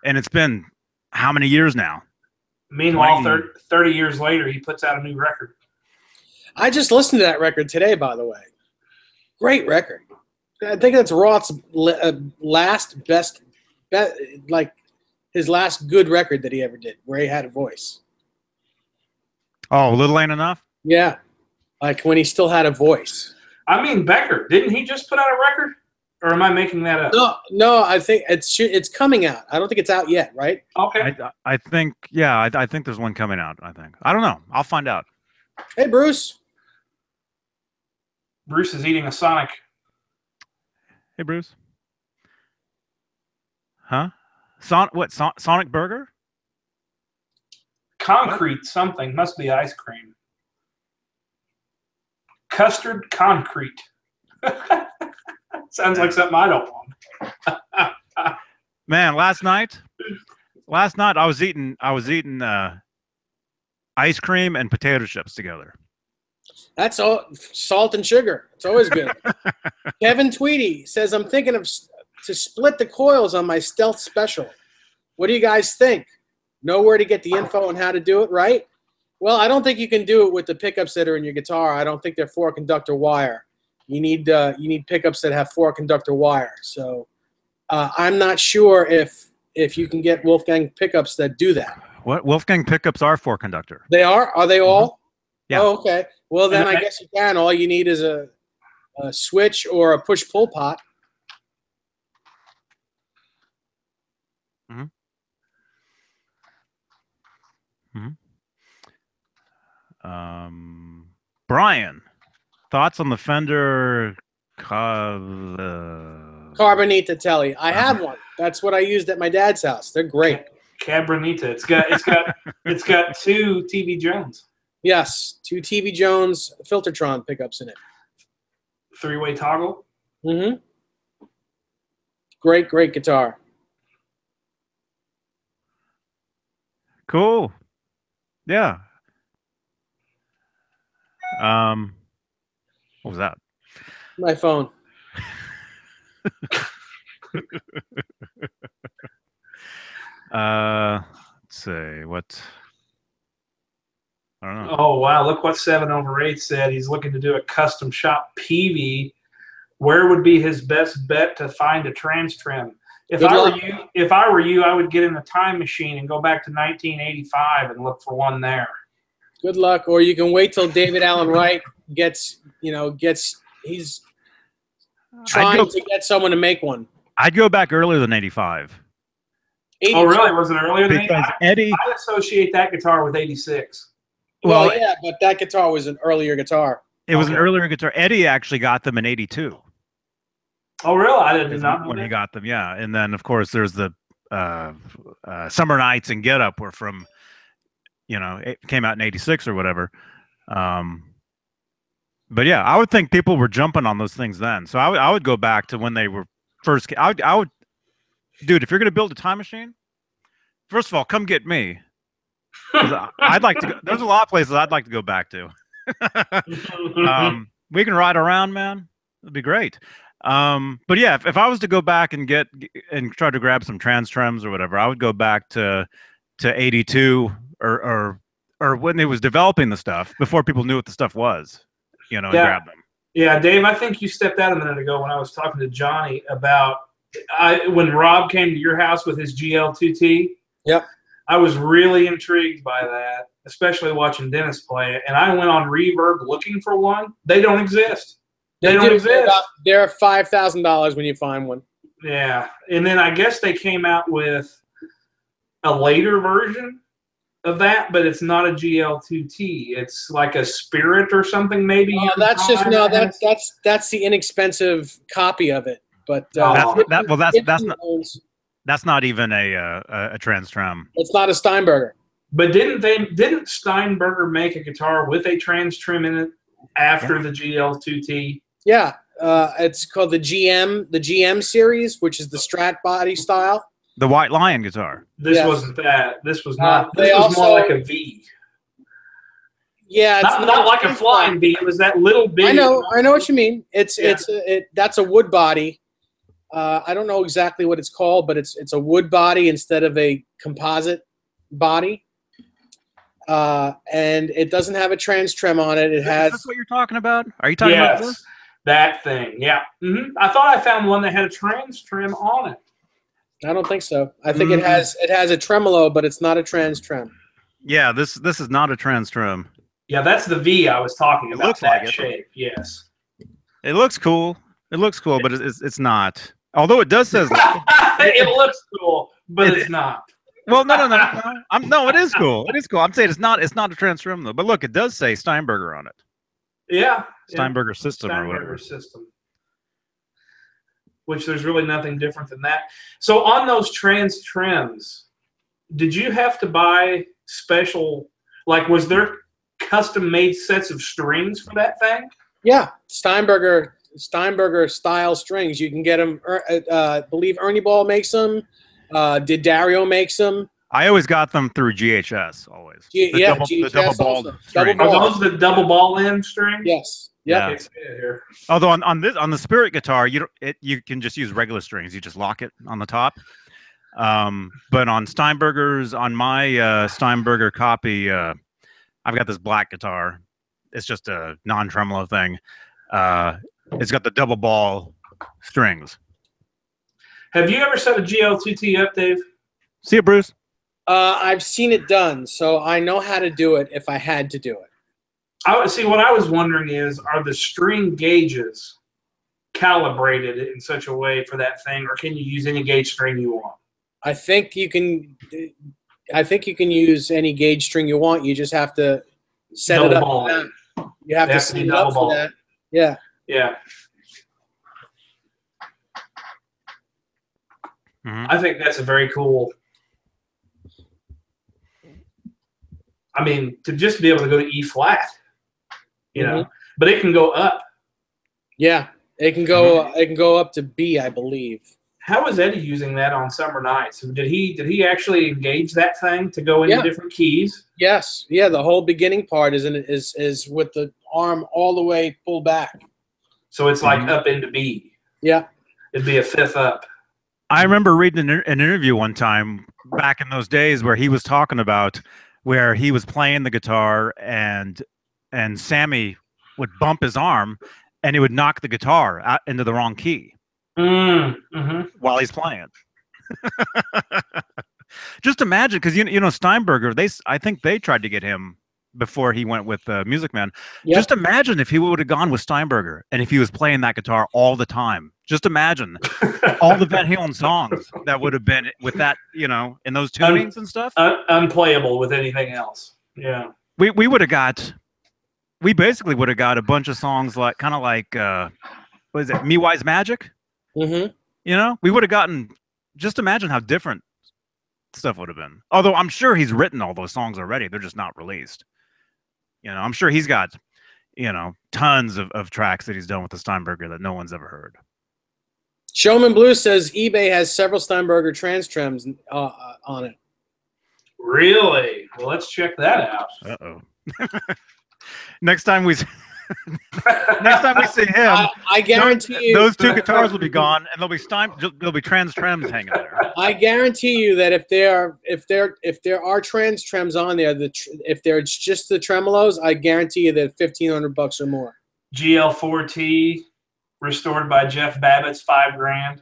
And it's been how many years now? Meanwhile, 30 years later, he puts out a new record. I just listened to that record today, by the way. Great record. I think that's Roth's last like his last good record that he ever did, where he had a voice. Oh, A Little Ain't Enough? Yeah. Like when he still had a voice. I mean, Becker, didn't he just put out a record? Or am I making that up? No, I think it's coming out. I don't think it's out yet, right? Okay. I think, yeah, I think there's one coming out, I think. I don't know. I'll find out. Hey, Bruce. Bruce is eating a Sonic. Hey, Bruce. Huh? Sonic Burger? Concrete something. Must be ice cream. Custard concrete. Sounds like something I don't want. Man, last night I was eating ice cream and potato chips together. That's all salt and sugar. It's always good. Kevin Tweedy says, I'm thinking to split the coils on my Stealth Special. What do you guys think? Know where to get the info on how to do it right? Well, I don't think you can do it with the pickups that are in your guitar. I don't think they're 4-conductor wire. You need pickups that have 4-conductor wire. So I'm not sure if you can get Wolfgang pickups that do that. What? Wolfgang pickups are 4-conductor. They are? Are they all? Yeah. Oh, okay. Well, then I guess you can. All you need is a switch or a push-pull pot. Mm-hmm. Mm-hmm. Brian, thoughts on the Fender Carbonita Telly. I have one. That's what I used at my dad's house. They're great. Cabronita. It's got two TV Jones. Yes, 2 TV Jones Filtertron pickups in it. 3-way toggle. Mm-hmm. Great guitar. Cool. Yeah. What was that? My phone. Let's see what. I don't know. Oh wow! Look what 7/8 said. He's looking to do a custom shop PV. Where would be his best bet to find a trans trim? If I were you, I would get in a time machine and go back to 1985 and look for one there. Good luck, or you can wait till David Allen Wright he's trying to get someone to make one. I'd go back earlier than 85. 82. Oh really? Was it earlier than Because 85? Eddie. I associate that guitar with 86. Well, yeah, but that guitar was an earlier guitar. It was an earlier guitar. Eddie actually got them in 82. Oh really? I did not know when that. he got them. Yeah, and then of course there's the Summer Nights and Get Up were from, it came out in 86 or whatever. But yeah, I would think people were jumping on those things then. So I would go back to when they were first. I would, dude, if you're gonna build a time machine, first of all, come get me. I'd like to go. There's a lot of places I'd like to go back to. We can ride around, man. It'd be great. But yeah, if I was to go back and try to grab some trans trims or whatever, I would go back to 82 or when it was developing the stuff before people knew what the stuff was, and grab them. Yeah, Dave, I think you stepped out a minute ago when I was talking to Johnny about when Rob came to your house with his GL2T. Yep. I was really intrigued by that, especially watching Dennis play it. And I went on Reverb looking for one. They don't exist. They don't exist. They're $5,000 when you find one. Yeah. And then I guess they came out with a later version of that, but it's not a GL2T. It's like a Spirit or something, maybe. That's the inexpensive copy of it. But that's not even a trans trim. It's not a Steinberger. But didn't Steinberger make a guitar with a trans trim in it after the GL2T? Yeah, it's called the GM series, which is the Strat body style. The White Lion guitar. This wasn't that. This was not. This was more like a V. Yeah, it's not like a flying V. It was that little bit. I know what you mean. That's a wood body. I don't know exactly what it's called, but it's a wood body instead of a composite body. And it doesn't have a trans trim on it. It has. That's what you're talking about? Are you talking about this? That thing. Yeah. Mm-hmm. I thought I found one that had a trans trim on it. I don't think so. I think it has a tremolo, but it's not a trans trim. Yeah, this is not a trans trim. Yeah, that's the V I was talking about. It looks like it. Shape. Yes. It looks cool. But it's not. Although it does says it looks cool, but it's not. Well, no. No, it is cool. It is cool. I'm saying it's not a trans trim though. But look, it does say Steinberger on it. Yeah. Steinberger system or whatever. System. Which there's really nothing different than that. So on those trans trims, did you have to buy special, was there custom made sets of strings for that thing? Yeah, Steinberger style strings. You can get them. I believe Ernie Ball makes them. Did Dario makes them? I always got them through GHS. Always. GHS the double ball. Are those the double ball end strings? Yes. Yeah. Although on the Spirit guitar, you can just use regular strings. You just lock it on the top. But on Steinberger's, on my Steinberger copy, I've got this black guitar. It's just a non-tremolo thing. It's got the double ball strings. Have you ever set a GL2T up, Dave? See it, Bruce? I've seen it done, so I know how to do it if I had to do it. What I was wondering is, are the string gauges calibrated in such a way for that thing, or can you use any gauge string you want? I think you can. I think you can use any gauge string you want. You just have to set it Double up. ball. For that. You have They to have to set be it double up for ball. that. Yeah. Yeah. I think that's a very cool. I mean, to just be able to go to E flat, you know, but it can go up. Yeah, it can go. It can go up to B, I believe. How was Eddie using that on summer nights? Did he actually engage that thing to go into different keys? Yes. Yeah. The whole beginning part is with the arm all the way pulled back. So it's like up into B. Yeah. It'd be a fifth up. I remember reading an interview one time back in those days where he was talking about where he was playing the guitar and Sammy would bump his arm and it would knock the guitar out into the wrong key while he's playing. Just imagine, because you know Steinberger, I think they tried to get him before he went with Music Man. Yep. Just imagine if he would have gone with Steinberger and if he was playing that guitar all the time. Just imagine all the Van Halen songs that would have been with that, you know, in those tunings and stuff. Unplayable with anything else. Yeah. We basically would have got a bunch of songs like kind of like what is it, Me Wise Magic? You know, we would have gotten. Just imagine how different stuff would have been. Although I'm sure he's written all those songs already, they're just not released. You know, I'm sure he's got, you know, tons of tracks that he's done with the Steinberger that no one's ever heard. Showman Blue says eBay has several Steinberger trans trims on it. Really? Well, let's check that out. Uh-oh. Next time we see him, I guarantee you those two guitars will be gone, and there'll be trans trims hanging there. I guarantee you that if there are trans trims on there, if they're just the tremolos, I guarantee you that $1,500 or more. GL4T restored by Jeff Babbitt's $5,000.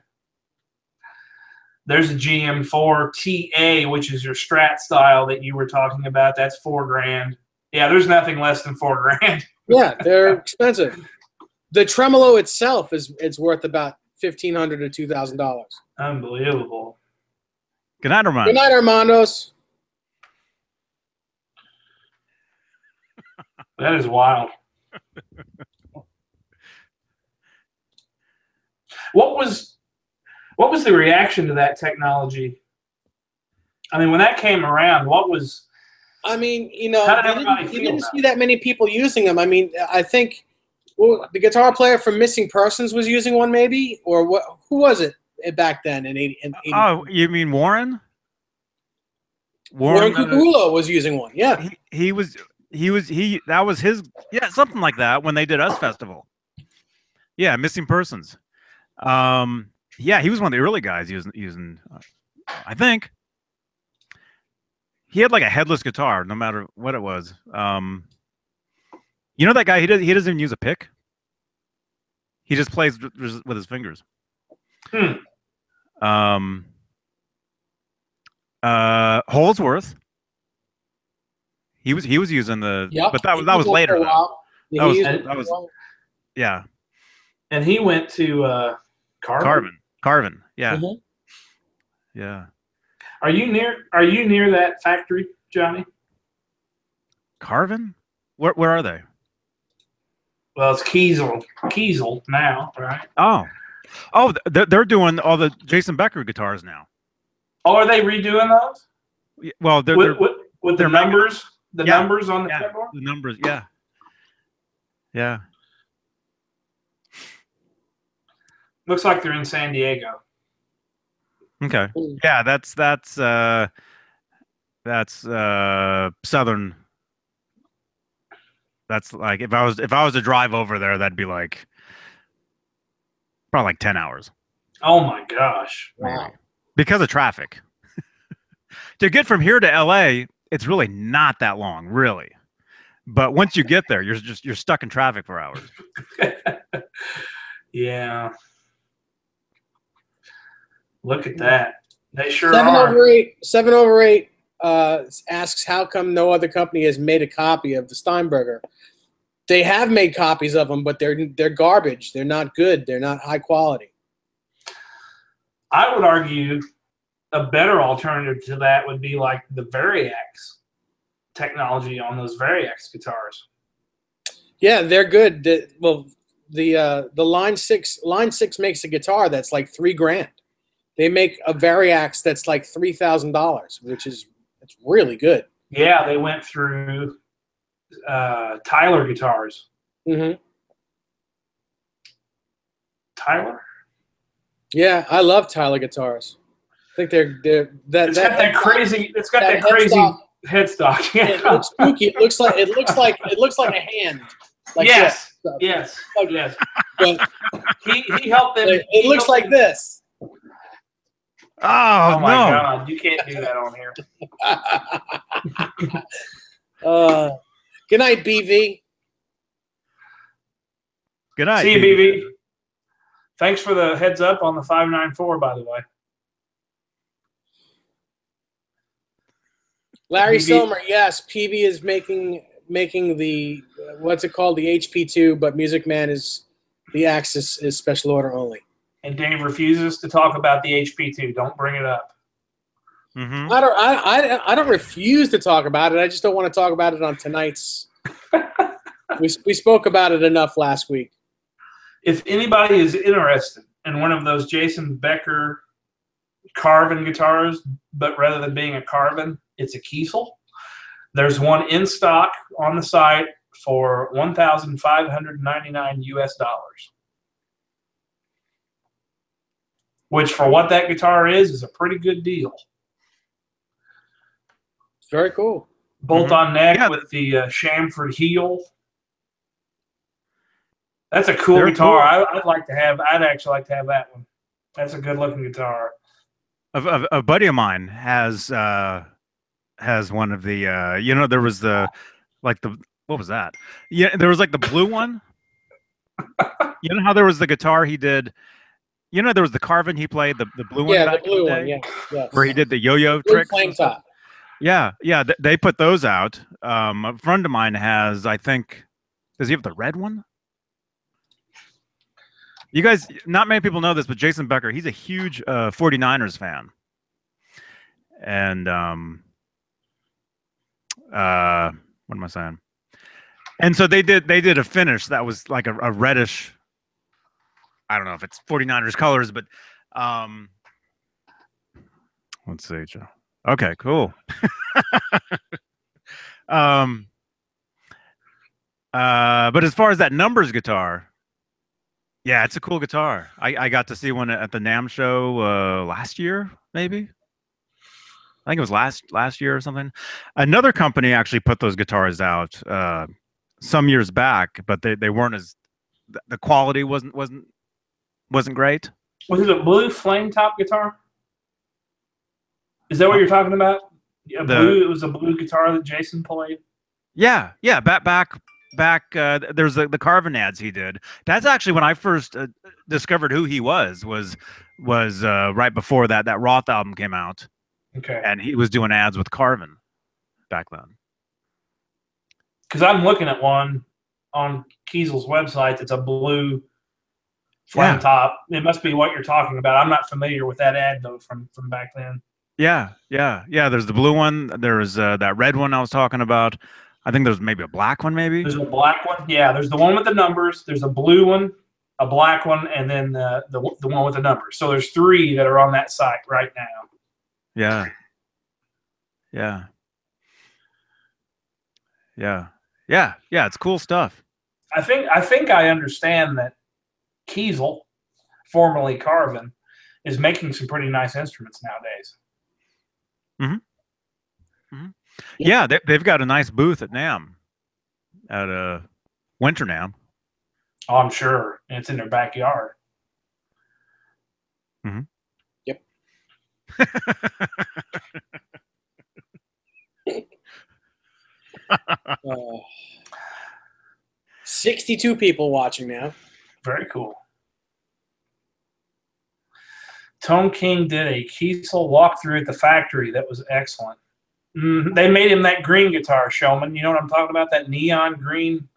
There's a GM4 TA, which is your Strat style that you were talking about. That's $4,000. Yeah, there's nothing less than $4,000. Yeah, they're expensive. The tremolo itself it's worth about $1,500 to $2,000. Unbelievable. Good night, Armando. Good night, Armandos. That is wild. What was the reaction to that technology? I mean, when that came around, what was? I mean, you know, you didn't see it? that many people using them. I mean, I think the guitar player from Missing Persons was using one, maybe, or what? Who was it back then in 80? Oh, you mean Warren? Warren Cuculo was using one. Yeah, that was his. Yeah, something like that when they did Us Festival. Yeah, Missing Persons. Yeah, he was one of the early guys using. I think. He had like a headless guitar, no matter what it was. You know that guy? He doesn't even use a pick. He just plays with his fingers. Holsworth. He was using the. Yep. But that was later. That was yeah. And he went to Carvin. Yeah. Yeah. Are you near that factory, Johnny? Carvin? Where are they? Well, it's Kiesel now, right? Oh, they're doing all the Jason Becker guitars now. Oh, are they redoing those? Yeah, well, with the numbers, numbers on the keyboard. The numbers, yeah. Looks like they're in San Diego. Okay. Yeah, that's southern. That's like if I was to drive over there, that'd be like probably like 10 hours. Oh my gosh. Wow. Because of traffic. To get from here to LA, it's really not that long, really. But once you get there, you're stuck in traffic for hours. Yeah. Look at that. They sure 7 over 8 asks how come no other company has made a copy of the Steinberger. They have made copies of them, but they're garbage. They're not good. They're not high quality. I would argue a better alternative to that would be like the Variax technology on those Variax guitars. Yeah, they're good. The Line 6 makes a guitar that's like $3,000. They make a Variax that's like $3,000, which is it's really good. Yeah, they went through Tyler guitars. Mm-hmm. Tyler? Yeah, I love Tyler guitars. I think they're It's got that crazy headstock. Yeah. It looks spooky. It looks like a hand. Like yes. this. Yes. Like, yes. But He helped them. it looks like this. Oh, my no. God. You can't do that on here. Good night, BV. Good night. See you, BV. Thanks for the heads up on the 594, by the way. Larry PV. Silmer, yes, PV is making the what's it called, the HP2, but Music Man is the Axis is special order only. And Dave refuses to talk about the HP2. Don't bring it up. Mm-hmm. I don't refuse to talk about it. I just don't want to talk about it on tonight's. we spoke about it enough last week. If anybody is interested in one of those Jason Becker Carvin guitars, but rather than being a Carvin, it's a Kiesel. There's one in stock on the site for $1,599 US, which for what that guitar is a pretty good deal. Very cool. Bolt-on neck with the chamfered heel. That's a cool guitar. Cool. I'd actually like to have that one. That's a good looking guitar. A buddy of mine has one of the there was what was that? Yeah, there was like the blue one. You know how there was the guitar he did. You know there was the Carvin he played, the blue one. Yeah, the blue one. Yeah, where he did the yo-yo blue tricks. Flame top. Yeah. They put those out. A friend of mine has. I think. Does he have the red one? You guys, not many people know this, but Jason Becker, he's a huge 49ers fan. And what am I saying? And so they did a finish that was like a reddish. I don't know if it's 49ers colors, but let's see, Joe. Okay, cool. But as far as that numbers guitar, yeah, it's a cool guitar. I got to see one at the NAMM show last year, maybe. I think it was last year or something. Another company actually put those guitars out some years back, but they weren't as the quality wasn't great. Was it a blue flame top guitar? Is that what you're talking about? It was a blue guitar that Jason played. Yeah. Back there's the Carvin ads he did. That's actually when I first discovered who he was right before that Roth album came out. Okay. And he was doing ads with Carvin back then. Because I'm looking at one on Kiesel's website that's a blue flame top. It must be what you're talking about. I'm not familiar with that ad though from back then. Yeah. There's the blue one. There's that red one I was talking about. I think there's maybe a black one, maybe. There's a black one. Yeah, there's the one with the numbers. There's a blue one, a black one, and then the one with the numbers. So there's 3 that are on that site right now. Yeah. It's cool stuff. I think I understand that Kiesel, formerly Carvin, is making some pretty nice instruments nowadays. Yeah, they've got a nice booth at NAMM, at Winter NAMM. Oh, I'm sure. And it's in their backyard. Yep. 62 people watching now. Very cool. Tone King did a Kiesel walkthrough at the factory that was excellent. They made him that green guitar, Showman. You know what I'm talking about? That neon green.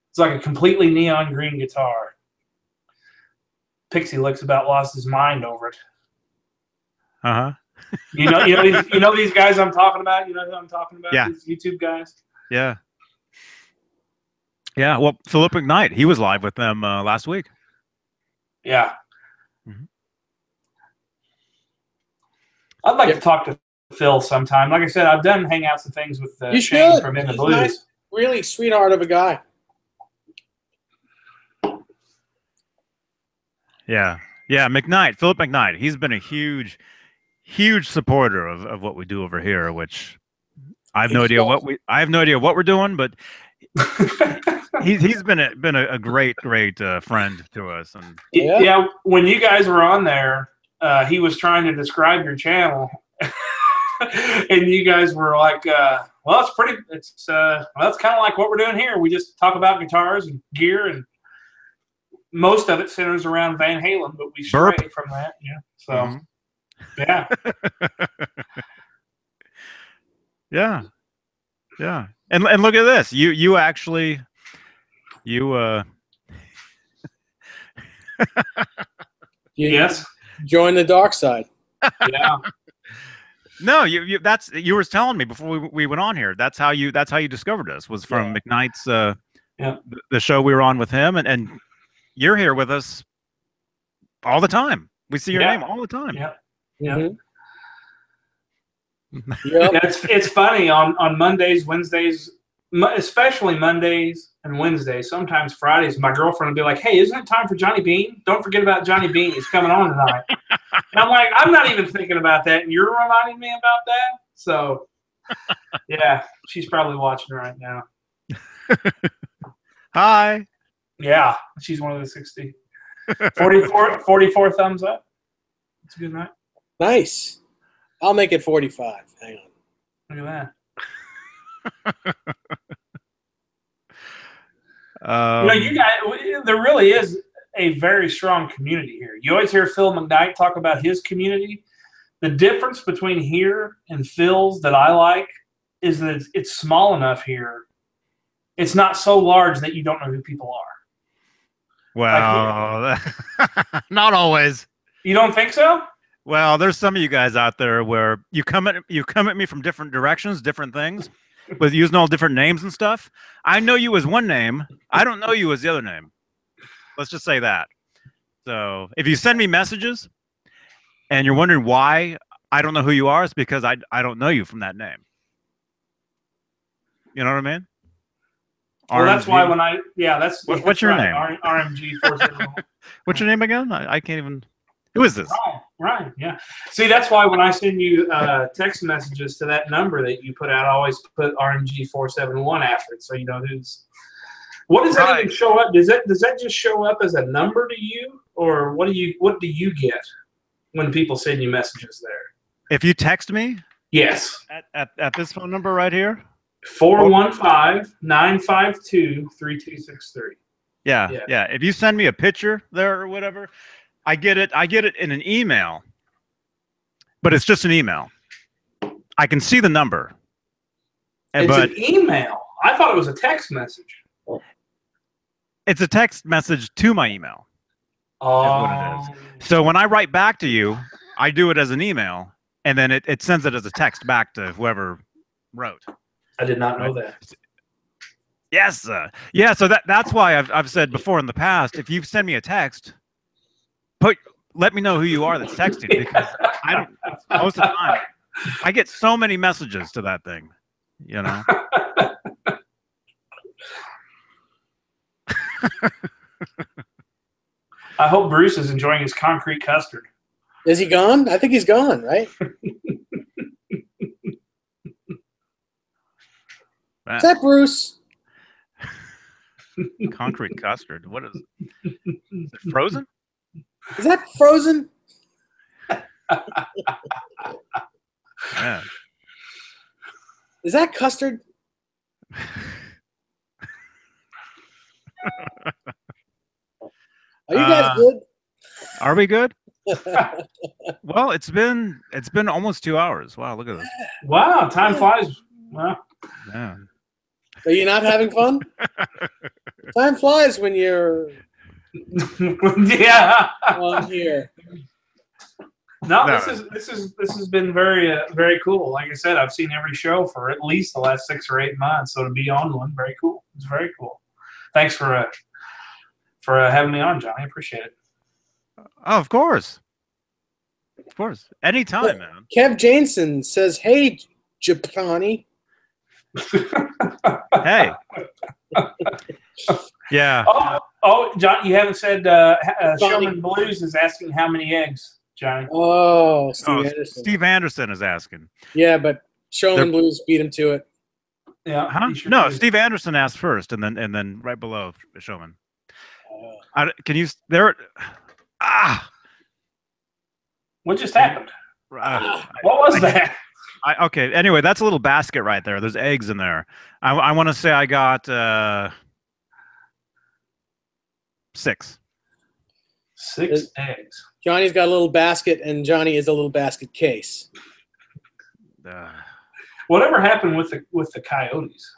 It's like a completely neon green guitar. Pixie looks about lost his mind over it. You know these guys I'm talking about. You know who I'm talking about? Yeah. These YouTube guys. Yeah. Yeah. Well, Philip McKnight, he was live with them last week. Yeah. Mhm. I'd like to talk to Phil sometime. Like I said, I've done hangouts and things with You Shane should. from In the He's Blues. nice. Really sweetheart of a guy. Yeah. Yeah. McKnight, Philip McKnight, he's been a huge supporter of what we do over here, which I have no idea what we're doing, but he's been a great friend to us. And yeah, when you guys were on there, he was trying to describe your channel, and you guys were like, "Well, it's kind of like what we're doing here. We just talk about guitars and gear, and most of it centers around Van Halen, but we stray from that." Yeah, so yeah, yeah. And look at this. You actually yes, join the dark side. Yeah. No, you were telling me before we went on here. That's how you discovered us, was from McKnight's the show we were on with him, and you're here with us all the time. We see your name all the time. Yeah. Mm-hmm. Yeah, it's funny on Mondays, Wednesdays, especially Mondays and Wednesdays, sometimes Fridays, my girlfriend will be like, "Hey, isn't it time for Johnny Beane? Don't forget about Johnny Beane. He's coming on tonight." And I'm like, "I'm not even thinking about that, and you're reminding me about that." So, yeah, she's probably watching right now. Hi. Yeah, she's one of the 60. 44 thumbs up. It's a good night. Nice. I'll make it 45. Hang on. Look at that. You guys, there really is a very strong community here. You always hear Phil McKnight talk about his community. The difference between here and Phil's that I like is that it's small enough here. It's not so large that you don't know who people are. Well, not always. You don't think so? Well, there's some of you guys out there where you come at me from different directions, different things, with using all different names and stuff. I know you as one name. I don't know you as the other name. Let's just say that. So if you send me messages and you're wondering why I don't know who you are, it's because I don't know you from that name. You know what I mean? Well, that's why when what's your name? RMG 471. What's your name again? I can't even. Who is this? Oh, right. Yeah. See, that's why when I send you text messages to that number that you put out, I always put RMG 471 after it, so you know who's. What does that even show up? Does that just show up as a number to you, or what do you get when people send you messages there? If you text me, yes, at this phone number right here, 415-952-3263. Yeah. If you send me a picture there or whatever, I get it in an email, but it's just an email. I can see the number. It's an email. I thought it was a text message. It's a text message to my email. Oh. Is what it is. So when I write back to you, I do it as an email, and then it sends it as a text back to whoever wrote. I did not know that. Yes. Yeah. So that's why I've said before in the past, if you send me a text, let me know who you are that's texting, because I don't. Most of the time, I get so many messages to that thing. You know. I hope Bruce is enjoying his concrete custard. Is he gone? I think he's gone, right? Is that Bruce? Concrete custard. What is it? Is it frozen? Is that frozen? Yeah. Is that custard? Are you guys good? Are we good? Well, it's been almost 2 hours. Wow, look at this. Wow, time flies. Wow. Yeah. Are you not having fun? Time flies when you're yeah on here. No, No. this has been very cool. Like I said, I've seen every show for at least the last 6 or 8 months. So to be on one, very cool. It's very cool. Thanks for having me on, Johnny. I appreciate it. Oh, of course. Of course. Anytime, man. Kev Jameson says, "Hey, Japani." Hey. Yeah. Oh, John, you haven't said Showman Blues is asking how many eggs, Johnny. Oh, Steve Anderson. Steve Anderson is asking. Yeah, but Showman Blues beat him to it. Yeah. Huh? Sure No, did. Steve Anderson asked first, and then right below Showman. Can you there? What just happened? What was that? Okay. Anyway, that's a little basket right there. There's eggs in there. I want to say I got 6. 6 eggs. Johnny's got a little basket, and Johnny is a little basket case. Whatever happened with the coyotes?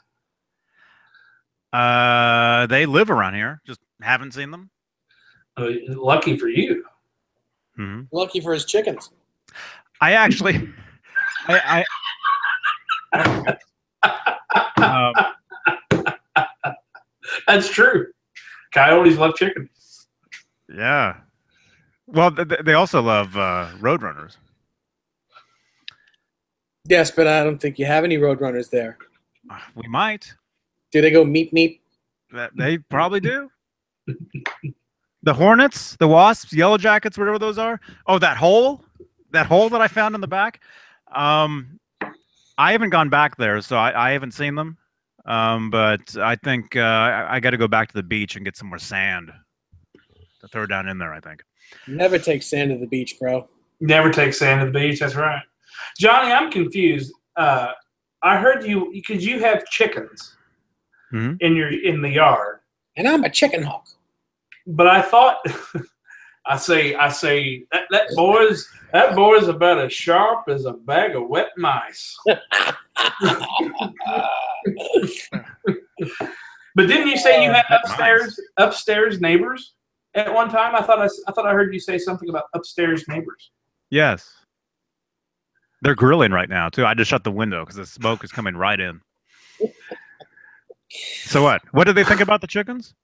They live around here. Just haven't seen them. Lucky for you. Mm-hmm. Lucky for his chickens. I actually, That's true. Coyotes love chicken. Yeah. Well, they also love roadrunners. Yes, but I don't think you have any roadrunners there. We might. Do they go meep meep? They probably do. The hornets, the wasps, yellow jackets, whatever those are. Oh, that hole that I found in the back. I haven't gone back there, so I haven't seen them. But I think I got to go back to the beach and get some more sand to throw down in there, I think. Never take sand to the beach, bro. Never take sand to the beach. That's right. Johnny, I'm confused. I heard you because you have chickens in the yard, and I'm a chicken hawk. But I thought, I say that boy's about as sharp as a bag of wet mice. But didn't you say you had upstairs neighbors at one time? I thought I heard you say something about upstairs neighbors. Yes. They're grilling right now too. I just shut the window because the smoke is coming right in. So what? What did they think about the chickens?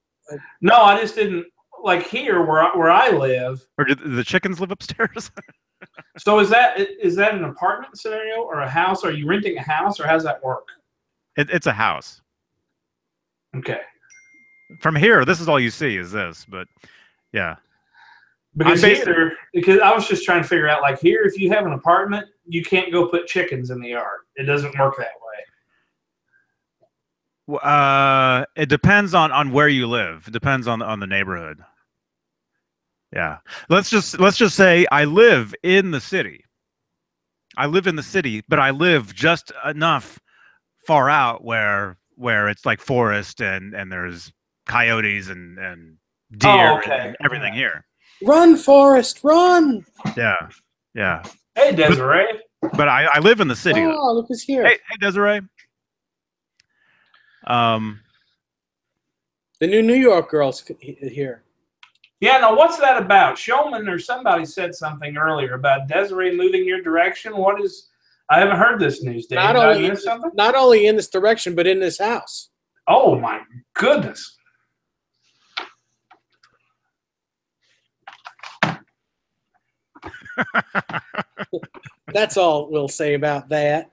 No, I just didn't like here where I live. Or do the chickens live upstairs? So is that an apartment scenario or a house? Are you renting a house or how does that work? It's a house. Okay. From here, this is all you see is this, but yeah. Because I was just trying to figure out, like here, if you have an apartment, you can't go put chickens in the yard. It doesn't work that way. It depends on where you live. It depends on the neighborhood. Yeah. Let's just say I live in the city. But I live just enough far out where it's like forest and there's coyotes and deer and everything here. Run, Forrest, run! Yeah. Yeah. Hey, Desiree. But I live in the city. Oh, look who's here. Hey, Desiree. The new New York girl's here. Yeah, now what's that about? Showman or somebody said something earlier about Desiree moving your direction. I haven't heard this news, Dave. Not only in this direction, but in this house. Oh my goodness. That's all we'll say about that.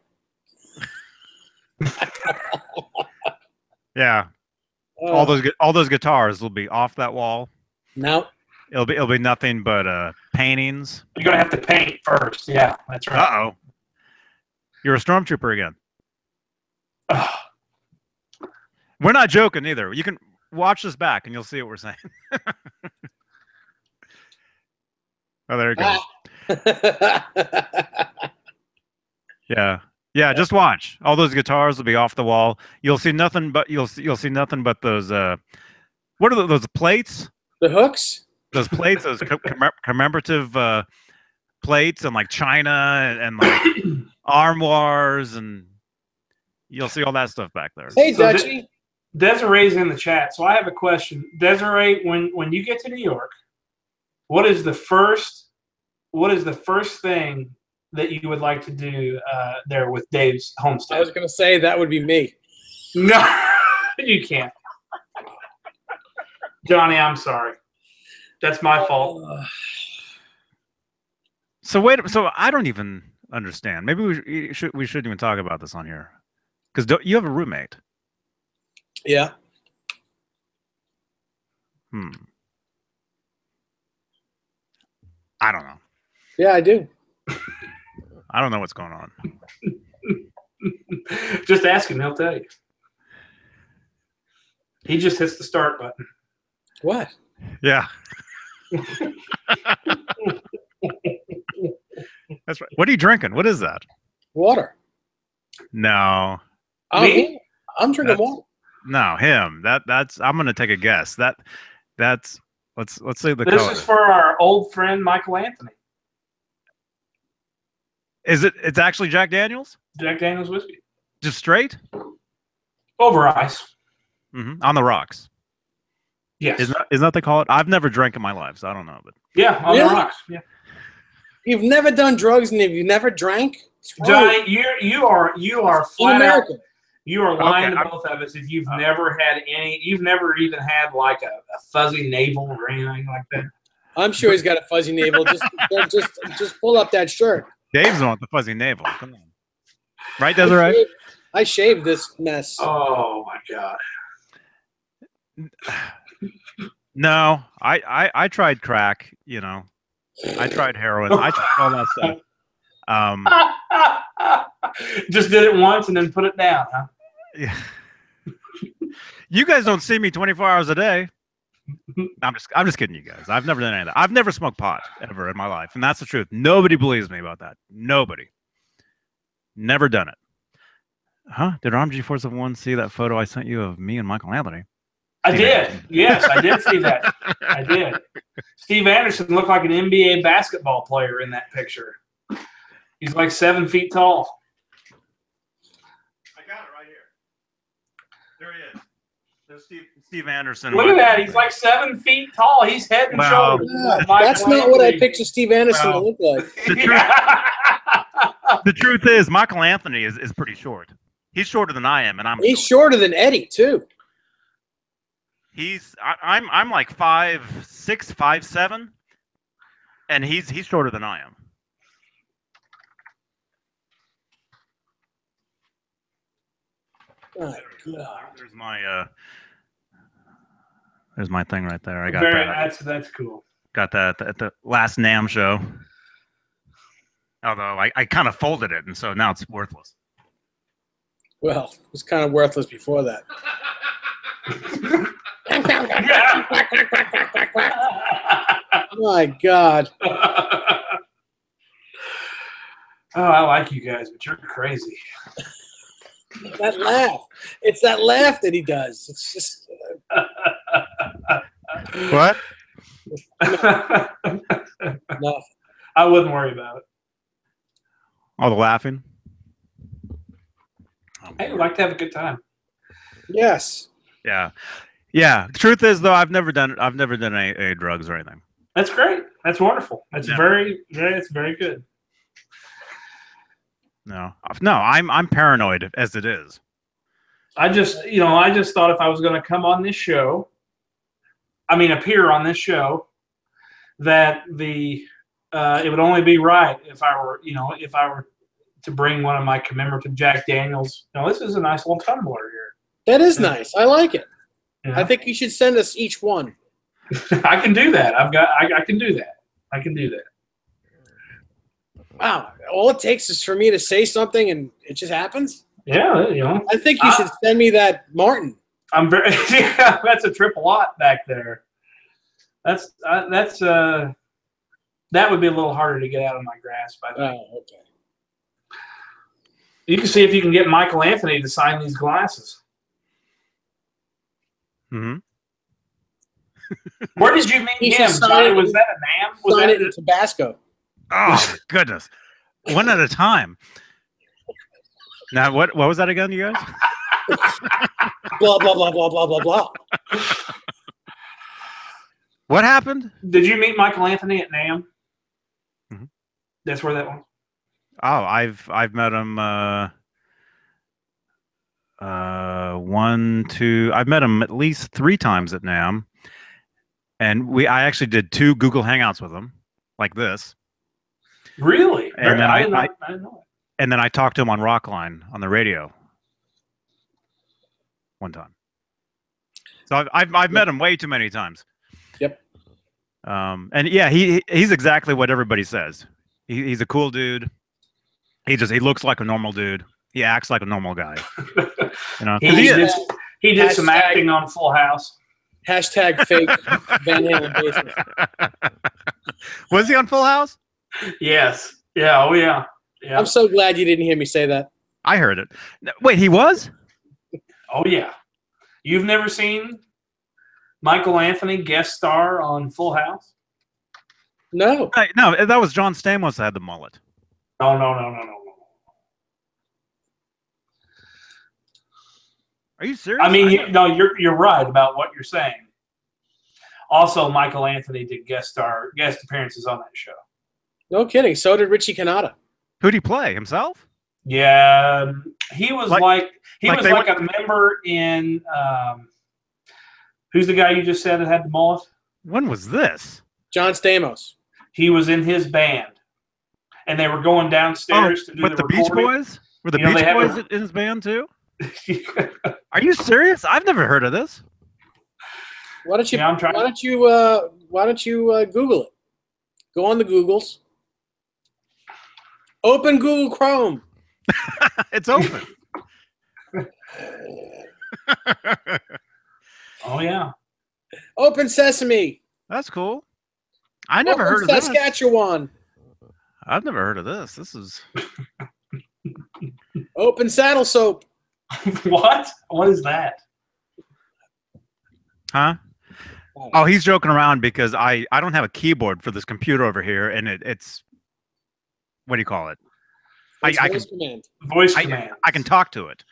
Yeah. All those guitars will be off that wall. No. It'll be nothing but paintings. You're gonna have to paint first. Yeah, that's right. Uh-oh. You're a stormtrooper again. We're not joking either. You can watch this back and you'll see what we're saying. Oh, there you go. Yeah. Yeah, just watch. All those guitars will be off the wall. You'll see nothing but nothing but those what are those plates? The hooks? Those plates, those commemorative plates and like china and like armoires, and you'll see all that stuff back there. Hey, Dutchie. Desiree's in the chat, so I have a question. Desiree, when you get to New York, what is the first what is the first thing that you would like to do there with Dave's I homestead? was going to say that would be me. No, you can't. Johnny, I'm sorry. That's my fault. So wait. So I don't even understand. Maybe we shouldn't even talk about this on here, because you have a roommate. Yeah. I don't know. Yeah, I do. I don't know what's going on. Just ask him; he'll tell you. He just hits the start button. What? Yeah. That's right. What are you drinking? What is that? Water. No. Me? I'm drinking water. No, him. That's. I'm gonna take a guess. That's. Let's say the This color. is for our old friend Michael Anthony. Is it? It's actually Jack Daniels. Jack Daniels whiskey. Just straight. Over ice. On the rocks. Yes. Isn't that what they call it? I've never drank in my life, so I don't know. But yeah, on Really? the rocks. Yeah. You've never done drugs and you've never drank? Johnny, you are flat out. Un-American. You are lying Okay, to both of us if you've never had any. You've never even had like a fuzzy navel or anything like that. I'm sure he's got a fuzzy navel. Just pull up that shirt. Dave's the one with the fuzzy navel. Come on. Right, Desiree? I shaved this mess. Oh my god. No, I tried crack. You know, I tried heroin. I tried all that stuff. Just did it once and then put it down, huh? Yeah. You guys don't see me 24 hours a day. I'm just kidding, you guys. I've never done any of that. I've never smoked pot ever in my life, and that's the truth. Nobody believes me about that. Nobody. Never done it. Huh? Did RomG471 see that photo I sent you of me and Michael Anthony? I did. Yes, I did see that. I did. Steve Anderson looked like an NBA basketball player in that picture. He's like 7 feet tall. I got it right here. There he is. There's Steve Anderson. Look at that. He's like 7 feet tall. He's head and Wow. shoulders. Yeah, that's not what I picture Steve Anderson to look like. The truth is, Michael Anthony is pretty short. He's shorter than I am, and He's shorter than Eddie too. I'm like 5'6", 5'7", and he's shorter than I am. My God. There's my thing right there. I got that. That's cool. Got that at the last NAMM show. Although I kind of folded it, and so now it's worthless. Well, it was kind of worthless before that. My God. Oh, I like you guys, but you're crazy. That laugh. It's that laugh that he does. It's just. What? No. I wouldn't worry about it. All the laughing. Hey, we like to have a good time. Yes. Yeah. The truth is, though, I've never done any drugs or anything. That's great. That's wonderful. That's it's very good. No, I'm paranoid as it is. I just thought if I was going to come on this show, appear on this show, that it would only be right if I were to bring one of my commemorative Jack Daniels. This is a nice little tumbler here. That is nice. I like it. Yeah. I think you should send us each one. I can do that. I can do that. I can do that. Wow. All it takes is for me to say something and it just happens? Yeah, I think you should send me that Martin. I'm very yeah, that's a triple lot back there. That would be a little harder to get out of my grasp, I think. Oh, okay. You can see if you can get Michael Anthony to sign these glasses. Mm-hmm. Where did you meet him? Johnny, was that a NAMM? Sign it in Tabasco. Oh goodness, one at a time. Now, what was that again, you guys? Blah blah blah blah blah blah blah. What happened? Did you meet Michael Anthony at NAMM? Mm-hmm. That's where that one. Oh, I've met him. One, two. I've met him at least 3 times at NAMM, and I actually did 2 Google Hangouts with him, like this. Really? And then I didn't know it. and then I talked to him on Rockline on the radio one time. So I've met him way too many times. Yep. And yeah, he's exactly what everybody says. He's a cool dude. He looks like a normal dude. He acts like a normal guy. You know, he did some acting on Full House. Hashtag fake Van Halen bassist. Was he on Full House? Yes. Yeah. Oh yeah. Yeah. I'm so glad you didn't hear me say that. I heard it. Wait, he was? Oh yeah. You've never seen Michael Anthony guest star on Full House? No. No, that was John Stamos that had the mullet. No. Are you serious? I mean, you're right about what you're saying. Also, Michael Anthony did guest appearances on that show. No kidding. So did Richie Cannata. Who'd he play? Himself? Yeah, he was like a member in. Who's the guy you just said that had the mullet? When was this? John Stamos. He was in his band, and they were going downstairs to do with the recording. Beach Boys? Were the Beach Boys in his band too? Are you serious? I've never heard of this. Why don't you? Yeah, I'm trying. Why don't you Google it? Go on the Googles. Open Google Chrome. It's open. Oh yeah. Open Sesame. That's cool. I never heard of this. Saskatchewan. I've never heard of this. This is Open Saddle Soap. What? What is that? Huh? Oh, he's joking around because I don't have a keyboard for this computer over here, and it's what do you call it? Voice command. Voice command. I can talk to it.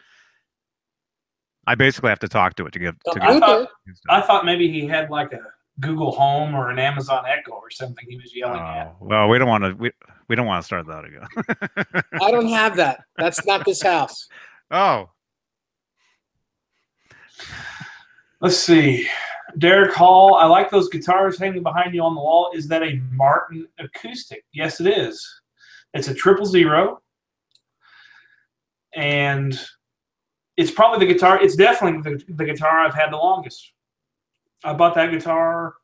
I basically have to talk to it to give. I thought maybe he had like a Google Home or an Amazon Echo or something he was yelling at. Well, we don't want to. We don't want to start that again. I don't have that. That's not this house. Oh. Let's see. Derek Hall, I like those guitars hanging behind you on the wall. Is that a Martin acoustic? Yes, it is. It's a 000. And it's probably the guitar. It's definitely the guitar I've had the longest. I bought that guitar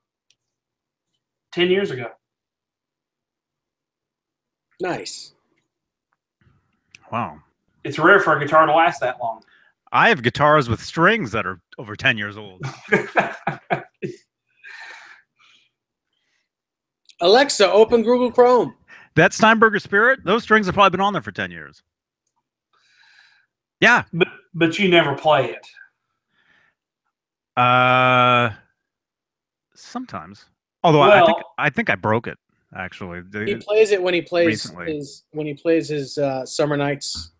10 years ago. Nice. Wow. It's rare for a guitar to last that long. I have guitars with strings that are over 10 years old. Alexa, open Google Chrome. That Steinberger Spirit, those strings have probably been on there for 10 years. Yeah. But you never play it. Sometimes. Although I think I broke it actually. He plays it when he plays recently. his Summer Nights.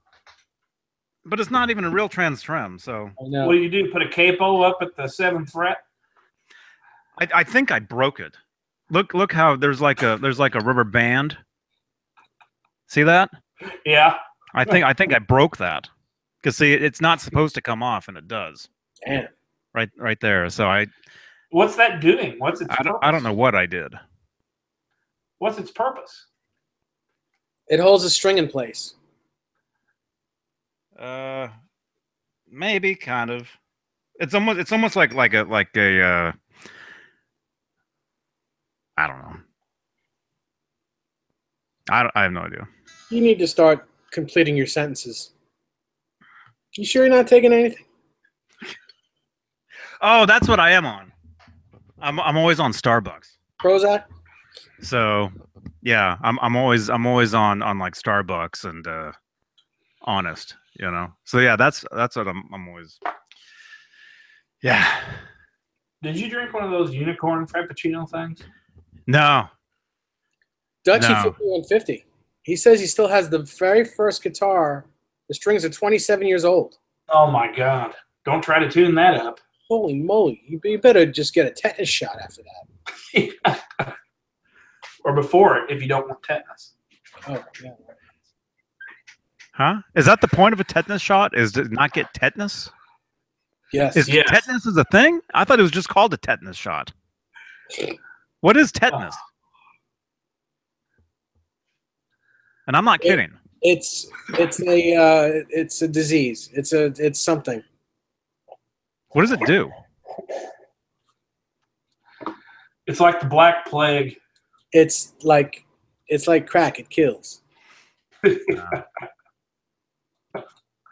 But it's not even a real trans trem, so. I know. What do you do? Put a capo up at the 7th fret? I think I broke it. Look how there's like a rubber band. See that? Yeah. I think I broke that. Because see, it's not supposed to come off, and it does. Damn. Right there. So What's that doing? What's its purpose? I don't know what I did. What's its purpose? It holds a string in place. Maybe kind of. It's almost like a I don't know. I have no idea. You need to start completing your sentences. You sure you're not taking anything? Oh, that's what I am on. I'm always on Starbucks. Prozac? So, yeah, I'm always on like Starbucks and Honest, you know. So yeah, that's what I'm always. Yeah. Did you drink one of those unicorn frappuccino things? No. Dutchie 5150. He says he still has the very first guitar. The strings are 27 years old. Oh my God! Don't try to tune that up. Holy moly! You better just get a tetanus shot after that. Or before it, if you don't want tetanus. Oh, yeah. Huh? Is that the point of a tetanus shot? Is to not get tetanus? Yes. Is Yes. tetanus is a thing? I thought it was just called a tetanus shot. What is tetanus? And I'm not kidding. It's a disease. It's something. What does it do? It's like the Black Plague. It's like crack. It kills.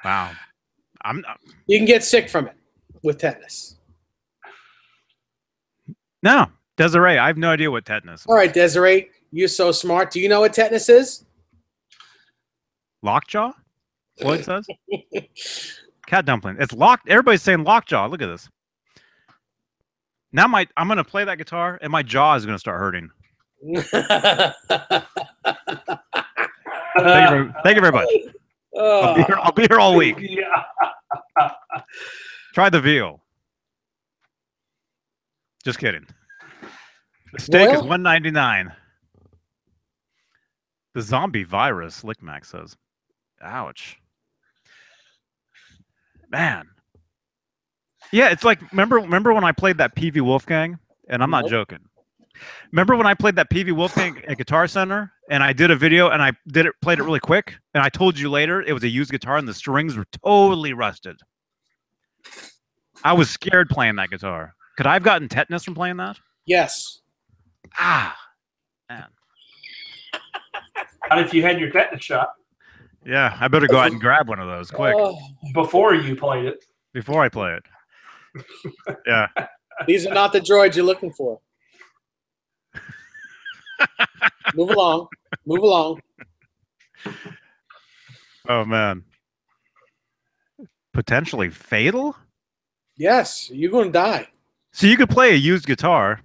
Wow. You can get sick from it with tetanus. No, Desiree, I have no idea what tetanus is. All right, Desiree, you're so smart. Do you know what tetanus is? Lockjaw? Floyd says? Cat dumpling. It's locked. Everybody's saying lockjaw. Look at this. Now I'm going to play that guitar and my jaw is going to start hurting. Thank you very much. I'll be here all week. Yeah. Try the veal. Just kidding. The steak is $1.99. The zombie virus, Lickmack says. Ouch. Man. Yeah, it's like remember when I played that PV Wolfgang? And I'm not joking. Remember when I played that PV Wolfgang at Guitar Center and I did a video and I played it really quick and I told you later it was a used guitar and the strings were totally rusted. I was scared playing that guitar. Could I have gotten tetanus from playing that? Yes. Ah, man. Not if you had your tetanus shot Yeah, I better go out and grab one of those quick before you played it. before I play it. Yeah. These are not the droids you're looking for. Move along. Move along. Oh man. Potentially fatal? Yes, you're going to die. So you could play a used guitar.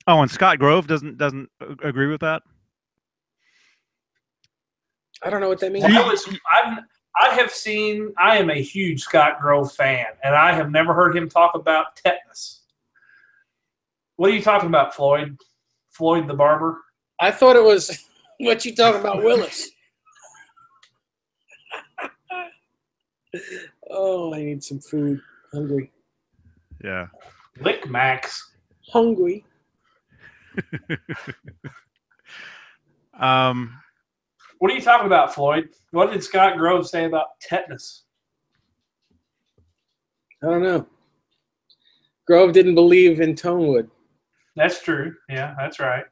Oh, and Scott Grove doesn't agree with that? I don't know what that means. I am a huge Scott Grove fan, and I have never heard him talk about tetanus. What are you talking about, Floyd? Floyd the barber? I thought it was what you talking about, Willis. Oh, I need some food. Hungry. Yeah. Lick Max. Hungry. What are you talking about, Floyd? What did Scott Grove say about tetanus? I don't know. Grove didn't believe in Tonewood. That's true. Yeah, that's right.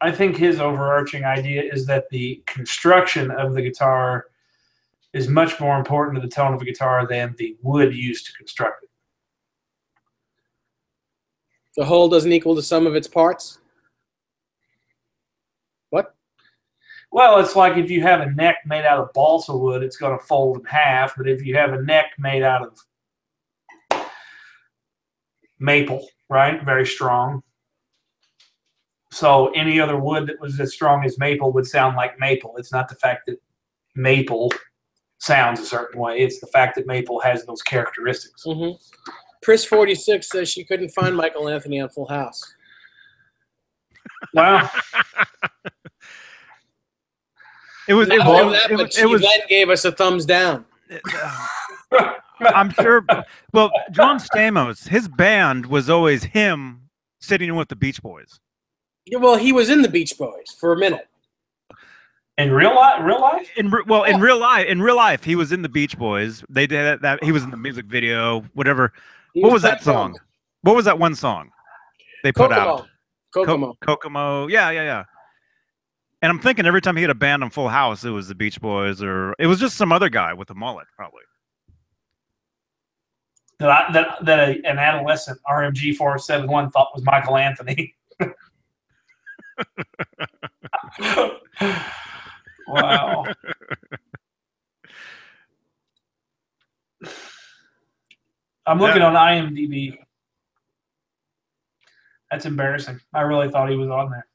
I think his overarching idea is that the construction of the guitar is much more important to the tone of a guitar than the wood used to construct it. The whole doesn't equal the sum of its parts? What? Well, it's like if you have a neck made out of balsa wood, it's going to fold in half. But if you have a neck made out of maple, right, very strong. So any other wood that was as strong as maple would sound like maple. It's not the fact that maple sounds a certain way. It's the fact that maple has those characteristics. Mm-hmm. Pris46 says she couldn't find Michael Anthony on Full House. Wow. She then gave us a thumbs down. I'm sure. Well, John Stamos, his band was always him sitting in with the Beach Boys. Yeah, well, he was in the Beach Boys for a minute. In real life? In real life, he was in the Beach Boys. They did that. He was in the music video, whatever. What was that song? What was that one song they put out? Kokomo. Yeah. And I'm thinking every time he had a band on Full House, it was the Beach Boys, or it was just some other guy with a mullet, probably. That an adolescent RMG 471 thought was Michael Anthony. Wow. I'm looking on IMDb. That's embarrassing. I really thought he was on there.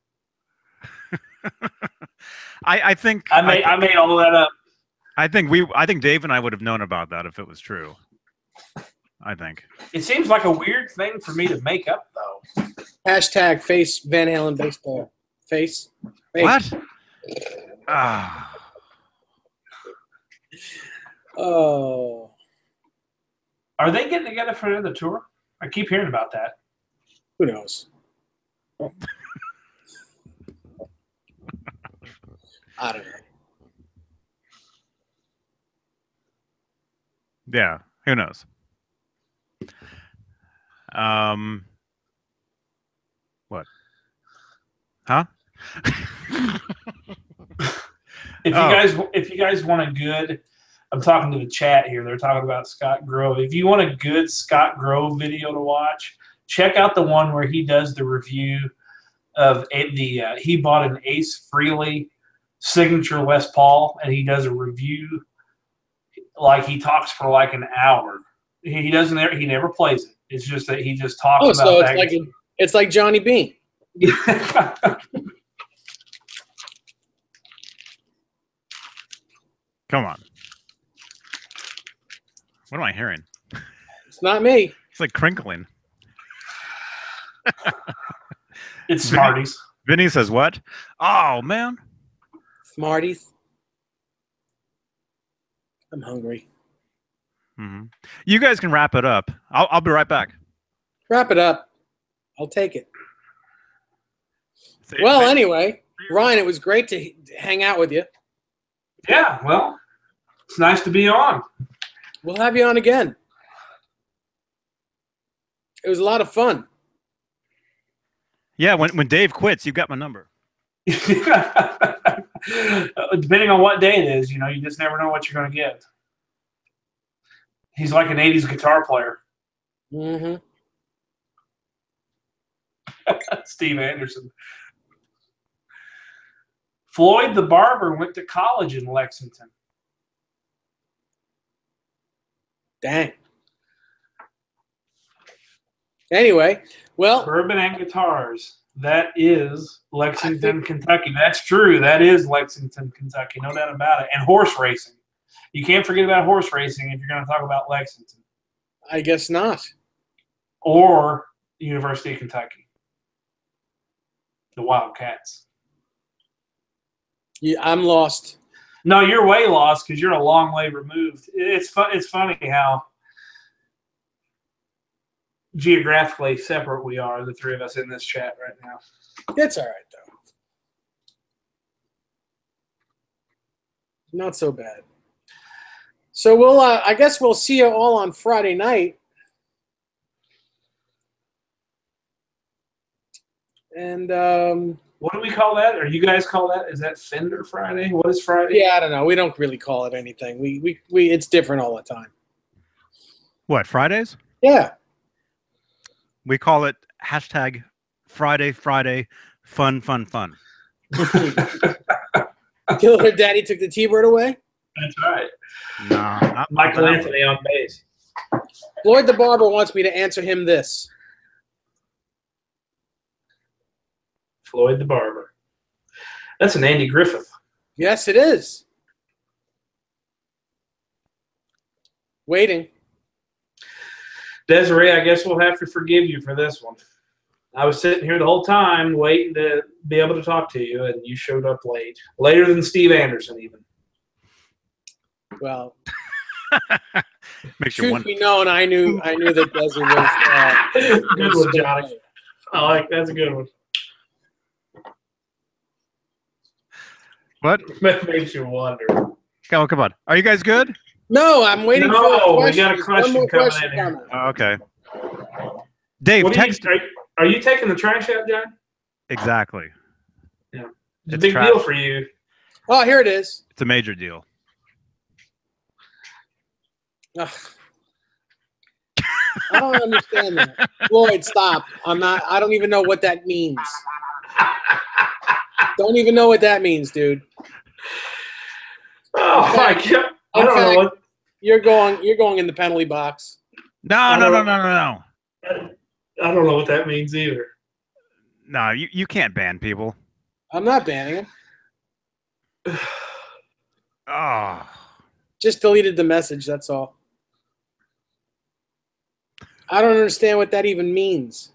I think I made all of that up. I think Dave and I would have known about that if it was true. I think It seems like a weird thing for me to make up, though. Hashtag face Van Halen bass player. Face. Fake. What? Ah. Oh. Are they getting together for another tour? I keep hearing about that. Who knows? I don't know. Yeah. Who knows? What? Huh? If you guys want a good, I'm talking to the chat here. They're talking about Scott Grove. If you want a good Scott Grove video to watch, check out the one where he does the review of he bought an Ace Frehley signature Les Paul, and he does a review. Like he talks for like an hour. He never plays it. It's just that he just talks about so that. it's like Johnny Beane. Come on. What am I hearing? It's not me. It's like crinkling. It's Smarties. Vinny says what? Oh, man. Smarties. I'm hungry. Mm-hmm. You guys can wrap it up. I'll be right back. Wrap it up. I'll take it. Well, anyway, Ryan, it was great to hang out with you. Yeah, well, it's nice to be on. We'll have you on again. It was a lot of fun. Yeah, when Dave quits, you got my number. Depending on what day it is, you just never know what you're going to get. He's like an 80s guitar player. Mm-hmm. Steve Anderson. Floyd the barber went to college in Lexington. Dang. Anyway, well. Bourbon and guitars. That is Lexington, Kentucky. That's true. That is Lexington, Kentucky. No doubt about it. And horse racing. You can't forget about horse racing if you're going to talk about Lexington. I guess not. Or University of Kentucky. The Wildcats. Yeah, I'm lost. No, you're way lost because you're a long way removed. It's funny how geographically separate we are, the three of us in this chat right now. It's all right, though. Not so bad. So we'll, I guess we'll see you all on Friday night. And what do we call that? Or you guys call that? Is that Fender Friday? What is Friday? Yeah, I don't know. We don't really call it anything. We it's different all the time. What, Fridays? Yeah. We call it hashtag Friday, fun. Killer Daddy took the T-Bird away? That's right. No. Michael Anthony on bass. Floyd the barber wants me to answer him this. Floyd the barber. That's an Andy Griffith. Yes, it is. Waiting. Desiree, I guess we'll have to forgive you for this one. I was sitting here the whole time waiting to be able to talk to you, and you showed up late. Later than Steve Anderson, even. Well, makes you truth wonder. be known, I knew that Desiree was good one, Johnny. That's a good one. What? That makes you wonder. Come on. Are you guys good? No, I'm waiting for a question. We got a question coming in here. Oh, okay. Dave, text. Are you taking the trash out, John? Exactly. Yeah. It's a big deal for you. Oh, here it is. It's a major deal. Ugh. I don't understand that. Floyd, stop. I don't even know what that means. Don't even know what that means, dude. Oh my God. I don't know what. You're going in the penalty box. No. I don't know what that means either. No, you can't ban people. I'm not banning him. Oh. Just deleted the message, that's all. I don't understand what that even means.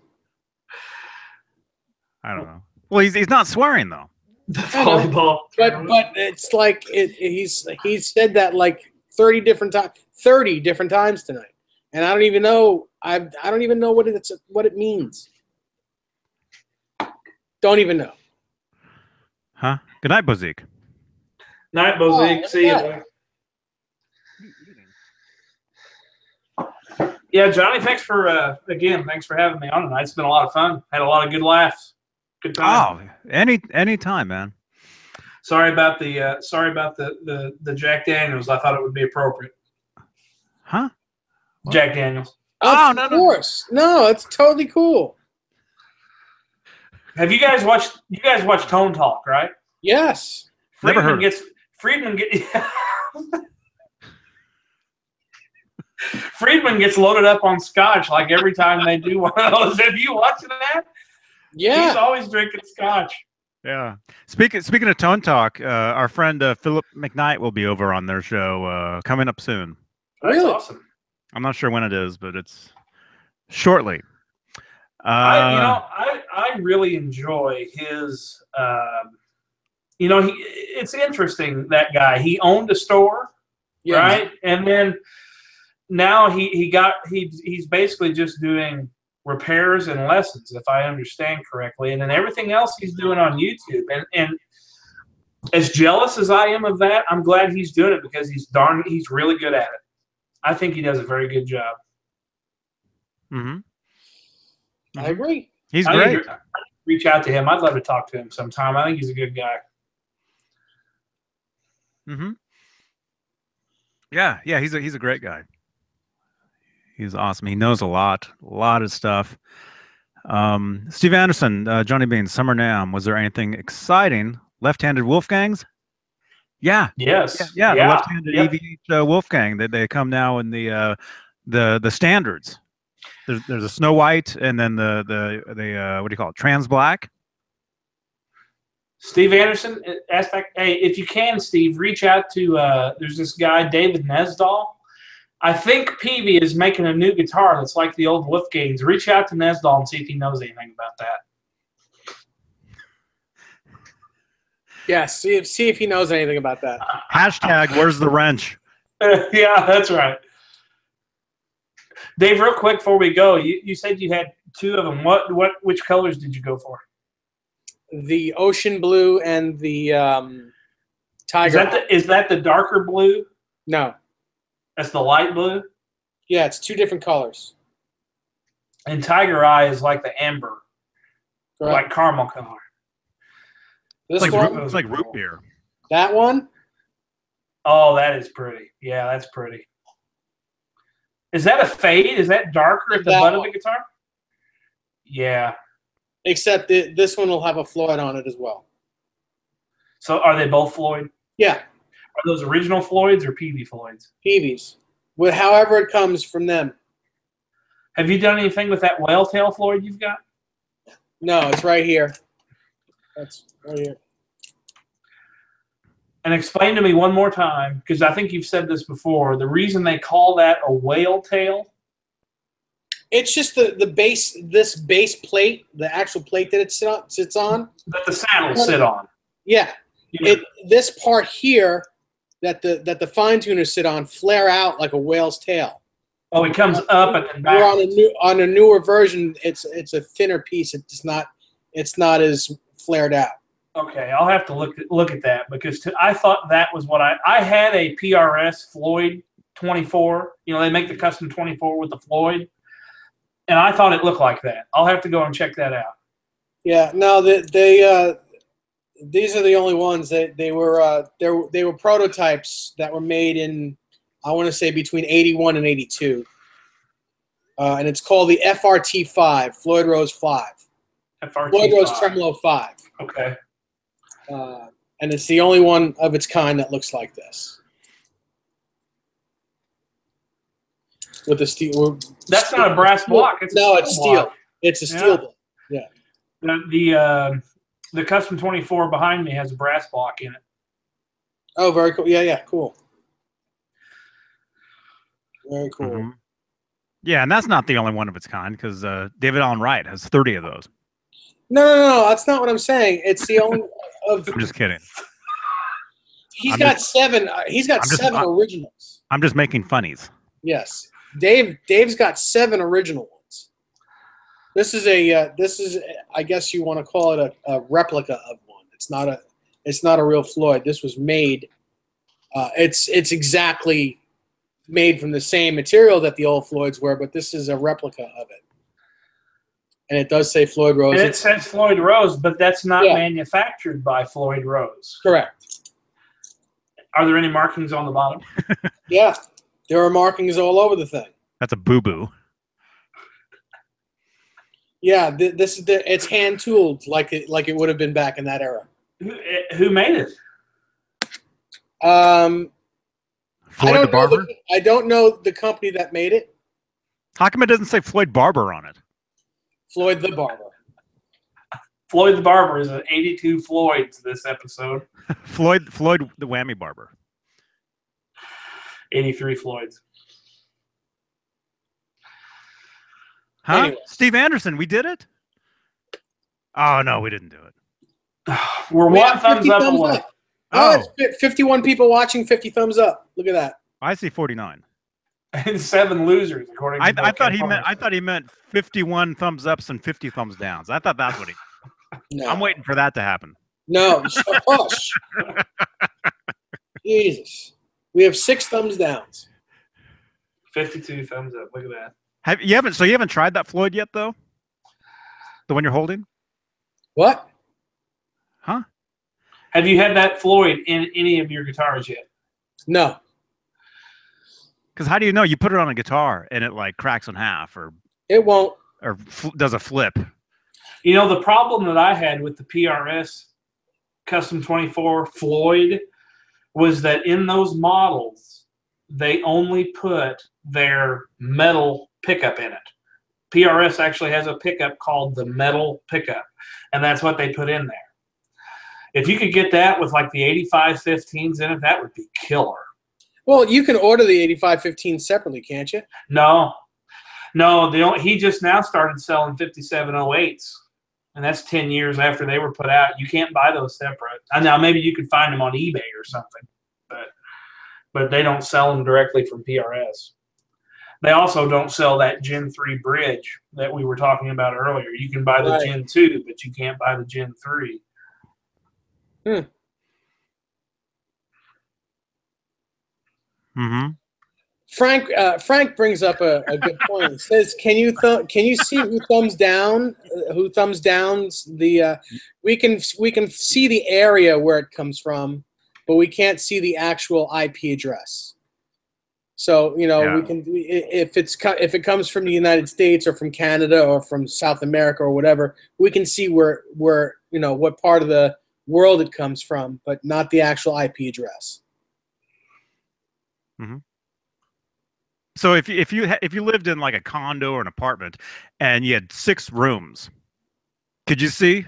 I don't know. Well, he's not swearing though. The I know. volleyball. But it's like he's said that like 30 different times tonight, and I don't even know. I don't even know what it means. Don't even know. Huh? Good night, Bozique. Night, Bozique. See you. Boy. Yeah, Johnny. Thanks for having me on tonight. It's been a lot of fun. Had a lot of good laughs. Good time. Oh, any time, man. Sorry about the Jack Daniels. I thought it would be appropriate. Huh? What? Jack Daniels. Of course. No, it's totally cool. Have you guys watched? You guys watch Tone Talk, right? Yes. Never heard. Friedman gets loaded up on scotch like every time they do one of those. Have you watched that? Yeah. He's always drinking scotch. Yeah. Speaking of Tone Talk, our friend Philip McKnight will be over on their show coming up soon. That's Really? awesome. I'm not sure when it is, but it's shortly. I really enjoy his. It's interesting, that guy. He owned a store, Yeah. right? And then now he's basically just doing repairs and lessons, if I understand correctly, and then everything else he's doing on YouTube. And as jealous as I am of that, I'm glad he's doing it because he's really good at it. I think he does a very good job. Mm-hmm. I agree. He's great. I reach out to him. I'd love to talk to him sometime. I think he's a good guy. Mm-hmm. Yeah, he's a great guy. He's awesome. He knows a lot of stuff. Steve Anderson, Johnny Beane, Summer Nam. Was there anything exciting? Left-handed Wolfgangs? Yeah. Yes. Yeah. The left-handed EVH Wolfgang. They come now in the standards. There's a Snow White, and then the what do you call it? Trans Black. Steve Anderson asked that. Hey, if you can, Steve, reach out to. There's this guy, David Nesdahl. I think Peavy is making a new guitar that's like the old Wolfgangs. Reach out to Nesdahl and see if he knows anything about that. Yeah, see if he knows anything about that. Hashtag where's the wrench? Yeah, that's right. Dave, real quick before we go, you said you had two of them. Which colors did you go for? The ocean blue and the tiger. Is that the darker blue? No. That's the light blue? Yeah, it's two different colors. And Tiger Eye is like the amber, like caramel color. This it's like root beer. That one? Oh, that is pretty. Yeah, that's pretty. Is that a fade? Is that darker at the butt of the guitar? Yeah. Except this one will have a Floyd on it as well. So are they both Floyd? Yeah. Are those original Floyds or Peavy Floyds? Peavy's. With however it comes from them. Have you done anything with that whale tail Floyd you've got? No, it's right here. That's right here. And explain to me one more time, because I think you've said this before, the reason they call that a whale tail? It's just the base, this base plate, the actual plate that it sits on. That the saddles sit on. Yeah. This part here that the fine tuners sit on flare out like a whale's tail. Oh, it comes up and then back. On a newer version, it's a thinner piece. It's not as flared out. Okay, I'll have to look at that because I thought that was what I had a PRS Floyd 24. You know, they make the custom 24 with the Floyd, and I thought it looked like that. I'll have to go and check that out. Yeah, no, these are the only ones that they were prototypes that were made in, I want to say, between 81 and 82. And it's called the FRT5, Floyd Rose 5. FRT5. Floyd Rose Tremolo 5. Okay. And it's the only one of its kind that looks like this. With the steel. That's not a brass block. It's steel. block. It's a steel block. Yeah. The custom 24 behind me has a brass block in it. Oh, very cool. Yeah, cool. Very cool. Mm-hmm. Yeah, and that's not the only one of its kind because David Allen Wright has 30 of those. No. That's not what I'm saying. It's the only of. I'm just kidding. He's got seven originals. I'm just making funnies. Yes, Dave's got 7 original ones. This is I guess you want to call it a replica of one. It's not a real Floyd. This was made. It's exactly made from the same material that the old Floyds were, but this is a replica of it. And it does say Floyd Rose. And it says Floyd Rose, but that's not manufactured by Floyd Rose. Correct. Are there any markings on the bottom? Yeah, there are markings all over the thing. That's a boo-boo. Yeah, it's hand tooled like it would have been back in that era. Who made it? Floyd the Barber? I don't know the company that made it. How come it doesn't say Floyd Barber on it? Floyd the Barber. Floyd the Barber is an 82 Floyds this episode. Floyd the Whammy Barber. 83 Floyds. Huh? Anyway. Steve Anderson, we did it? Oh, no, we didn't do it. We're one thumbs up away. Up. Oh, it's 51 people watching, 50 thumbs up. Look at that. I see 49. And 7 losers, according to I thought he meant 51 thumbs ups and 50 thumbs downs. I thought that's what he. No. I'm waiting for that to happen. No, hush. Jesus, we have 6 thumbs downs. 52 thumbs up. Look at that. You haven't tried that Floyd yet, though? The one you're holding? What? Huh? Have you had that Floyd in any of your guitars yet? No. Because how do you know? You put it on a guitar and it like cracks in half, or it won't, or does a flip. You know, the problem that I had with the PRS Custom 24 Floyd was that in those models, they only put their metal pickup in it. PRS actually has a pickup called the metal pickup, and that's what they put in there. If you could get that with like the 8515s in it, that would be killer. Well, you can order the 8515 separately, can't you? No. He just now started selling 5708s, and that's 10 years after they were put out. You can't buy those separate. Now maybe you could find them on eBay or something, but they don't sell them directly from PRS. They also don't sell that Gen 3 bridge that we were talking about earlier. You can buy the Gen 2, but you can't buy the Gen 3. Mm-hmm. Frank brings up a good point. He says, "Can you see who thumbs down? Who thumbs downs the? We can see the area where it comes from, but we can't see the actual IP address. So we can if it comes from the United States or from Canada or from South America or whatever, we can see where what part of the world it comes from, but not the actual IP address." Mm-hmm. So if you lived in like a condo or an apartment and you had 6 rooms, could you see?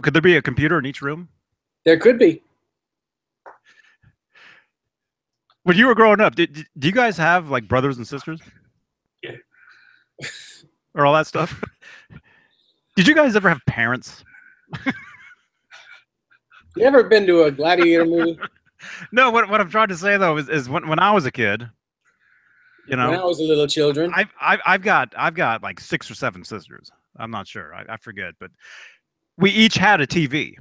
Could there be a computer in each room? There could be. When you were growing up, do you guys have like brothers and sisters? Yeah. Or all that stuff? Did you guys ever have parents? You ever been to a gladiator movie? No, what I'm trying to say though is when I was a kid, when I was a little children, I've got like 6 or 7 sisters. I'm not sure. I forget, but we each had a TV.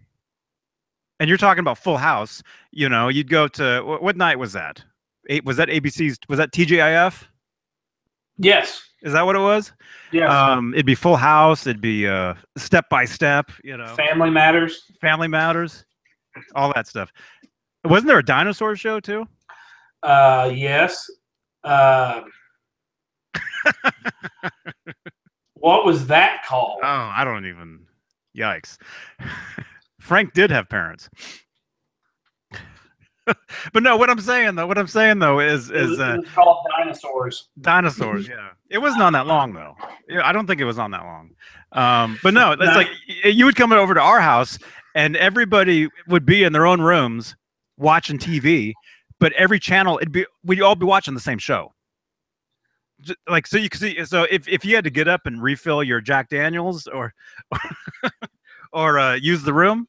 And you're talking about Full House. You'd go to what night was that? Was that ABC's? Was that TGIF? Yes. Is that what it was? Yes. It'd be Full House. It'd be Step by Step. Family Matters. Family Matters. All that stuff. Wasn't there a dinosaur show too? Yes. What was that called? Oh, I don't even. Yikes. Frank did have parents. But no, what I'm saying though is it's called Dinosaurs. Dinosaurs, yeah. It wasn't on that long though. I don't think it was on that long. But no, it's like you would come over to our house and everybody would be in their own rooms watching TV, but every channel we'd all be watching the same show. Like so you can see. So if you had to get up and refill your Jack Daniels or or use the room,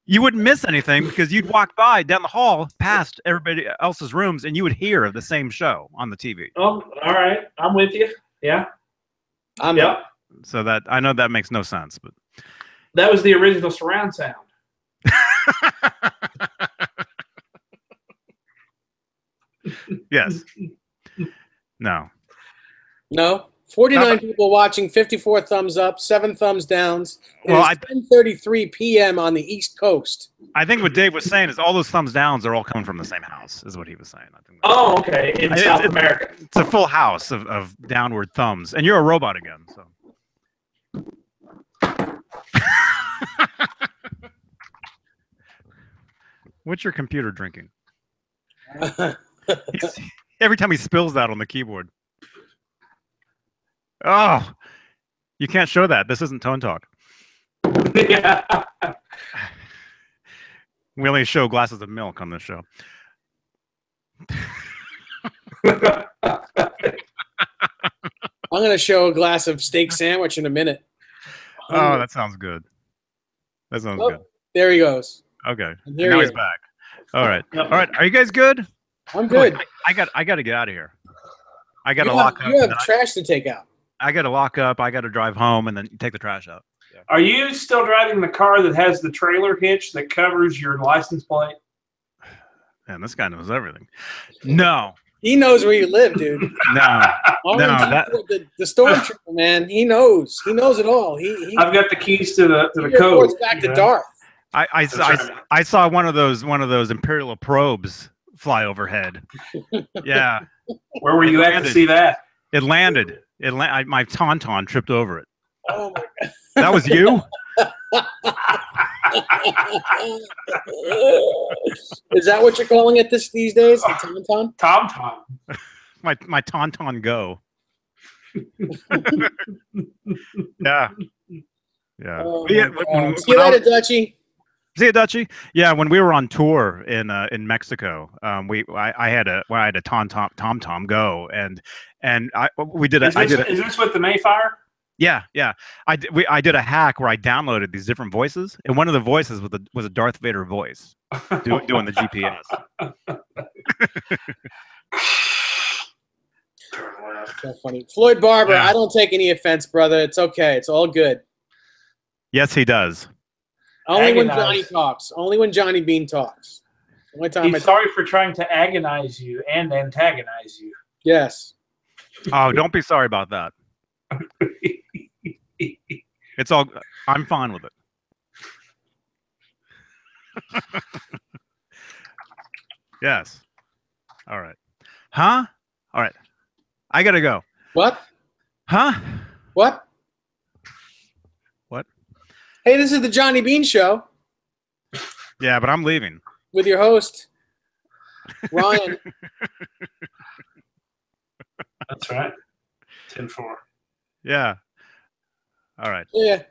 you wouldn't miss anything because you'd walk by down the hall past everybody else's rooms and you would hear the same show on the TV. Oh, all right. I'm with you. Yeah. Yep. So that I know that makes no sense, but That was the original surround sound. yes. No. No. 49 people watching, 54 thumbs up, 7 thumbs downs. Well, It's 10:33 p.m. on the East Coast. I think what Dave was saying is all those thumbs downs are all coming from the same house, is what he was saying. I think Oh, okay. In South America. it's a full house of downward thumbs. And you're a robot again, so. What's your computer drinking? Every time he spills that on the keyboard. Oh, you can't show that. This isn't Tone Talk. Yeah. We only show glasses of milk on this show. I'm going to show a glass of steak sandwich in a minute. Oh, that sounds good. That sounds good. There he goes. Okay. And here now he he's is. back. All right. All right. Are you guys good? I'm good. I got to get out of here. I got to You lock have, up. you have trash to take out. I got to lock up. I got to drive home and then take the trash out. Yeah. Are you still driving the car that has the trailer hitch that covers your license plate? Man, this guy knows everything. No. He knows where you live, dude. No. The stormtrooper, man, he knows. He knows it all. I've got the keys to the he code. reports back to Darth. I saw one of those Imperial probes fly overhead. Yeah. Where were you at to see that? It landed. My Tauntaun tripped over it. Oh my God. That was you? Is that what you're calling it these days? The Tauntaun? Tom. My Tauntaun Go. Yeah. Yeah. Oh Yeah, see you later, Dutchie. See you, Dutchie. Yeah, when we were on tour in Mexico, I had a Tom Go, and we did a. Is this with the Mayfire? Yeah. I did a hack where I downloaded these different voices, and one of the voices was a Darth Vader voice doing the GPS. So funny. Floyd Barber, Yeah. I don't take any offense, brother. It's okay. It's all good. Yes, he does. Only when Agonize. Johnny talks. Only when Johnny Beane talks. Only time He's sorry for trying to agonize you and antagonize you. Yes. Oh, don't be sorry about that. It's all. I'm fine with it. Yes. All right. Huh? All right. I gotta go. What? Huh? What? What? Hey, this is the Johnny Beane Show Yeah, but I'm leaving. with your host, Ryan. That's right. 10-4. Yeah. All right. Yeah.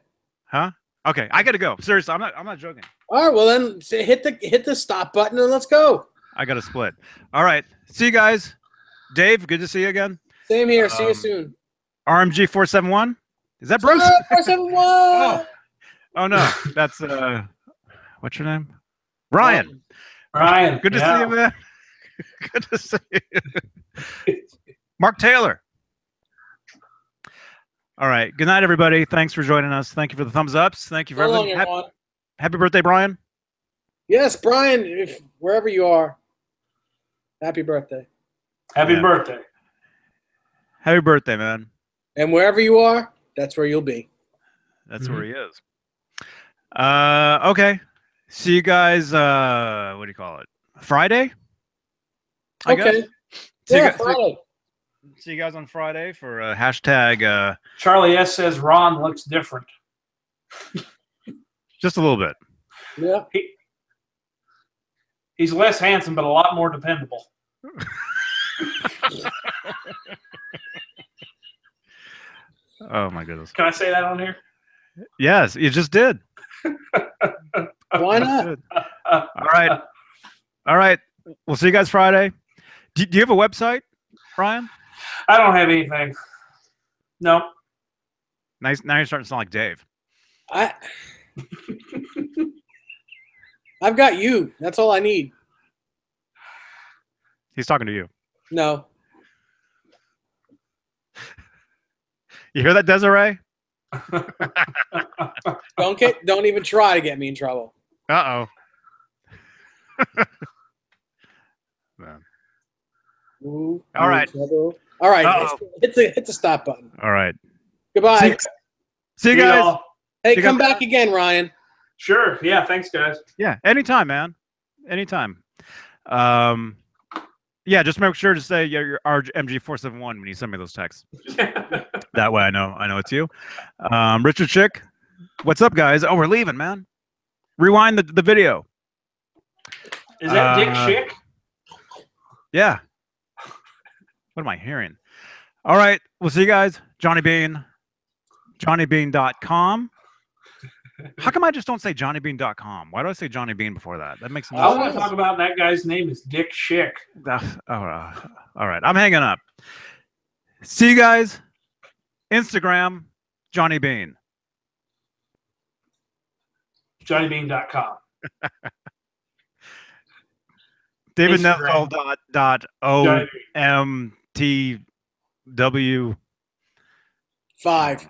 Huh? Okay. I gotta go. Seriously, I'm not joking. All right. Well, then hit the stop button and let's go. I gotta split. All right. See you guys. Dave, good to see you again. Same here. See you soon. RMG 471. Is that Bruce? 471. Oh no, that's what's your name? Ryan. Ryan. Good to see you, man. Good to see you. Mark Taylor. All right. Good night, everybody. Thanks for joining us. Thank you for the thumbs ups. Thank you for So long, everything. everyone. Happy birthday, Brian. Yes, Brian, wherever you are, happy birthday. Happy Yeah. birthday. Happy birthday, man. And wherever you are, that's where you'll be. That's where he is. Okay. See you guys. What do you call it? Friday. I Okay. guess. See Yeah, you, Friday. see you guys on Friday for hashtag. Charlie S says Ron looks different. Just a little bit. Yeah. He's less handsome, but a lot more dependable. Oh my goodness. Can I say that on here? Yes, you just did. Why not? All right. We'll see you guys Friday. Do you have a website, Brian? I don't have anything. No. Nice. Now you're starting to sound like Dave. I've got you. That's all I need. He's talking to you. No. You hear that, Desiree? Don't even try to get me in trouble. Uh-oh. Man. Ooh, All right. trouble. All right. Uh-oh. Hit the stop button. All right. Goodbye. See you guys. y'all. Hey, you come guys. back again, Ryan. Sure. Yeah. Thanks, guys. Yeah, anytime, man. Anytime. Yeah, just make sure to say you're RMG471 when you send me those texts. That way I know it's you. Richard Schick, what's up, guys? Oh, we're leaving, man. Rewind the video. Is that Dick Schick? Yeah. What am I hearing? All right, we'll see you guys. Johnny Beane, JohnnyBeane.com. How come I just don't say JohnnyBeane.com? Why do I say Johnny Beane before that? That makes no I sense. want to talk about that guy's name is Dick Schick. All right, I'm hanging up. See you guys. Instagram, Johnny Beane. JohnnyBeane.com. David Instagram. OMTW. 5.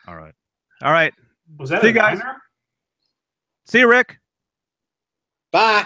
All right. All right. Was that See a you guys. diner? See you, Rick. Bye.